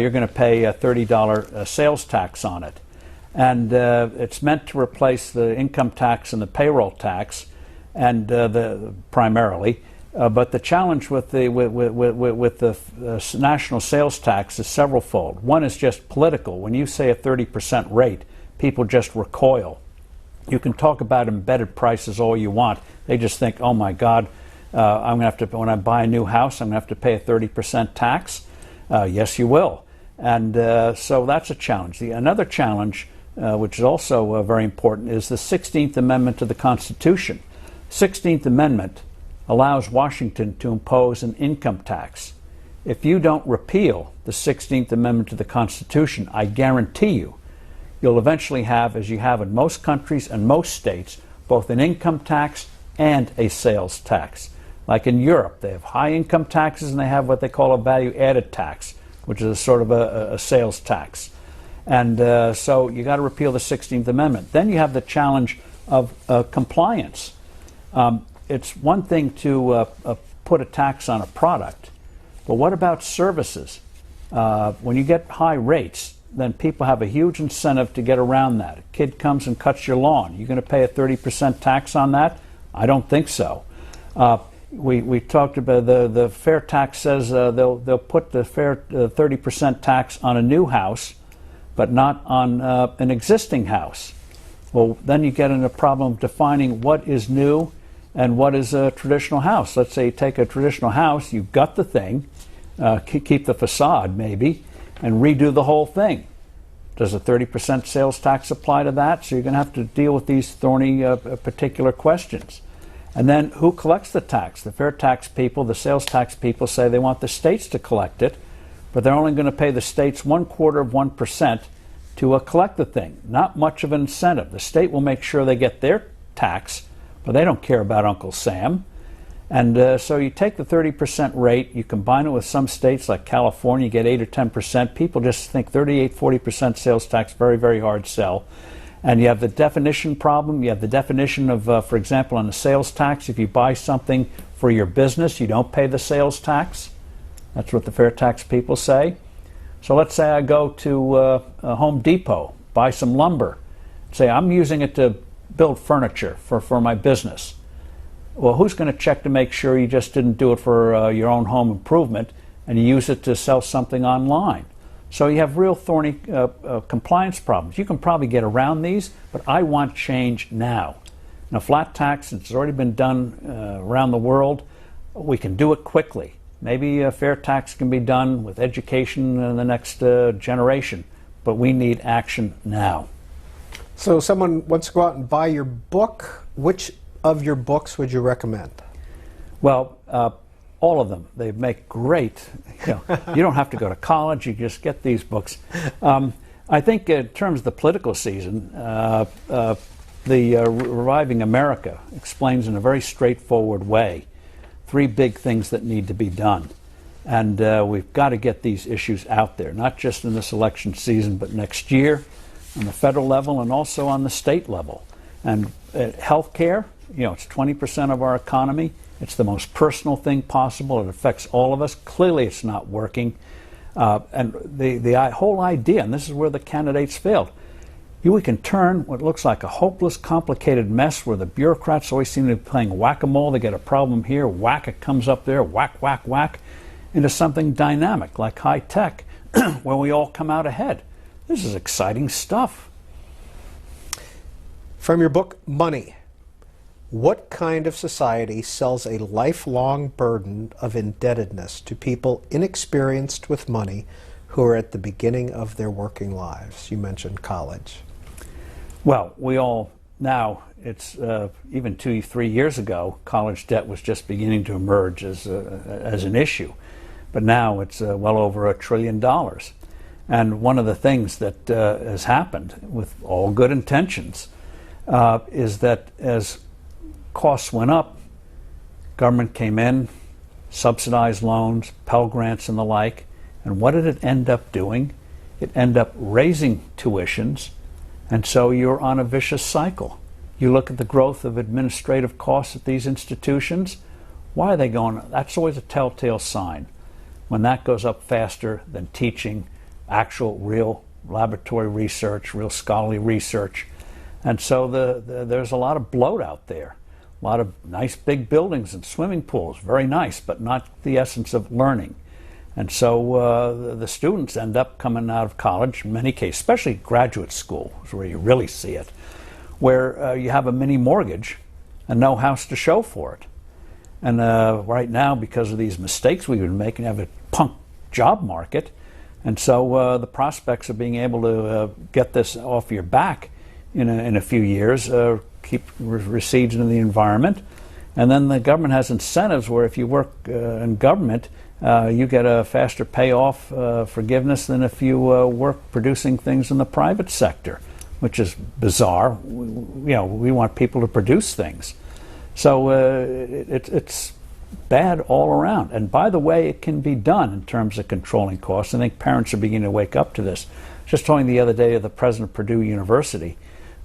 you're going to pay a $30 sales tax on it. And it's meant to replace the income tax and the payroll tax, and primarily. But the challenge with the national sales tax is severalfold. One is just political. When you say a 30% rate, people just recoil. You can talk about embedded prices all you want. They just think, oh my God, I'm going to have to, when I buy a new house, I'm going to have to pay a 30% tax. Yes, you will. And so that's a challenge. Another challenge, which is also very important, is the 16th Amendment to the Constitution. 16th Amendment allows Washington to impose an income tax. If you don't repeal the 16th Amendment to the Constitution, I guarantee you, you'll eventually have, as you have in most countries and most states, both an income tax and a sales tax. Like in Europe, they have high income taxes and they have what they call a value-added tax, which is a sort of a sales tax. And so you got to repeal the 16th Amendment. Then you have the challenge of compliance. It's one thing to put a tax on a product, but what about services? When you get high rates, then people have a huge incentive to get around that. A kid comes and cuts your lawn. You're going to pay a 30% tax on that? I don't think so. We talked about the fair tax says they'll put the fair 30% tax on a new house, but not on an existing house. Well, then you get into a problem of defining what is new and what is a traditional house. Let's say you take a traditional house, you gut the thing, keep the facade maybe, and redo the whole thing. Does a 30% sales tax apply to that? So you're going to have to deal with these thorny particular questions. And then who collects the tax? The fair tax people, the sales tax people say they want the states to collect it, but they're only going to pay the states 1/4% to collect the thing. Not much of an incentive. The state will make sure they get their tax, but they don't care about Uncle Sam. And so you take the 30% rate, you combine it with some states like California, you get 8 or 10%. People just think 38, 40% sales tax, very, very hard sell. And you have the definition problem. You have the definition of, for example, on the sales tax, if you buy something for your business, you don't pay the sales tax. That's what the fair tax people say. So let's say I go to Home Depot, buy some lumber, say I'm using it to build furniture for my business. Well, who's going to check to make sure you just didn't do it for your own home improvement and you use it to sell something online? So you have real thorny compliance problems. You can probably get around these, but I want change now. Now, flat tax, it's already been done around the world. We can do it quickly. Maybe a fair tax can be done with education in the next generation, but we need action now. So someone wants to go out and buy your book. Which of your books would you recommend? Well, all of them. They make great, you don't have to go to college, you just get these books. I think in terms of the political season, the Reviving America explains in a very straightforward way 3 big things that need to be done. And we've got to get these issues out there, not just in this election season, but next year on the federal level and also on the state level. And health care, it's 20% of our economy. It's the most personal thing possible. It affects all of us. Clearly, it's not working. And the whole idea, and this is where the candidates failed, we can turn what looks like a hopeless, complicated mess where the bureaucrats always seem to be playing whack-a-mole. They get a problem here, whack, it comes up there, whack, whack, whack, into something dynamic like high tech, where we all come out ahead. This is exciting stuff. From your book, Money, what kind of society sells a lifelong burden of indebtedness to people inexperienced with money who are at the beginning of their working lives? You mentioned college. Well, we all now, it's even 2-3 years ago, college debt was just beginning to emerge as an issue. But now it's well over $1 trillion. And one of the things that has happened with all good intentions is that as costs went up, government came in, subsidized loans, Pell Grants and the like, and what did it end up doing? It ended up raising tuitions, and so you're on a vicious cycle. You look at the growth of administrative costs at these institutions. Why are they going? That's always a telltale sign. When that goes up faster than teaching, actual real laboratory research, real scholarly research. And so there's a lot of bloat out there. A lot of nice big buildings and swimming pools, very nice, but not the essence of learning. And so the students end up coming out of college, in many cases, especially graduate school, is where you really see it, where you have a mini mortgage and no house to show for it. And right now, because of these mistakes we've been making, have a punk job market. And so the prospects of being able to get this off your back in a few years recedes into the environment. And then the government has incentives where if you work in government, you get a faster payoff forgiveness than if you work producing things in the private sector, which is bizarre. We want people to produce things. So it's bad all around. And by the way, it can be done in terms of controlling costs. I think parents are beginning to wake up to this. Just talking the other day of the president of Purdue University,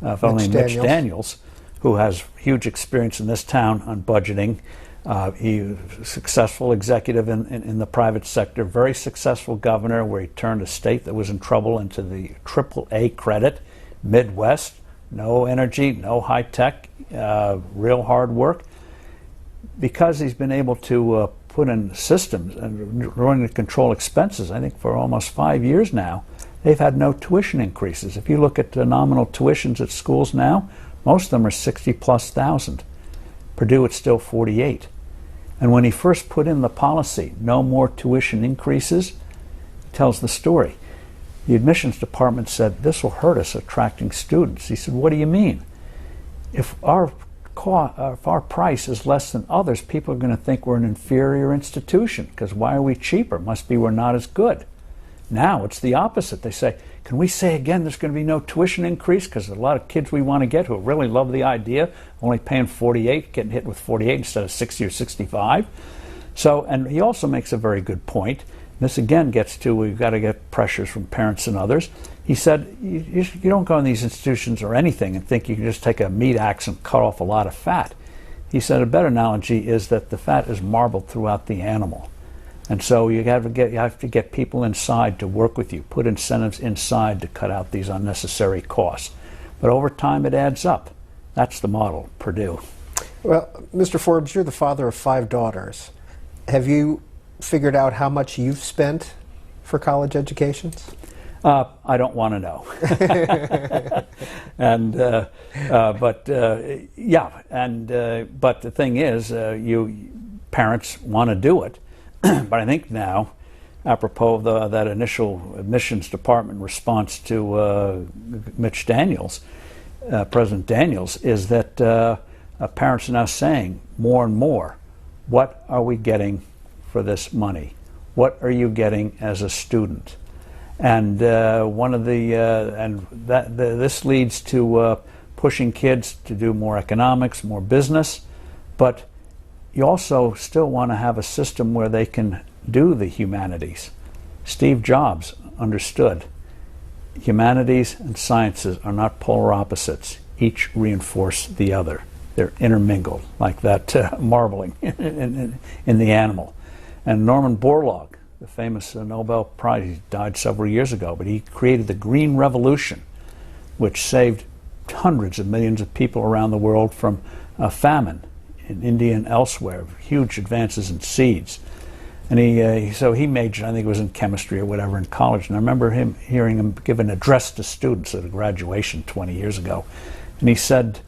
a fellow named Mitch Daniels, who has huge experience in this town on budgeting. He was a successful executive in the private sector, very successful governor, where he turned a state that was in trouble into the AAA credit, Midwest, no energy, no high tech, real hard work. Because he's been able to put in systems and running to control expenses, I think for almost 5 years now, they've had no tuition increases. If you look at the nominal tuitions at schools now, most of them are 60,000+. Purdue, it's still 48. And when he first put in the policy, no more tuition increases, he tells the story. The admissions department said, this will hurt us attracting students. He said, what do you mean? If our price is less than others, people are going to think we're an inferior institution, because why are we cheaper? Must be we're not as good. Now it's the opposite. They say, can we say again there's going to be no tuition increase, because a lot of kids we want to get who really love the idea, only paying 48, getting hit with 48 instead of 60 or 65. So, and he also makes a very good point. This again gets to, we've got to get pressures from parents and others. He said, you don't go in these institutions or anything and think you can just take a meat axe and cut off a lot of fat. He said a better analogy is that the fat is marbled throughout the animal. And so you have to get people inside to work with you, put incentives inside to cut out these unnecessary costs. But over time it adds up. That's the model, Purdue. Well, Mr. Forbes, you're the father of 5 daughters. Have you figured out how much you've spent for college educations? I don't want to know. And but the thing is, parents want to do it. But I think now, apropos of that initial admissions department response to Mitch Daniels, President Daniels, is that parents are now saying more and more, what are we getting for this money? What are you getting as a student? And this leads to pushing kids to do more economics, more business, but you also still want to have a system where they can do the humanities. Steve Jobs understood humanities and sciences are not polar opposites. Each reinforce the other. They're intermingled, like that marbling in the animal. And Norman Borlaug, the famous Nobel Prize, he died several years ago, but he created the Green Revolution, which saved hundreds of millions of people around the world from famine in India and elsewhere, huge advances in seeds. And so he majored, I think it was in chemistry or whatever, in college. And I remember hearing him give an address to students at a graduation 20 years ago. And he said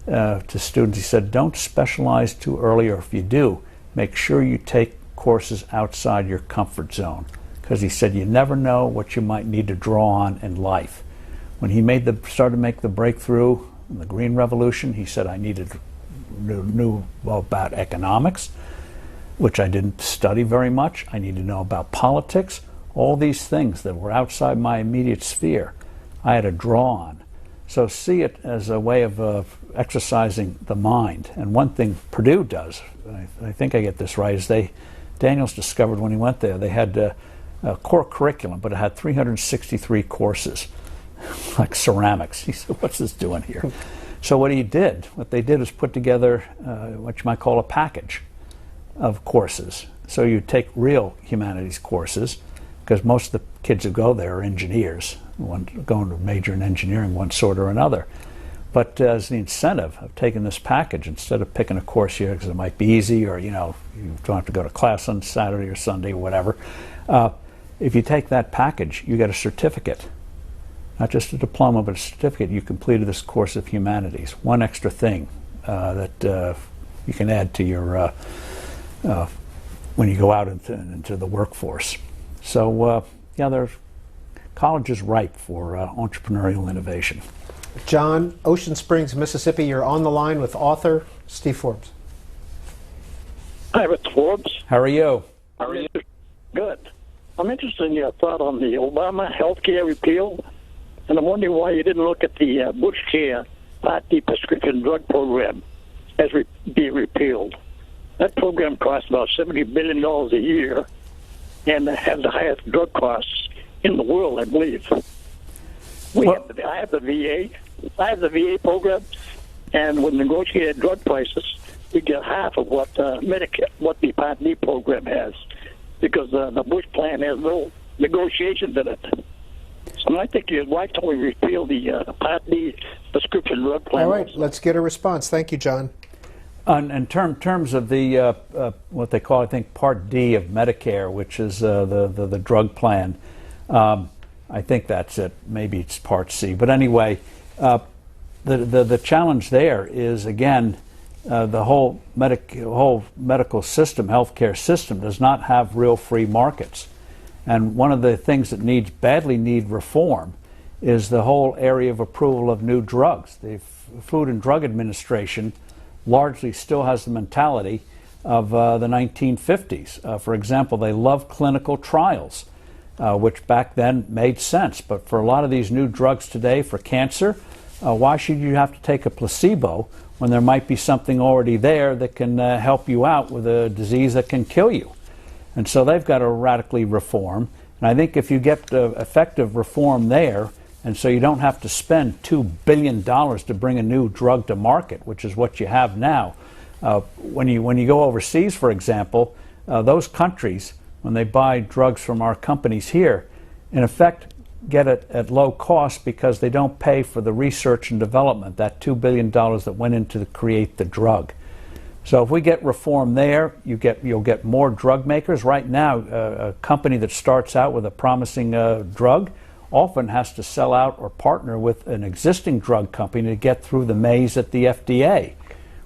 to students, he said, don't specialize too early, or if you do, make sure you take courses outside your comfort zone. Because he said, you never know what you might need to draw on in life. When he started to make the breakthrough in the Green Revolution, he said, I knew about economics, which I didn't study very much. I need to know about politics. All these things that were outside my immediate sphere, I had to draw on. So see it as a way of exercising the mind. And one thing Purdue does, I think I get this right, is Daniels discovered when he went there, they had a core curriculum, but it had 363 courses, like ceramics. He said, what's this doing here? So what they did is put together what you might call a package of courses. So you take real humanities courses, because most of the kids who go there are engineers, going to major in engineering, one sort or another. But as the incentive of taking this package, instead of picking a course here because it might be easy, or you don't have to go to class on Saturday or Sunday or whatever, if you take that package, you get a certificate. Not just a diploma, but a certificate. You completed this course of humanities. One extra thing that you can add to your when you go out into the workforce. So college is ripe for entrepreneurial innovation. John, Ocean Springs, Mississippi, you're on the line with author Steve Forbes. Hi, Mr. Forbes. How are you? How are you? Good. I'm interested in your thought on the Obama health care repeal, and I'm wondering why you didn't look at the Bush care Part D prescription drug program as being repealed. That program costs about $70 billion a year and has the highest drug costs in the world, I believe. I have the VA program, and with negotiated drug prices, we get half of what Medicare, what the Part D program has, because the Bush plan has no negotiations in it. So I think why don't we repeal the Part D prescription drug plan? All right, let's get a response. Thank you, John. In terms of the what they call, I think, Part D of Medicare, which is the drug plan, I think that's it. Maybe it's Part C, but anyway, the challenge there is, again, the whole medical system, healthcare system, does not have real free markets, and one of the things that badly need reform is the whole area of approval of new drugs. The Food and Drug Administration largely still has the mentality of the 1950s. For example, they love clinical trials, which back then made sense. But for a lot of these new drugs today for cancer, why should you have to take a placebo when there might be something already there that can help you out with a disease that can kill you? And so they've got to radically reform. And I think if you get effective reform there, and so you don't have to spend $2 billion to bring a new drug to market, which is what you have now. When you go overseas, for example, those countries, when they buy drugs from our companies here, in effect get it at low cost because they don't pay for the research and development, that $2 billion that went into to create the drug. So if we get reform there, you'll get more drug makers. Right now, a company that starts out with a promising drug often has to sell out or partner with an existing drug company to get through the maze at the FDA,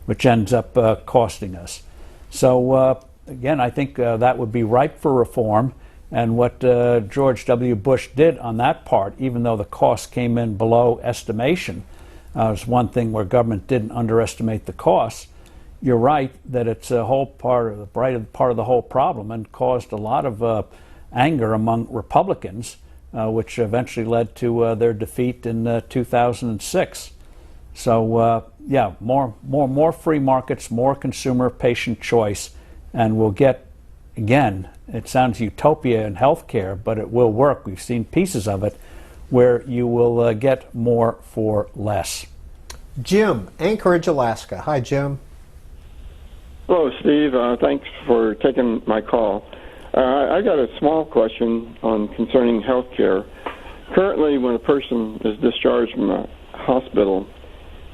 which ends up costing us. So again, I think that would be ripe for reform. And what George W. Bush did on that part, even though the cost came in below estimation, is one thing where government didn't underestimate the costs. You're right that it's a whole part of the whole problem, and caused a lot of anger among Republicans, which eventually led to their defeat in 2006. So yeah, more free markets, more consumer patient choice, and we'll get, again, it sounds utopia in healthcare, but it will work. We've seen pieces of it where you will get more for less. Jim, Anchorage, Alaska. Hi, Jim. Hello, Steve. Thanks for taking my call. I got a small question concerning health care. Currently, when a person is discharged from a hospital,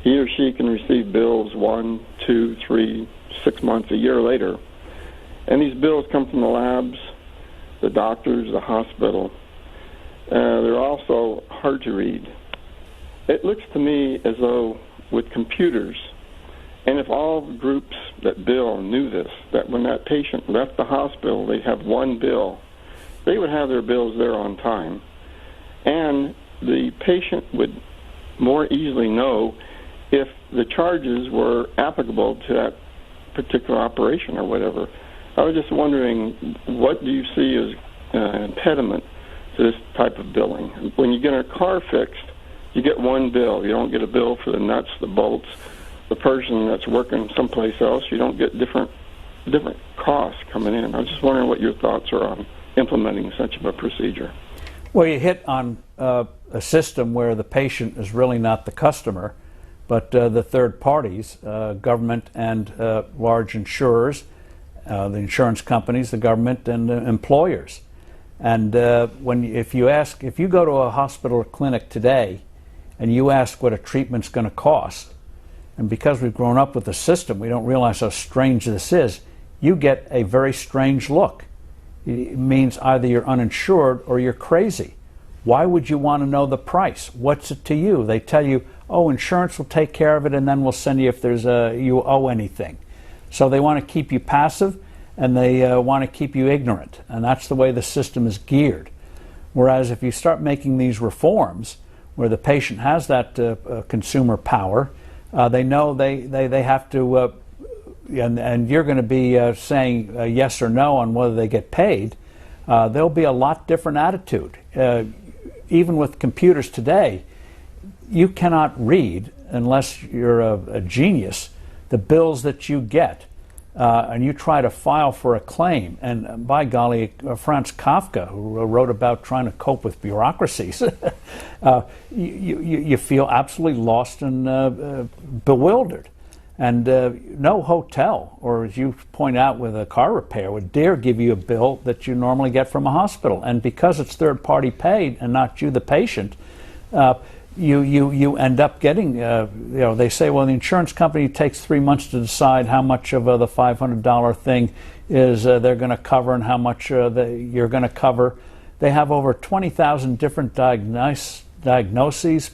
he or she can receive bills 1, 2, 3, 6 months, a year later. And these bills come from the labs, the doctors, the hospital. They're also hard to read. It looks to me as though with computers, and if all groups that bill knew this, that when that patient left the hospital, they have one bill, they would have their bills there on time. And the patient would more easily know if the charges were applicable to that particular operation or whatever. I was just wondering, what do you see as an impediment to this type of billing? When you get a car fixed, you get one bill. You don't get a bill for the nuts, the bolts. The person that's working someplace else, you don't get different costs coming in. I was just wondering what your thoughts are on implementing such of a procedure. Well, you hit on a system where the patient is really not the customer, but the third parties, government and large insurers, the insurance companies, the government, and employers. And if you go to a hospital or clinic today and you ask what a treatment's going to cost, and because we've grown up with the system, we don't realize how strange this is, you get a very strange look. It means either you're uninsured or you're crazy. Why would you want to know the price? What's it to you? They tell you, oh, insurance will take care of it, and then we'll send you if you owe anything. So they want to keep you passive, and they want to keep you ignorant, and that's the way the system is geared. Whereas if you start making these reforms where the patient has that consumer power, they know they have to, and you're going to be saying yes or no on whether they get paid, there'll be a lot different attitude. Even with computers today, you cannot read, unless you're a genius, the bills that you get. And you try to file for a claim, and by golly, Franz Kafka, who wrote about trying to cope with bureaucracies, you feel absolutely lost and bewildered. And no hotel, or as you point out with a car repair, would dare give you a bill that you normally get from a hospital. And because it's third-party paid and not you, the patient, you end up getting, they say, well, the insurance company takes 3 months to decide how much of the $500 thing is they're going to cover and how much you're going to cover. They have over 20,000 different diagnoses,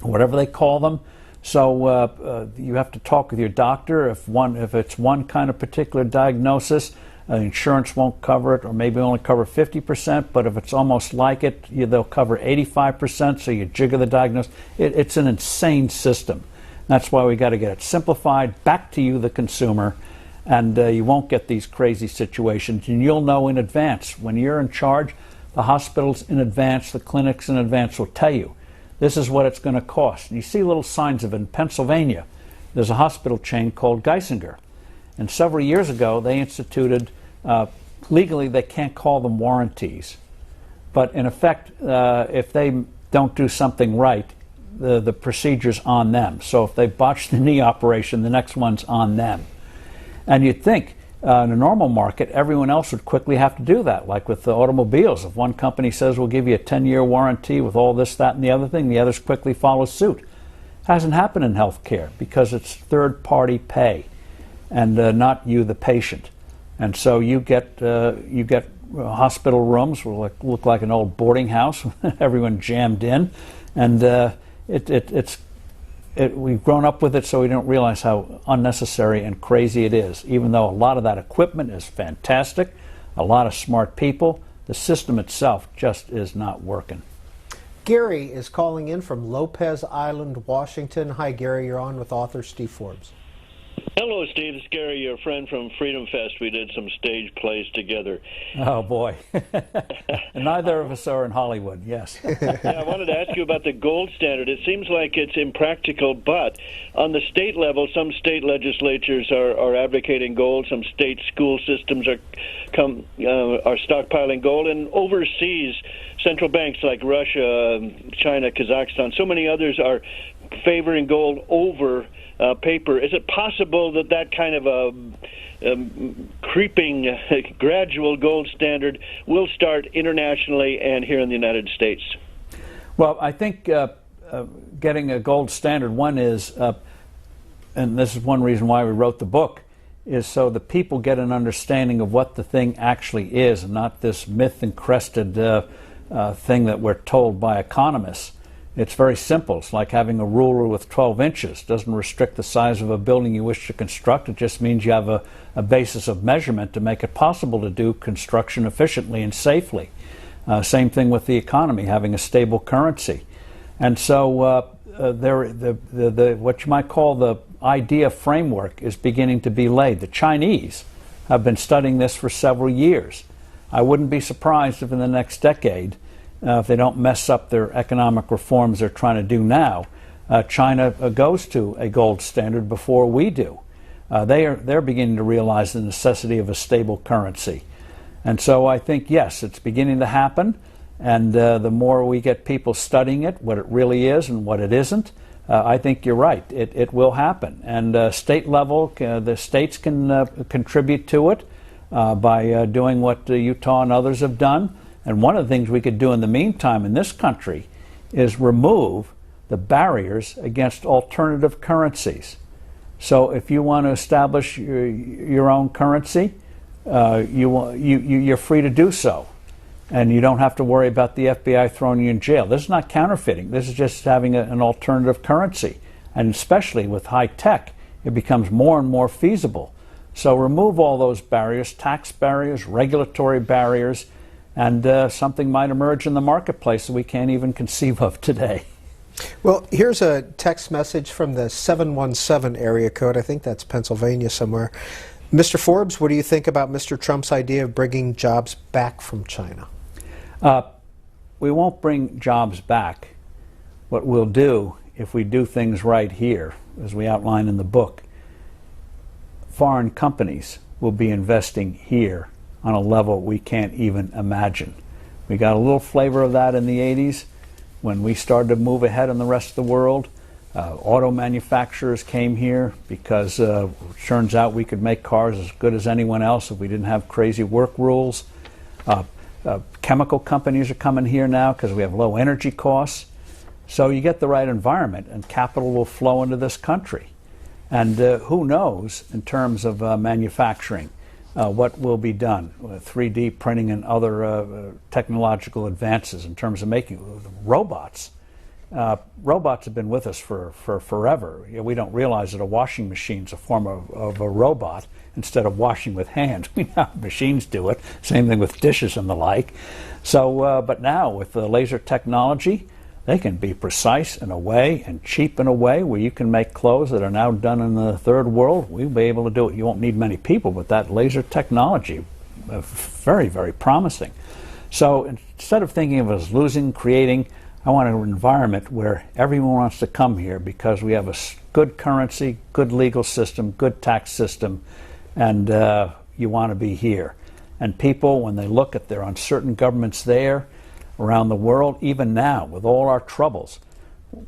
whatever they call them. So you have to talk with your doctor. If it's one kind of particular diagnosis, insurance won't cover it, or maybe only cover 50%, but if it's almost like it, they'll cover 85%, so you jigger the diagnosis. It's an insane system. That's why we got to get it simplified, back to you, the consumer, and you won't get these crazy situations, and you'll know in advance. When you're in charge, the hospitals in advance, the clinics in advance will tell you, this is what it's going to cost. And you see little signs of it. In Pennsylvania, there's a hospital chain called Geisinger. And several years ago, they instituted, legally they can't call them warranties. But in effect, if they don't do something right, the procedure's on them. So if they botch the knee operation, the next one's on them. And you'd think, in a normal market, everyone else would quickly have to do that, like with the automobiles. If one company says we'll give you a 10-year warranty with all this, that, and the other thing, the others quickly follow suit. Hasn't happened in healthcare because it's third-party pay, and not you, the patient. And so you get hospital rooms will look like an old boarding house, everyone jammed in, and we've grown up with it, so we don't realize how unnecessary and crazy it is. Even though a lot of that equipment is fantastic, a lot of smart people, the system itself just is not working. Gary is calling in from Lopez Island, Washington. Hi, Gary. You're on with author Steve Forbes. Hello, Steve. It's Gary, your friend from Freedom Fest. We did some stage plays together. Oh, boy. And neither of us are in Hollywood, yes. Yeah, I wanted to ask you about the gold standard. It seems like it's impractical, but on the state level, some state legislatures are advocating gold. Some state school systems are stockpiling gold. And overseas, central banks like Russia, China, Kazakhstan, so many others are favoring gold over paper. Is it possible that that kind of a creeping, gradual gold standard will start internationally and here in the United States? Well, I think getting a gold standard, one is, and this is one reason why we wrote the book, is so the people get an understanding of what the thing actually is, and not this myth-encrusted thing that we're told by economists. It's very simple. It's like having a ruler with 12 inches. It doesn't restrict the size of a building you wish to construct. It just means you have a basis of measurement to make it possible to do construction efficiently and safely. Same thing with the economy, having a stable currency. And so what you might call the idea framework is beginning to be laid. The Chinese have been studying this for several years. I wouldn't be surprised if in the next decade, if they don't mess up their economic reforms they're trying to do now, China goes to a gold standard before we do. They're beginning to realize the necessity of a stable currency. And so I think, yes, it's beginning to happen, and the more we get people studying it, what it really is and what it isn't, I think you're right. It will happen. And state level, the states can contribute to it by doing what Utah and others have done. And one of the things we could do in the meantime in this country is remove the barriers against alternative currencies. So if you want to establish your own currency, you're free to do so. And you don't have to worry about the FBI throwing you in jail. This is not counterfeiting. This is just having an alternative currency. And especially with high tech, it becomes more and more feasible. So remove all those barriers, tax barriers, regulatory barriers, and something might emerge in the marketplace that we can't even conceive of today. Well, here's a text message from the 717 area code. I think that's Pennsylvania somewhere. Mr. Forbes, what do you think about Mr. Trump's idea of bringing jobs back from China? We won't bring jobs back. What we'll do, if we do things right here, as we outline in the book, foreign companies will be investing here on a level we can't even imagine. We got a little flavor of that in the 80s when we started to move ahead in the rest of the world. Auto manufacturers came here because it turns out we could make cars as good as anyone else if we didn't have crazy work rules. Chemical companies are coming here now because we have low energy costs. So you get the right environment and capital will flow into this country. And who knows in terms of manufacturing what will be done with 3D printing and other technological advances in terms of making robots. Robots have been with us for forever. We don't realize that a washing machine is a form of a robot instead of washing with hands. We know machines do it. Same thing with dishes and the like. So, but now with the laser technology, they can be precise in a way and cheap in a way where you can make clothes that are now done in the third world. We'll be able to do it. You won't need many people, but that laser technology, very, very promising. So instead of thinking of us losing, creating, I want an environment where everyone wants to come here because we have a good currency, good legal system, good tax system, and you want to be here. And people, when they look at their uncertain governments there, around the world, even now, with all our troubles,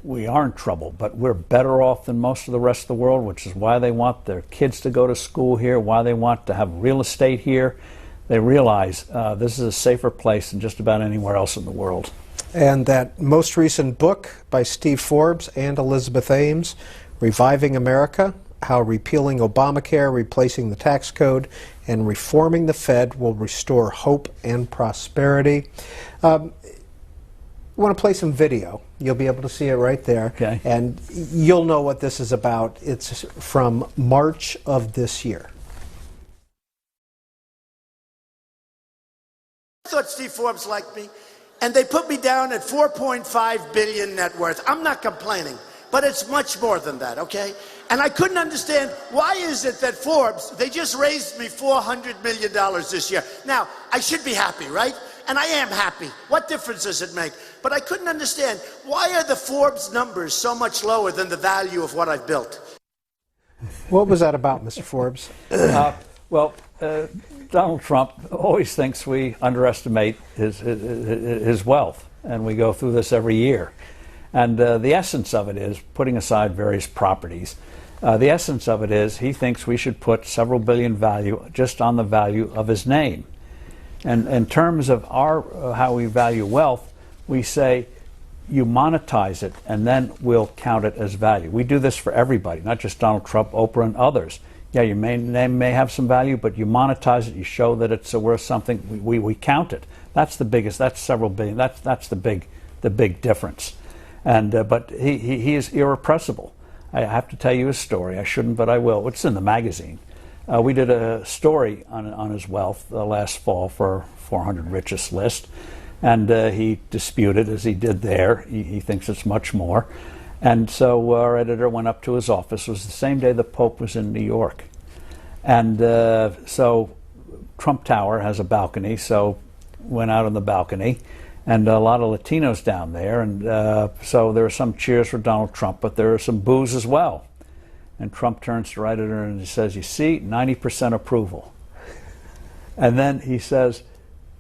we are in trouble, but we're better off than most of the rest of the world, which is why they want their kids to go to school here, why they want to have real estate here. They realize this is a safer place than just about anywhere else in the world. And that most recent book by Steve Forbes and Elizabeth Ames, Reviving America, How Repealing Obamacare, Replacing the Tax Code, and Reforming the Fed Will Restore Hope and Prosperity. I want to play some video. You'll be able to see it right there. Okay. And you'll know what this is about. It's from March of this year. I thought Steve Forbes liked me, and they put me down at 4.5 billion net worth. I'm not complaining, but it's much more than that, okay? And I couldn't understand, why is it that Forbes, they just raised me $400 million this year. Now, I should be happy, right? And I am happy. What difference does it make? But I couldn't understand, why are the Forbes numbers so much lower than the value of what I've built? What was that about, Mr. Forbes? Donald Trump always thinks we underestimate his wealth, and we go through this every year. And the essence of it is, putting aside various properties, the essence of it is he thinks we should put several billion value just on the value of his name. And in terms of how we value wealth, we say you monetize it and then we'll count it as value. We do this for everybody, not just Donald Trump, Oprah, and others. Yeah, your name may have some value, but you monetize it, you show that it's worth something, we count it. That's the biggest, that's several billion, that's the big difference. And but he is irrepressible. I have to tell you his story. I shouldn't, but I will. It's in the magazine. We did a story on his wealth last fall for 400 richest list, and he disputed, as he did there. He thinks it's much more. And so our editor went up to his office. It was the same day the Pope was in New York. And so Trump Tower has a balcony, so went out on the balcony, and a lot of Latinos down there. And so there were some cheers for Donald Trump, but there are some boos as well. And Trump turns to our editor and he says, you see, 90% approval. And then he says,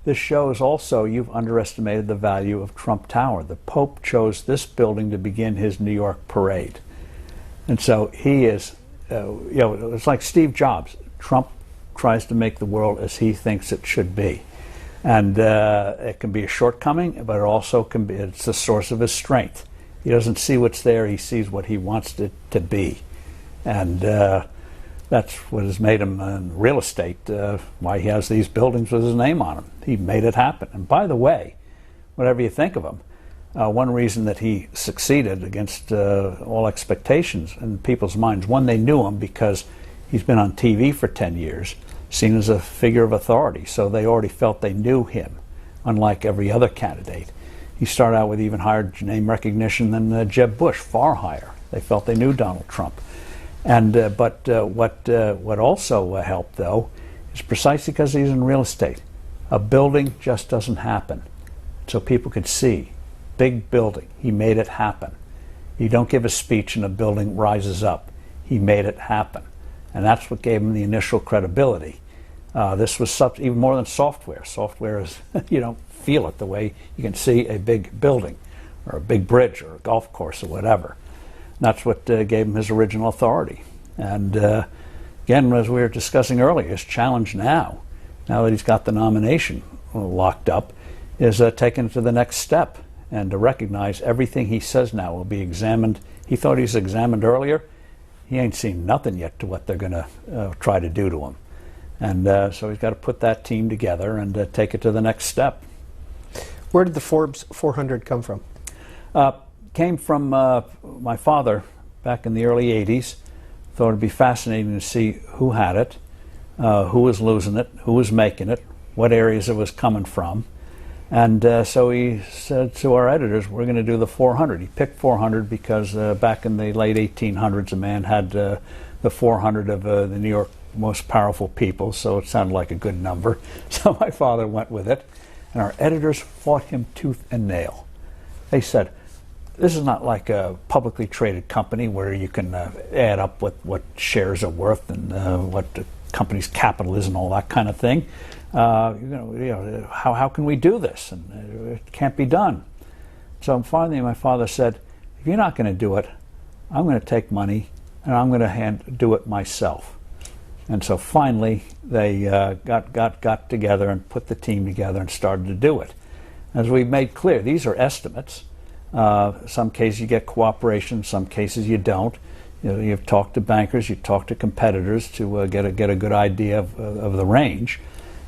this shows also you've underestimated the value of Trump Tower. The Pope chose this building to begin his New York parade. And so he is, it's like Steve Jobs. Trump tries to make the world as he thinks it should be. And it can be a shortcoming, but it also can be, it's the source of his strength. He doesn't see what's there, he sees what he wants it to be. And that's what has made him in real estate, why he has these buildings with his name on them. He made it happen. And by the way, whatever you think of him, one reason that he succeeded against all expectations in people's minds, one, they knew him because he's been on TV for 10 years, seen as a figure of authority, so they already felt they knew him, unlike every other candidate. He started out with even higher name recognition than Jeb Bush, far higher. They felt they knew Donald Trump. And but what also helped, though, is precisely because he's in real estate. A building just doesn't happen. So people could see, big building, he made it happen. You don't give a speech and a building rises up. He made it happen. And that's what gave him the initial credibility. This was even more than software. Software is, you don't feel it the way you can see a big building or a big bridge or a golf course or whatever. That's what gave him his original authority. And again, as we were discussing earlier, his challenge now that he's got the nomination locked up, is taken to the next step and to recognize everything he says now will be examined. He thought he was examined earlier. He ain't seen nothing yet to what they're going to try to do to him. And so he's got to put that team together and take it to the next step. Where did the Forbes 400 come from? Came from my father back in the early 80s. Thought it'd be fascinating to see who had it, who was losing it, who was making it, what areas it was coming from. And so he said to our editors, we're going to do the 400. He picked 400 because back in the late 1800s, a man had the 400 of the New York most powerful people, so it sounded like a good number. So my father went with it, and our editors fought him tooth and nail. They said, this is not like a publicly traded company where you can add up what shares are worth and what the company's capital is and all that kind of thing. How can we do this? And it can't be done. So finally my father said, if you're not going to do it, I'm going to take money and I'm going to do it myself. And so finally they got together and put the team together and started to do it. As we've made clear, these are estimates. Some cases you get cooperation, some cases you don't. You've talked to bankers, you talk to competitors to get a good idea of the range.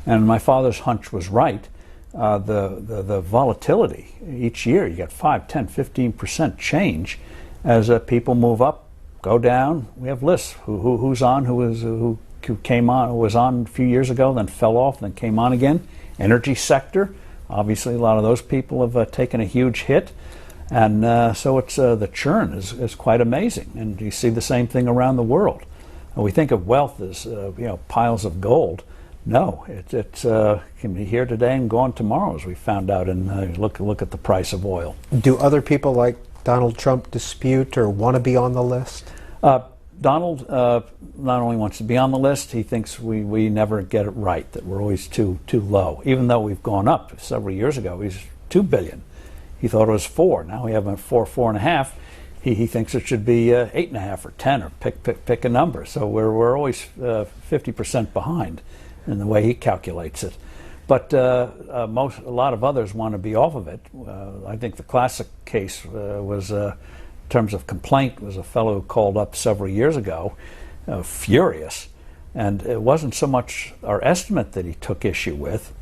And my father's hunch was right. The volatility each year, you get 5, 10, 15% change as people move up, go down. We have lists who's on, who came on, who was on a few years ago, then fell off, then came on again. Energy sector, obviously a lot of those people have taken a huge hit. And so it's the churn is quite amazing. And you see the same thing around the world. And we think of wealth as piles of gold. No, it can be here today and gone tomorrow, as we found out. And look at the price of oil. Do other people like Donald Trump dispute or want to be on the list? Donald not only wants to be on the list, he thinks we never get it right, that we're always too low. Even though we've gone up several years ago, he's $2 billion. He thought it was 4. Now we have him at 4.5. He thinks it should be 8.5 or 10 or pick a number. So we're always 50% behind in the way he calculates it. But a lot of others want to be off of it. I think the classic case was, in terms of complaint, was a fellow who called up several years ago, furious. And it wasn't so much our estimate that he took issue with,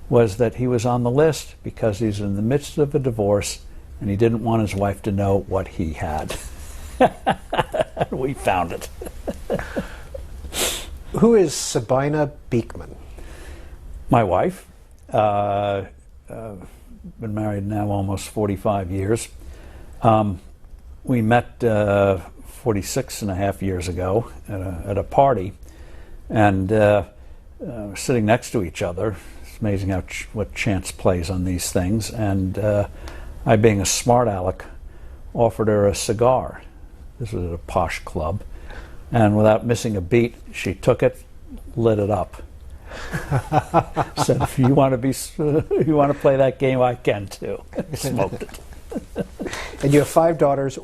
was that he was on the list because he's in the midst of a divorce and he didn't want his wife to know what he had. We found it. Who is Sabina Beekman? My wife. Been married now almost 45 years. We met 46 and a half years ago at a party, and sitting next to each other. It's amazing what chance plays on these things. And I, being a smart aleck, offered her a cigar. This was at a posh club, and without missing a beat, she took it, lit it up. Said, "If you want to play that game, I can too." Smoked it. And you have 5 daughters.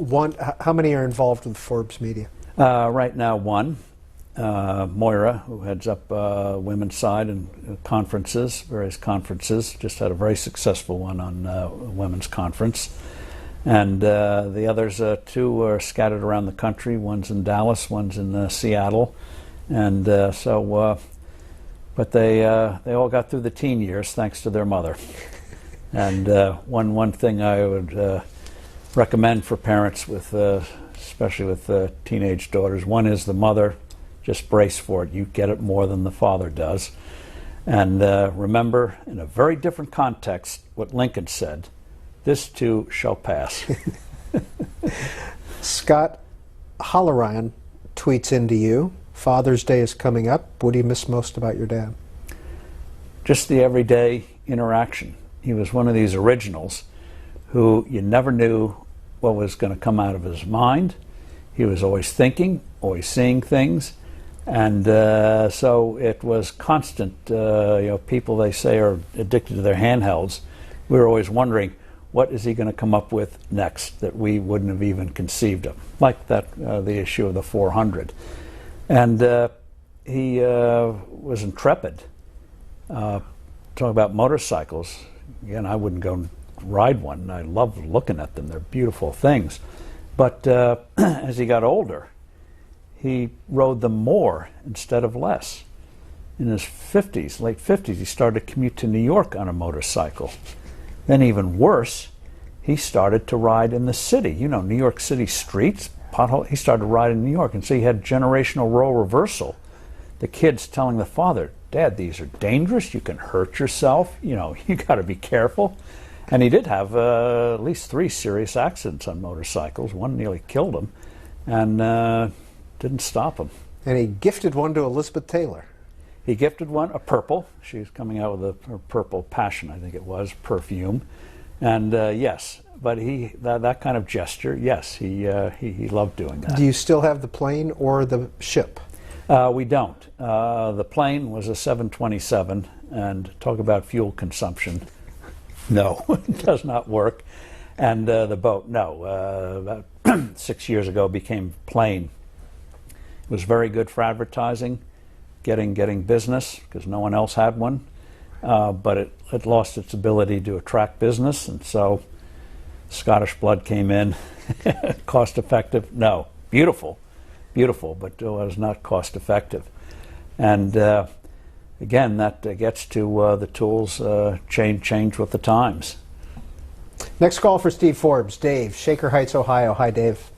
How many are involved with Forbes Media? Right now, 1. Moira, who heads up women's side and conferences, various conferences, just had a very successful one on a women's conference. And the others 2 are scattered around the country. One's in Dallas, one's in Seattle. And but they all got through the teen years thanks to their mother. And one thing I would recommend for parents with, especially with teenage daughters, one is the mother. Just brace for it. You get it more than the father does. And remember, in a very different context, what Lincoln said, "This too shall pass." Scott Halloran tweets into you, Father's Day is coming up. What do you miss most about your dad? Just the everyday interaction. He was one of these originals who you never knew what was going to come out of his mind. He was always thinking, always seeing things. And so it was constant. People, they say, are addicted to their handhelds. We were always wondering, what is he going to come up with next that we wouldn't have even conceived of? Like that, the issue of the 400. And he was intrepid. Talking about motorcycles, again, I wouldn't go ride one. I love looking at them. They're beautiful things. But as he got older, he rode them more instead of less. In his 50s, late 50s, he started to commute to New York on a motorcycle. Then even worse, he started to ride in the city. New York City streets, pothole. He started riding in New York, and so he had generational role reversal. The kids telling the father, "Dad, these are dangerous. You can hurt yourself. You got to be careful." And he did have at least 3 serious accidents on motorcycles. One nearly killed him, and didn't stop him. And he gifted one to Elizabeth Taylor. He gifted one, a purple. She was coming out with a purple passion, I think it was, perfume. And yes, but that kind of gesture, yes, he loved doing that. Do you still have the plane or the ship? We don't. The plane was a 727, and talk about fuel consumption. No, it does not work. And the boat, no. About 6 years ago, became plane. It was very good for advertising, getting business, because no one else had one. But it lost its ability to attract business, and so Scottish blood came in. Cost effective? No. Beautiful, but it was not cost effective. And again, that gets to the tools change with the times. Next call for Steve Forbes. Dave, Shaker Heights, Ohio. Hi, Dave.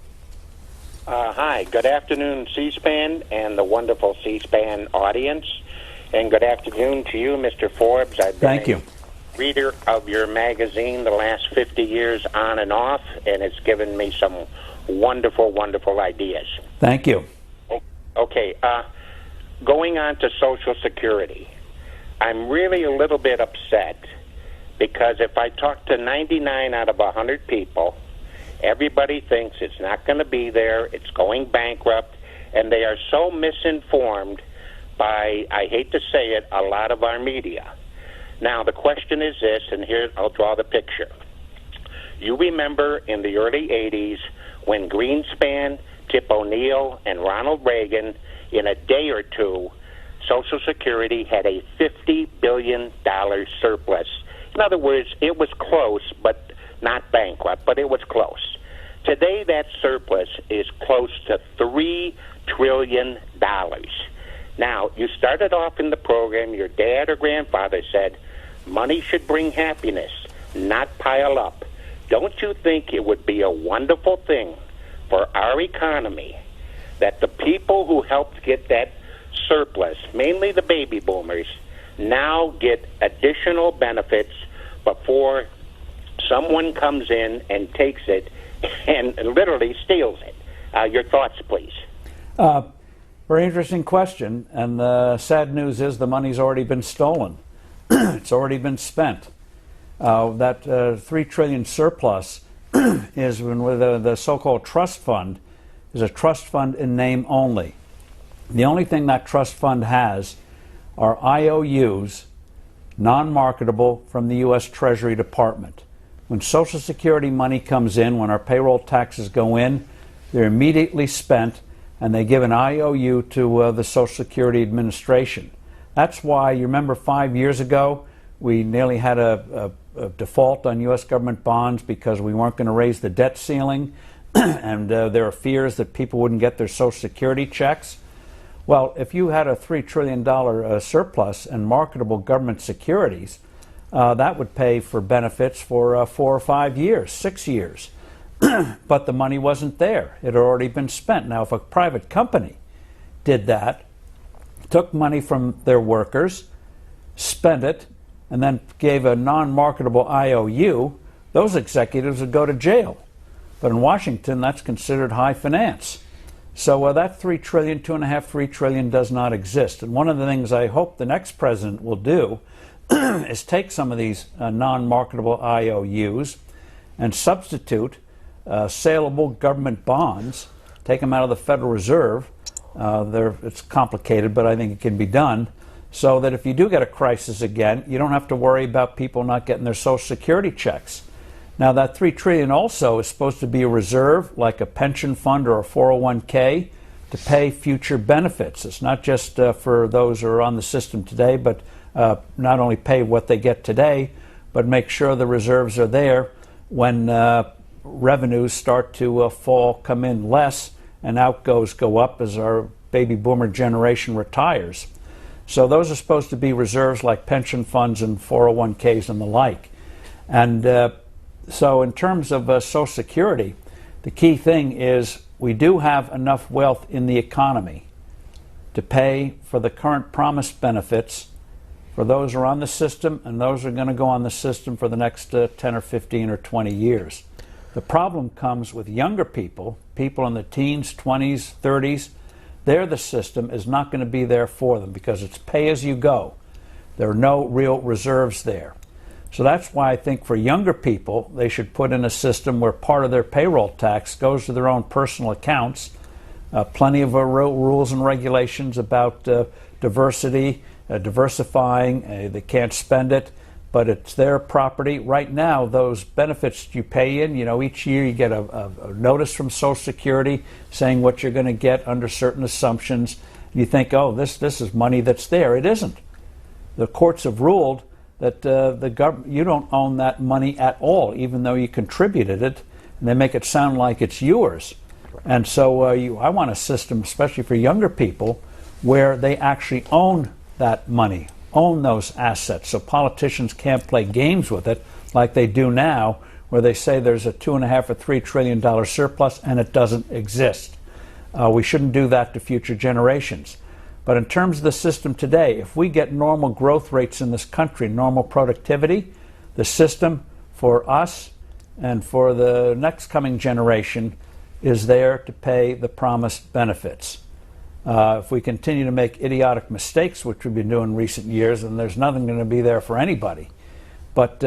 Hi. Good afternoon, C-SPAN and the wonderful C-SPAN audience. And good afternoon to you, Mr. Forbes. Thank you. reader of your magazine the last 50 years on and off, and it's given me some wonderful, wonderful ideas. Thank you. Okay, going on to Social Security, I'm really a little bit upset because if I talk to 99 out of 100 people, everybody thinks it's not going to be there, it's going bankrupt, and they are so misinformed by, I hate to say it, a lot of our media. Now, the question is this, and here I'll draw the picture. You remember in the early 80s when Greenspan, Tip O'Neill, and Ronald Reagan, in a day or two, Social Security had a $50 billion surplus. In other words, it was close, but not bankrupt, but it was close. Today, that surplus is close to $3 trillion. Now, you started off in the program, your dad or grandfather said, money should bring happiness, not pile up. Don't you think it would be a wonderful thing for our economy that the people who helped get that surplus, mainly the baby boomers, now get additional benefits before someone comes in and takes it and literally steals it? Your thoughts, please. Very interesting question, and the sad news is the money's already been stolen. It's already been spent. That $3 trillion surplus is with the so-called trust fund is a trust fund in name only. The only thing that trust fund has are IOUs, non-marketable, from the U.S. Treasury Department. When Social Security money comes in, when our payroll taxes go in, they're immediately spent, and they give an IOU to the Social Security Administration. That's why, you remember 5 years ago, we nearly had a default on U.S. government bonds because we weren't going to raise the debt ceiling, and there are fears that people wouldn't get their Social Security checks. Well, if you had a $3 trillion surplus and marketable government securities, that would pay for benefits for 4 or 5 years, 6 years. But the money wasn't there. It had already been spent. Now, if a private company did that, took money from their workers, spent it, and then gave a non-marketable IOU, those executives would go to jail. But in Washington, that's considered high finance. So that $3 trillion, $2.5–3 trillion does not exist. And one of the things I hope the next president will do is take some of these non-marketable IOUs and substitute saleable government bonds, take them out of the Federal Reserve. It's complicated, but I think it can be done, so that if you do get a crisis again, you don't have to worry about people not getting their Social Security checks. Now, that $3 trillion also is supposed to be a reserve, like a pension fund or a 401k, to pay future benefits. It's not just for those who are on the system today, but not only pay what they get today, but make sure the reserves are there when revenues start to come in less and outgoes go up as our baby boomer generation retires. So those are supposed to be reserves like pension funds and 401ks and the like. And so in terms of Social Security, the key thing is we do have enough wealth in the economy to pay for the current promised benefits for those who are on the system and those who are going to go on the system for the next 10 or 15 or 20 years. The problem comes with younger people, people in the teens, 20s, 30s. The system is not going to be there for them because it's pay as you go. There are no real reserves there. So that's why I think for younger people, they should put in a system where part of their payroll tax goes to their own personal accounts. Plenty of rules and regulations about diversity, diversifying. They can't spend it, but it's their property. Right now, those benefits you pay in, each year you get a notice from Social Security saying what you're going to get under certain assumptions. You think, oh, this is money that's there. It isn't. The courts have ruled that the government, you don't own that money at all, even though you contributed it, and they make it sound like it's yours. And so I want a system, especially for younger people, where they actually own that money, own those assets, so politicians can't play games with it like they do now, where they say there's a $2.5 or $3 trillion surplus and it doesn't exist. We shouldn't do that to future generations. But in terms of the system today, if we get normal growth rates in this country, normal productivity, The system for us and for the next coming generation is there to pay the promised benefits. If we continue to make idiotic mistakes, which we've been doing in recent years, then there's nothing going to be there for anybody. But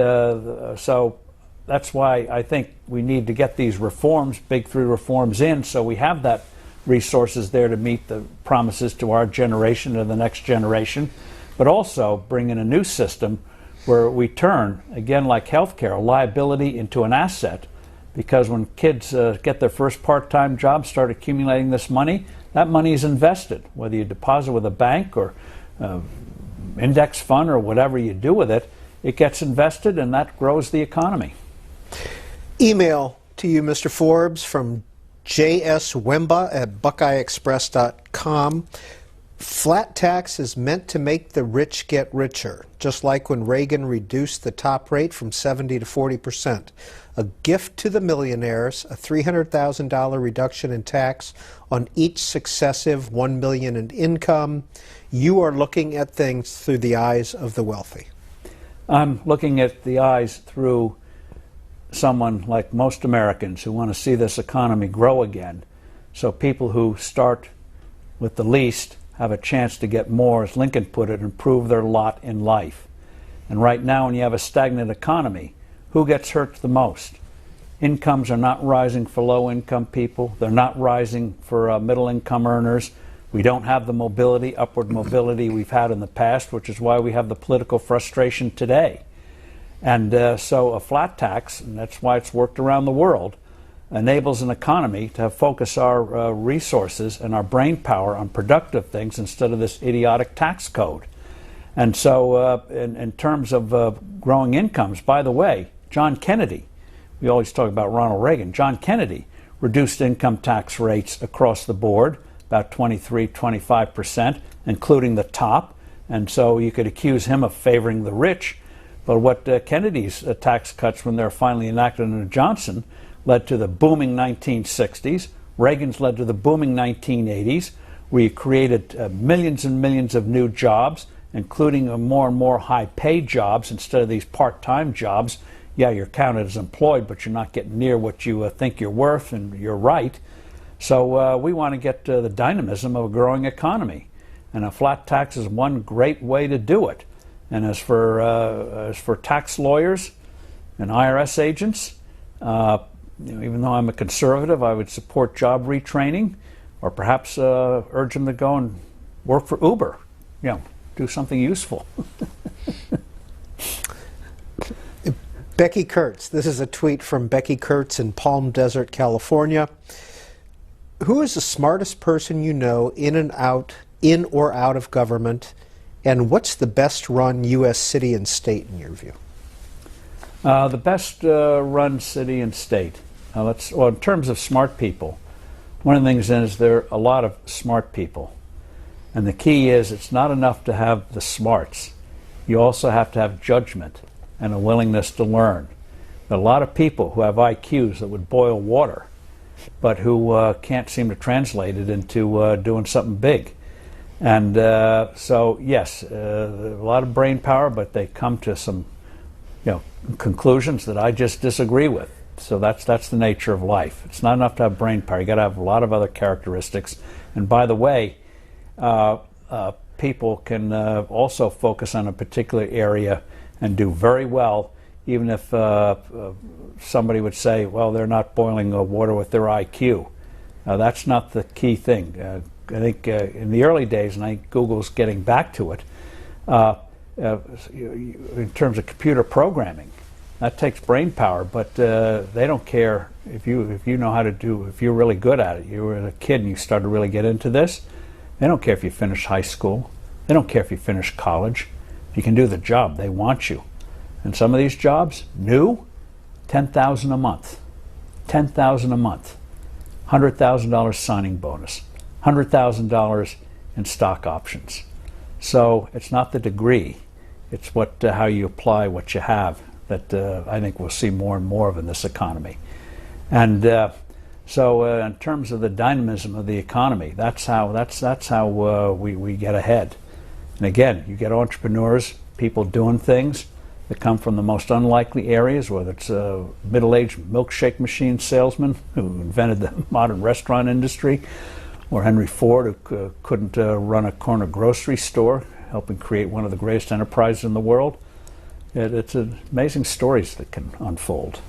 so that's why I think we need to get these reforms, big three reforms in, so we have that resources there to meet the promises to our generation and the next generation, but also bring in a new system where we turn, again like healthcare, a liability into an asset, because when kids get their first part-time job, start accumulating this money, that money is invested, whether you deposit with a bank or index fund or whatever you do with it, it gets invested and that grows the economy. Email to you, Mr. Forbes, from J.S. Wemba at BuckeyeExpress.com. Flat tax is meant to make the rich get richer, just like when Reagan reduced the top rate from 70 to 40%. A gift to the millionaires, a $300,000 reduction in tax on each successive $1 million in income. You are looking at things through the eyes of the wealthy. I'm looking at the eyes through someone like most Americans who want to see this economy grow again. So people who start with the least have a chance to get more, as Lincoln put it, improve their lot in life. And right now, when you have a stagnant economy, who gets hurt the most? Incomes are not rising for low-income people. They're not rising for middle-income earners. We don't have the mobility, upward mobility we've had in the past, which is why we have the political frustration today. And so a flat tax, and that's why it's worked around the world, enables an economy to focus our resources and our brain power on productive things instead of this idiotic tax code. And so in terms of growing incomes, by the way, John Kennedy, we always talk about Ronald Reagan, John Kennedy reduced income tax rates across the board, about 23, 25%, including the top. And so you could accuse him of favoring the rich. But what Kennedy's tax cuts, when they're finally enacted under Johnson, led to the booming 1960s. Reagan's led to the booming 1980s. We created millions and millions of new jobs, including more and more high-paid jobs instead of these part-time jobs. Yeah, you're counted as employed, but you're not getting near what you think you're worth, and you're right. So we want to get the dynamism of a growing economy. And a flat tax is one great way to do it. And as for tax lawyers and IRS agents, even though I'm a conservative, I would support job retraining, or perhaps urge them to go and work for Uber. Do something useful. Becky Kurtz. This is a tweet from Becky Kurtz in Palm Desert, California. Who is the smartest person you know in or out of government? And what's the best run U.S. city and state in your view? The best run city and state. Well, in terms of smart people, one of the things is there are a lot of smart people. And the key is it's not enough to have the smarts. You also have to have judgment and a willingness to learn. There are a lot of people who have IQs that would boil water, but who can't seem to translate it into doing something big. And so, yes, a lot of brain power, but they come to some conclusions that I just disagree with. So that's the nature of life. It's not enough to have brain power. You got to have a lot of other characteristics. And by the way, people can also focus on a particular area and do very well, even if somebody would say, well, they're not boiling water with their IQ. That's not the key thing. I think in the early days, and I think Google's getting back to it, in terms of computer programming, that takes brain power, but they don't care if you know how to do, if you're really good at it. You were a kid and you started to really get into this. They don't care if you finish high school. They don't care if you finish college. If you can do the job, they want you. And some of these jobs, new, $10,000 a month. $10,000 a month. $100,000 signing bonus. $100,000 in stock options. So it's not the degree, it's how you apply what you have that I think we'll see more and more of in this economy. And so in terms of the dynamism of the economy, that's how we get ahead. And again, you get entrepreneurs, people doing things, that come from the most unlikely areas, whether it's a middle-aged milkshake machine salesman who invented the modern restaurant industry, or Henry Ford, who couldn't run a corner grocery store, helping create one of the greatest enterprises in the world. It's amazing stories that can unfold.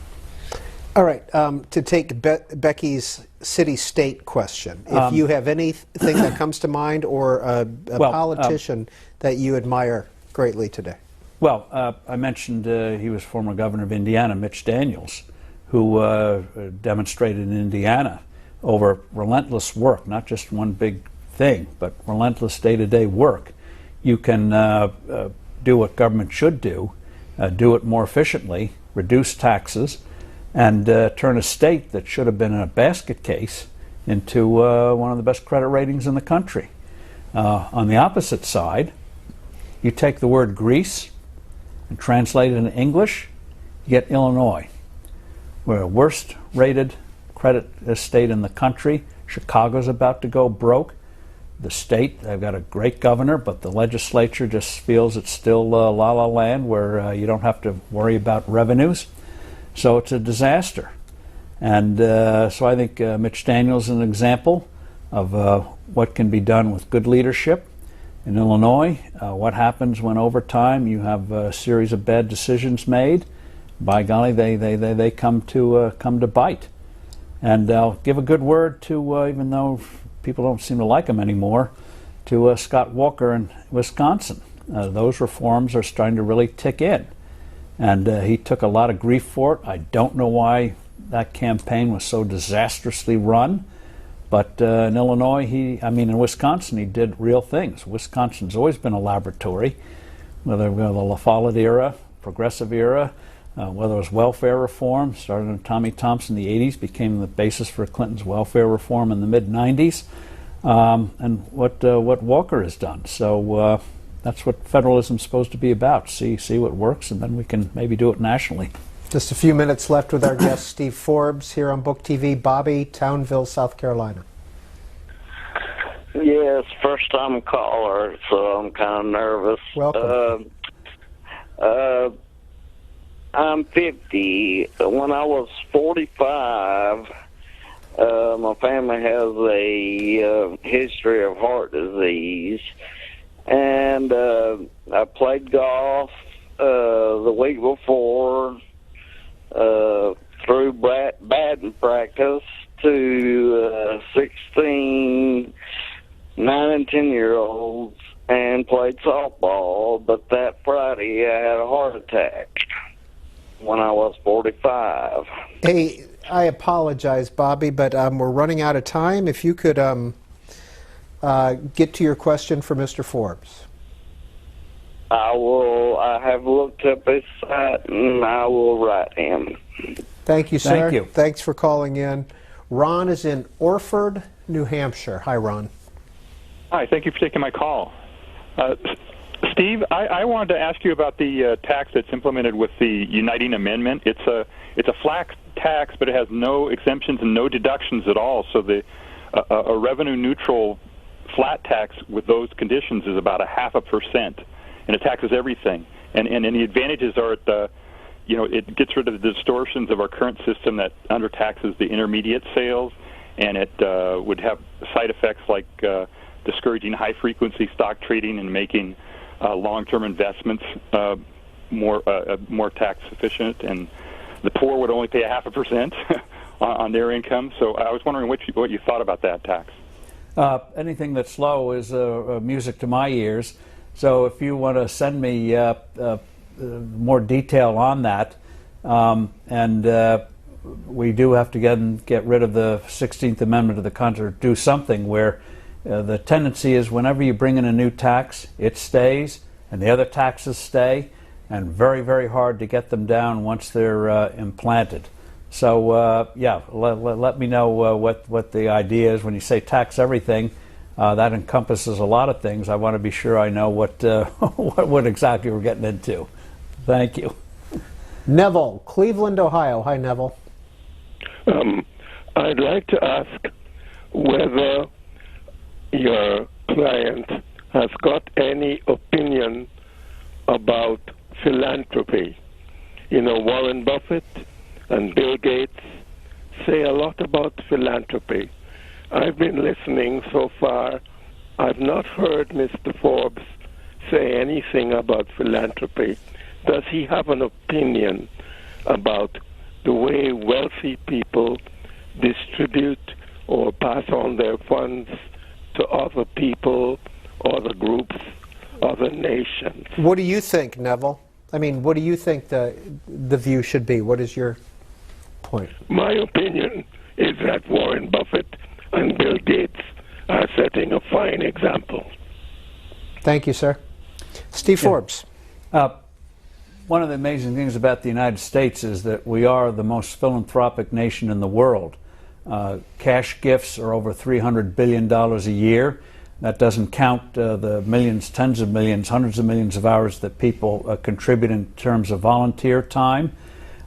All right, to take Becky's city-state question, if you have anything that comes to mind, or a politician that you admire greatly today. Well, I mentioned he was former governor of Indiana, Mitch Daniels, who demonstrated in Indiana over relentless work, not just one big thing, but relentless day-to-day work. You can do what government should do it more efficiently, reduce taxes, and turn a state that should have been a basket case into one of the best credit ratings in the country. On the opposite side, you take the word Greece and translate it into English, you get Illinois. We're the worst rated credit state in the country. Chicago's about to go broke. The state, they've got a great governor, but the legislature just feels it's still la-la land where you don't have to worry about revenues. So it's a disaster. And so I think Mitch Daniels is an example of what can be done with good leadership. In Illinois, what happens when over time you have a series of bad decisions made? By golly, they come to bite. And I'll give a good word to, even though people don't seem to like him anymore, to Scott Walker in Wisconsin. Those reforms are starting to really tick in. And he took a lot of grief for it. I don't know why that campaign was so disastrously run. But in Illinois, in Wisconsin, he did real things. Wisconsin's always been a laboratory, whether it was the La Follette era, progressive era, whether it was welfare reform, started in Tommy Thompson in the 80s, became the basis for Clinton's welfare reform in the mid-90s, and what Walker has done. So that's what federalism's supposed to be about. See what works, and then we can maybe do it nationally. Just a few minutes left with our guest, Steve Forbes, here on Book TV. Bobby, Townville, South Carolina. Yes, first-time caller, so I'm kind of nervous. Welcome. I'm 50. When I was 45, my family has a history of heart disease, and I played golf the week before, through batting practice to 16, 9 and 10-year-olds, and played softball. But that Friday, I had a heart attack when I was 45. Hey, I apologize, Bobby, but we're running out of time. If you could get to your question for Mr. Forbes. I will. I have looked up his site, and I will write him. Thank you, sir. Thank you. Thanks for calling in. Ron is in Orford, New Hampshire. Hi, Ron. Hi, thank you for taking my call. Steve, I wanted to ask you about the tax that's implemented with the Uniting Amendment. It's a flat tax, but it has no exemptions and no deductions at all. So a revenue-neutral flat tax with those conditions is about 0.5%, and it taxes everything. And the advantages are it gets rid of the distortions of our current system that undertaxes the intermediate sales, and it would have side effects like discouraging high-frequency stock trading and making long-term investments more tax efficient, and the poor would only pay 0.5% on their income. So I was wondering what you thought about that tax. Anything that's low is music to my ears. So if you want to send me more detail on that, and we do have to get rid of the 16th Amendment of the Constitution, do something where the tendency is whenever you bring in a new tax, it stays, and the other taxes stay, and very, very hard to get them down once they're implanted. So, let me know what the idea is. When you say tax everything, that encompasses a lot of things. I want to be sure I know what exactly we're getting into. Thank you. Neville, Cleveland, Ohio. Hi, Neville. I'd like to ask whether your client has got any opinion about philanthropy. You know, Warren Buffett and Bill Gates say a lot about philanthropy. I've been listening so far. I've not heard Mr. Forbes say anything about philanthropy. Does he have an opinion about the way wealthy people distribute or pass on their funds to other people, other groups, other nations? What do you think, Neville? I mean, what do you think the view should be? What is your point? My opinion is that Warren Buffett and Bill Gates are setting a fine example. Thank you, sir. Steve Forbes. One of the amazing things about the United States is that we are the most philanthropic nation in the world. Cash gifts are over $300 billion a year. That doesn't count the millions, tens of millions, hundreds of millions of hours that people contribute in terms of volunteer time.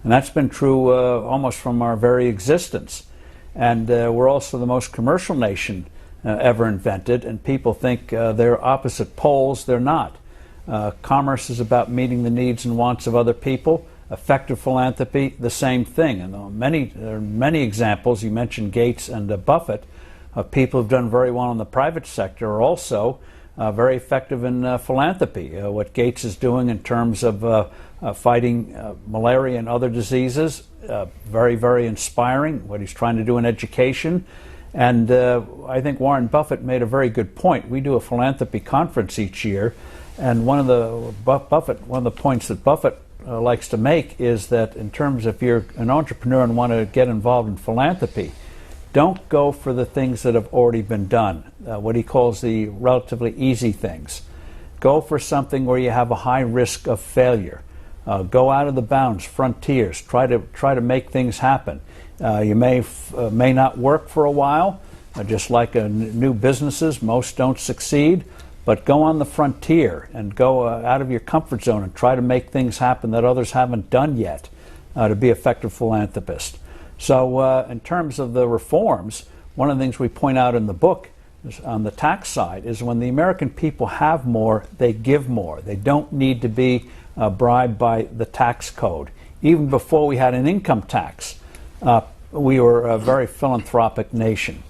And that's been true almost from our very existence. And we're also the most commercial nation ever invented, and people think they're opposite poles. They're not. Commerce is about meeting the needs and wants of other people. Effective philanthropy, the same thing. And there are many examples, you mentioned Gates and Buffett, of people who've done very well in the private sector are also very effective in philanthropy. What Gates is doing in terms of fighting malaria and other diseases, very, very inspiring. What he's trying to do in education. And I think Warren Buffett made a very good point. We do a philanthropy conference each year, and one of the points that Buffett likes to make is that in terms of if you're an entrepreneur and want to get involved in philanthropy, don't go for the things that have already been done, what he calls the relatively easy things. Go for something where you have a high risk of failure. Go out of the bounds, frontiers. Try to make things happen. You may not work for a while, just like new businesses. Most don't succeed, but go on the frontier and go out of your comfort zone and try to make things happen that others haven't done yet to be effective philanthropists. So in terms of the reforms, one of the things we point out in the book on the tax side is when the American people have more, they give more. They don't need to be bribed by the tax code. Even before we had an income tax, we were a very philanthropic nation.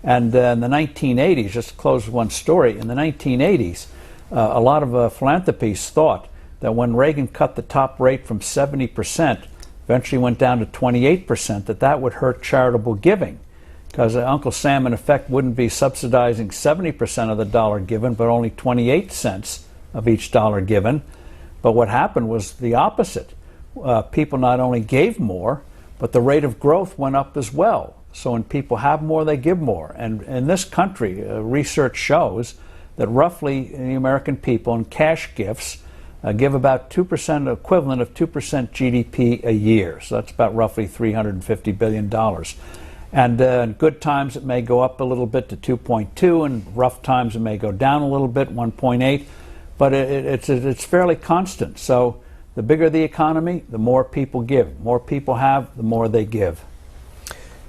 And in the 1980s, just to close with one story, in the 1980s, a lot of philanthropists thought that when Reagan cut the top rate from 70%, eventually went down to 28%, that would hurt charitable giving. Because Uncle Sam, in effect, wouldn't be subsidizing 70% of the dollar given, but only 28 cents of each dollar given. But what happened was the opposite. People not only gave more, but the rate of growth went up as well. So when people have more, they give more. And in this country, research shows that roughly the American people in cash gifts give about 2%, equivalent of 2% GDP a year. So that's about roughly $350 billion. And in good times, it may go up a little bit to 2.2, and rough times, it may go down a little bit, 1.8. But it's fairly constant. So the bigger the economy, the more people give. More people have, the more they give.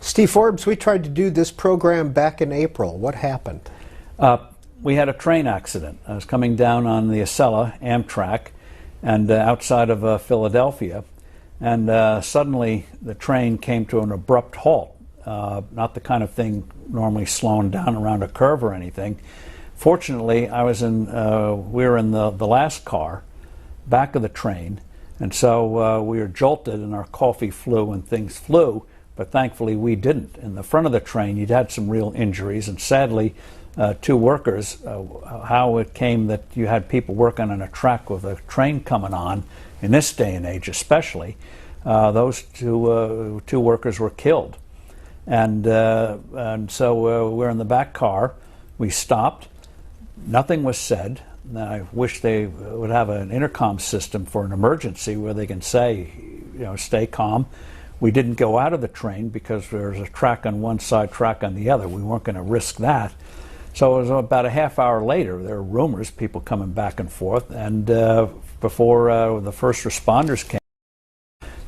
Steve Forbes, we tried to do this program back in April. What happened? We had a train accident. I was coming down on the Acela Amtrak and outside of Philadelphia, and suddenly the train came to an abrupt halt. Not the kind of thing normally slowing down around a curve or anything. Fortunately, we were in the last car, back of the train, and so we were jolted and our coffee flew and things flew, but thankfully we didn't. In the front of the train, you'd had some real injuries, and sadly, two workers, how it came that you had people working on a track with a train coming on, in this day and age especially, those two workers were killed. And so we're in the back car. We stopped. Nothing was said. I wish they would have an intercom system for an emergency where they can say, stay calm. We didn't go out of the train because there was a track on one side, track on the other. We weren't going to risk that. So it was about a half hour later, there were rumors, people coming back and forth, and before the first responders came,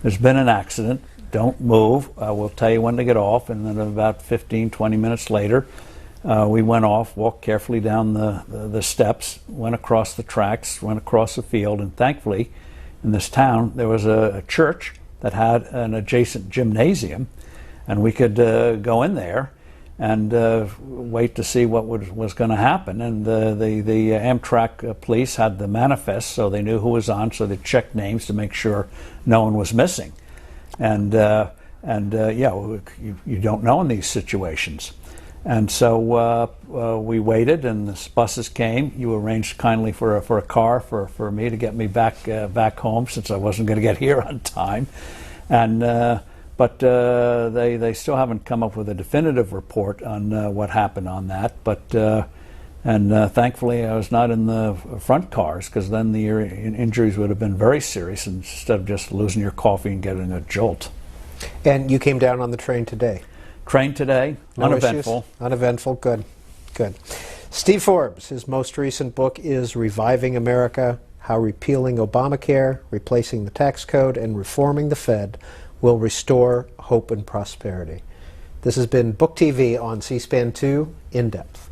there's been an accident, don't move, we'll tell you when to get off, and then about 15, 20 minutes later, we went off, walked carefully down the steps, went across the tracks, went across the field, and thankfully in this town, there was a church that had an adjacent gymnasium, and we could go in there and wait to see what was going to happen. And the Amtrak police had the manifest, so they knew who was on, so they checked names to make sure no one was missing. And yeah, you don't know in these situations. And so we waited, and the buses came. You arranged kindly for a car for me to get me back home, since I wasn't going to get here on time. And but they still haven't come up with a definitive report on what happened on that. But thankfully I was not in the front cars, because then the injuries would have been very serious, instead of just losing your coffee and getting a jolt. And you came down on the train today? Train today, no uneventful. Issues? Uneventful, good, good. Steve Forbes, his most recent book is Reviving America: How Repealing Obamacare, Replacing the Tax Code, and Reforming the Fed Will Restore Hope and Prosperity. This has been Book TV on C-SPAN 2 In Depth.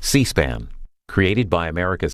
C-SPAN, created by America's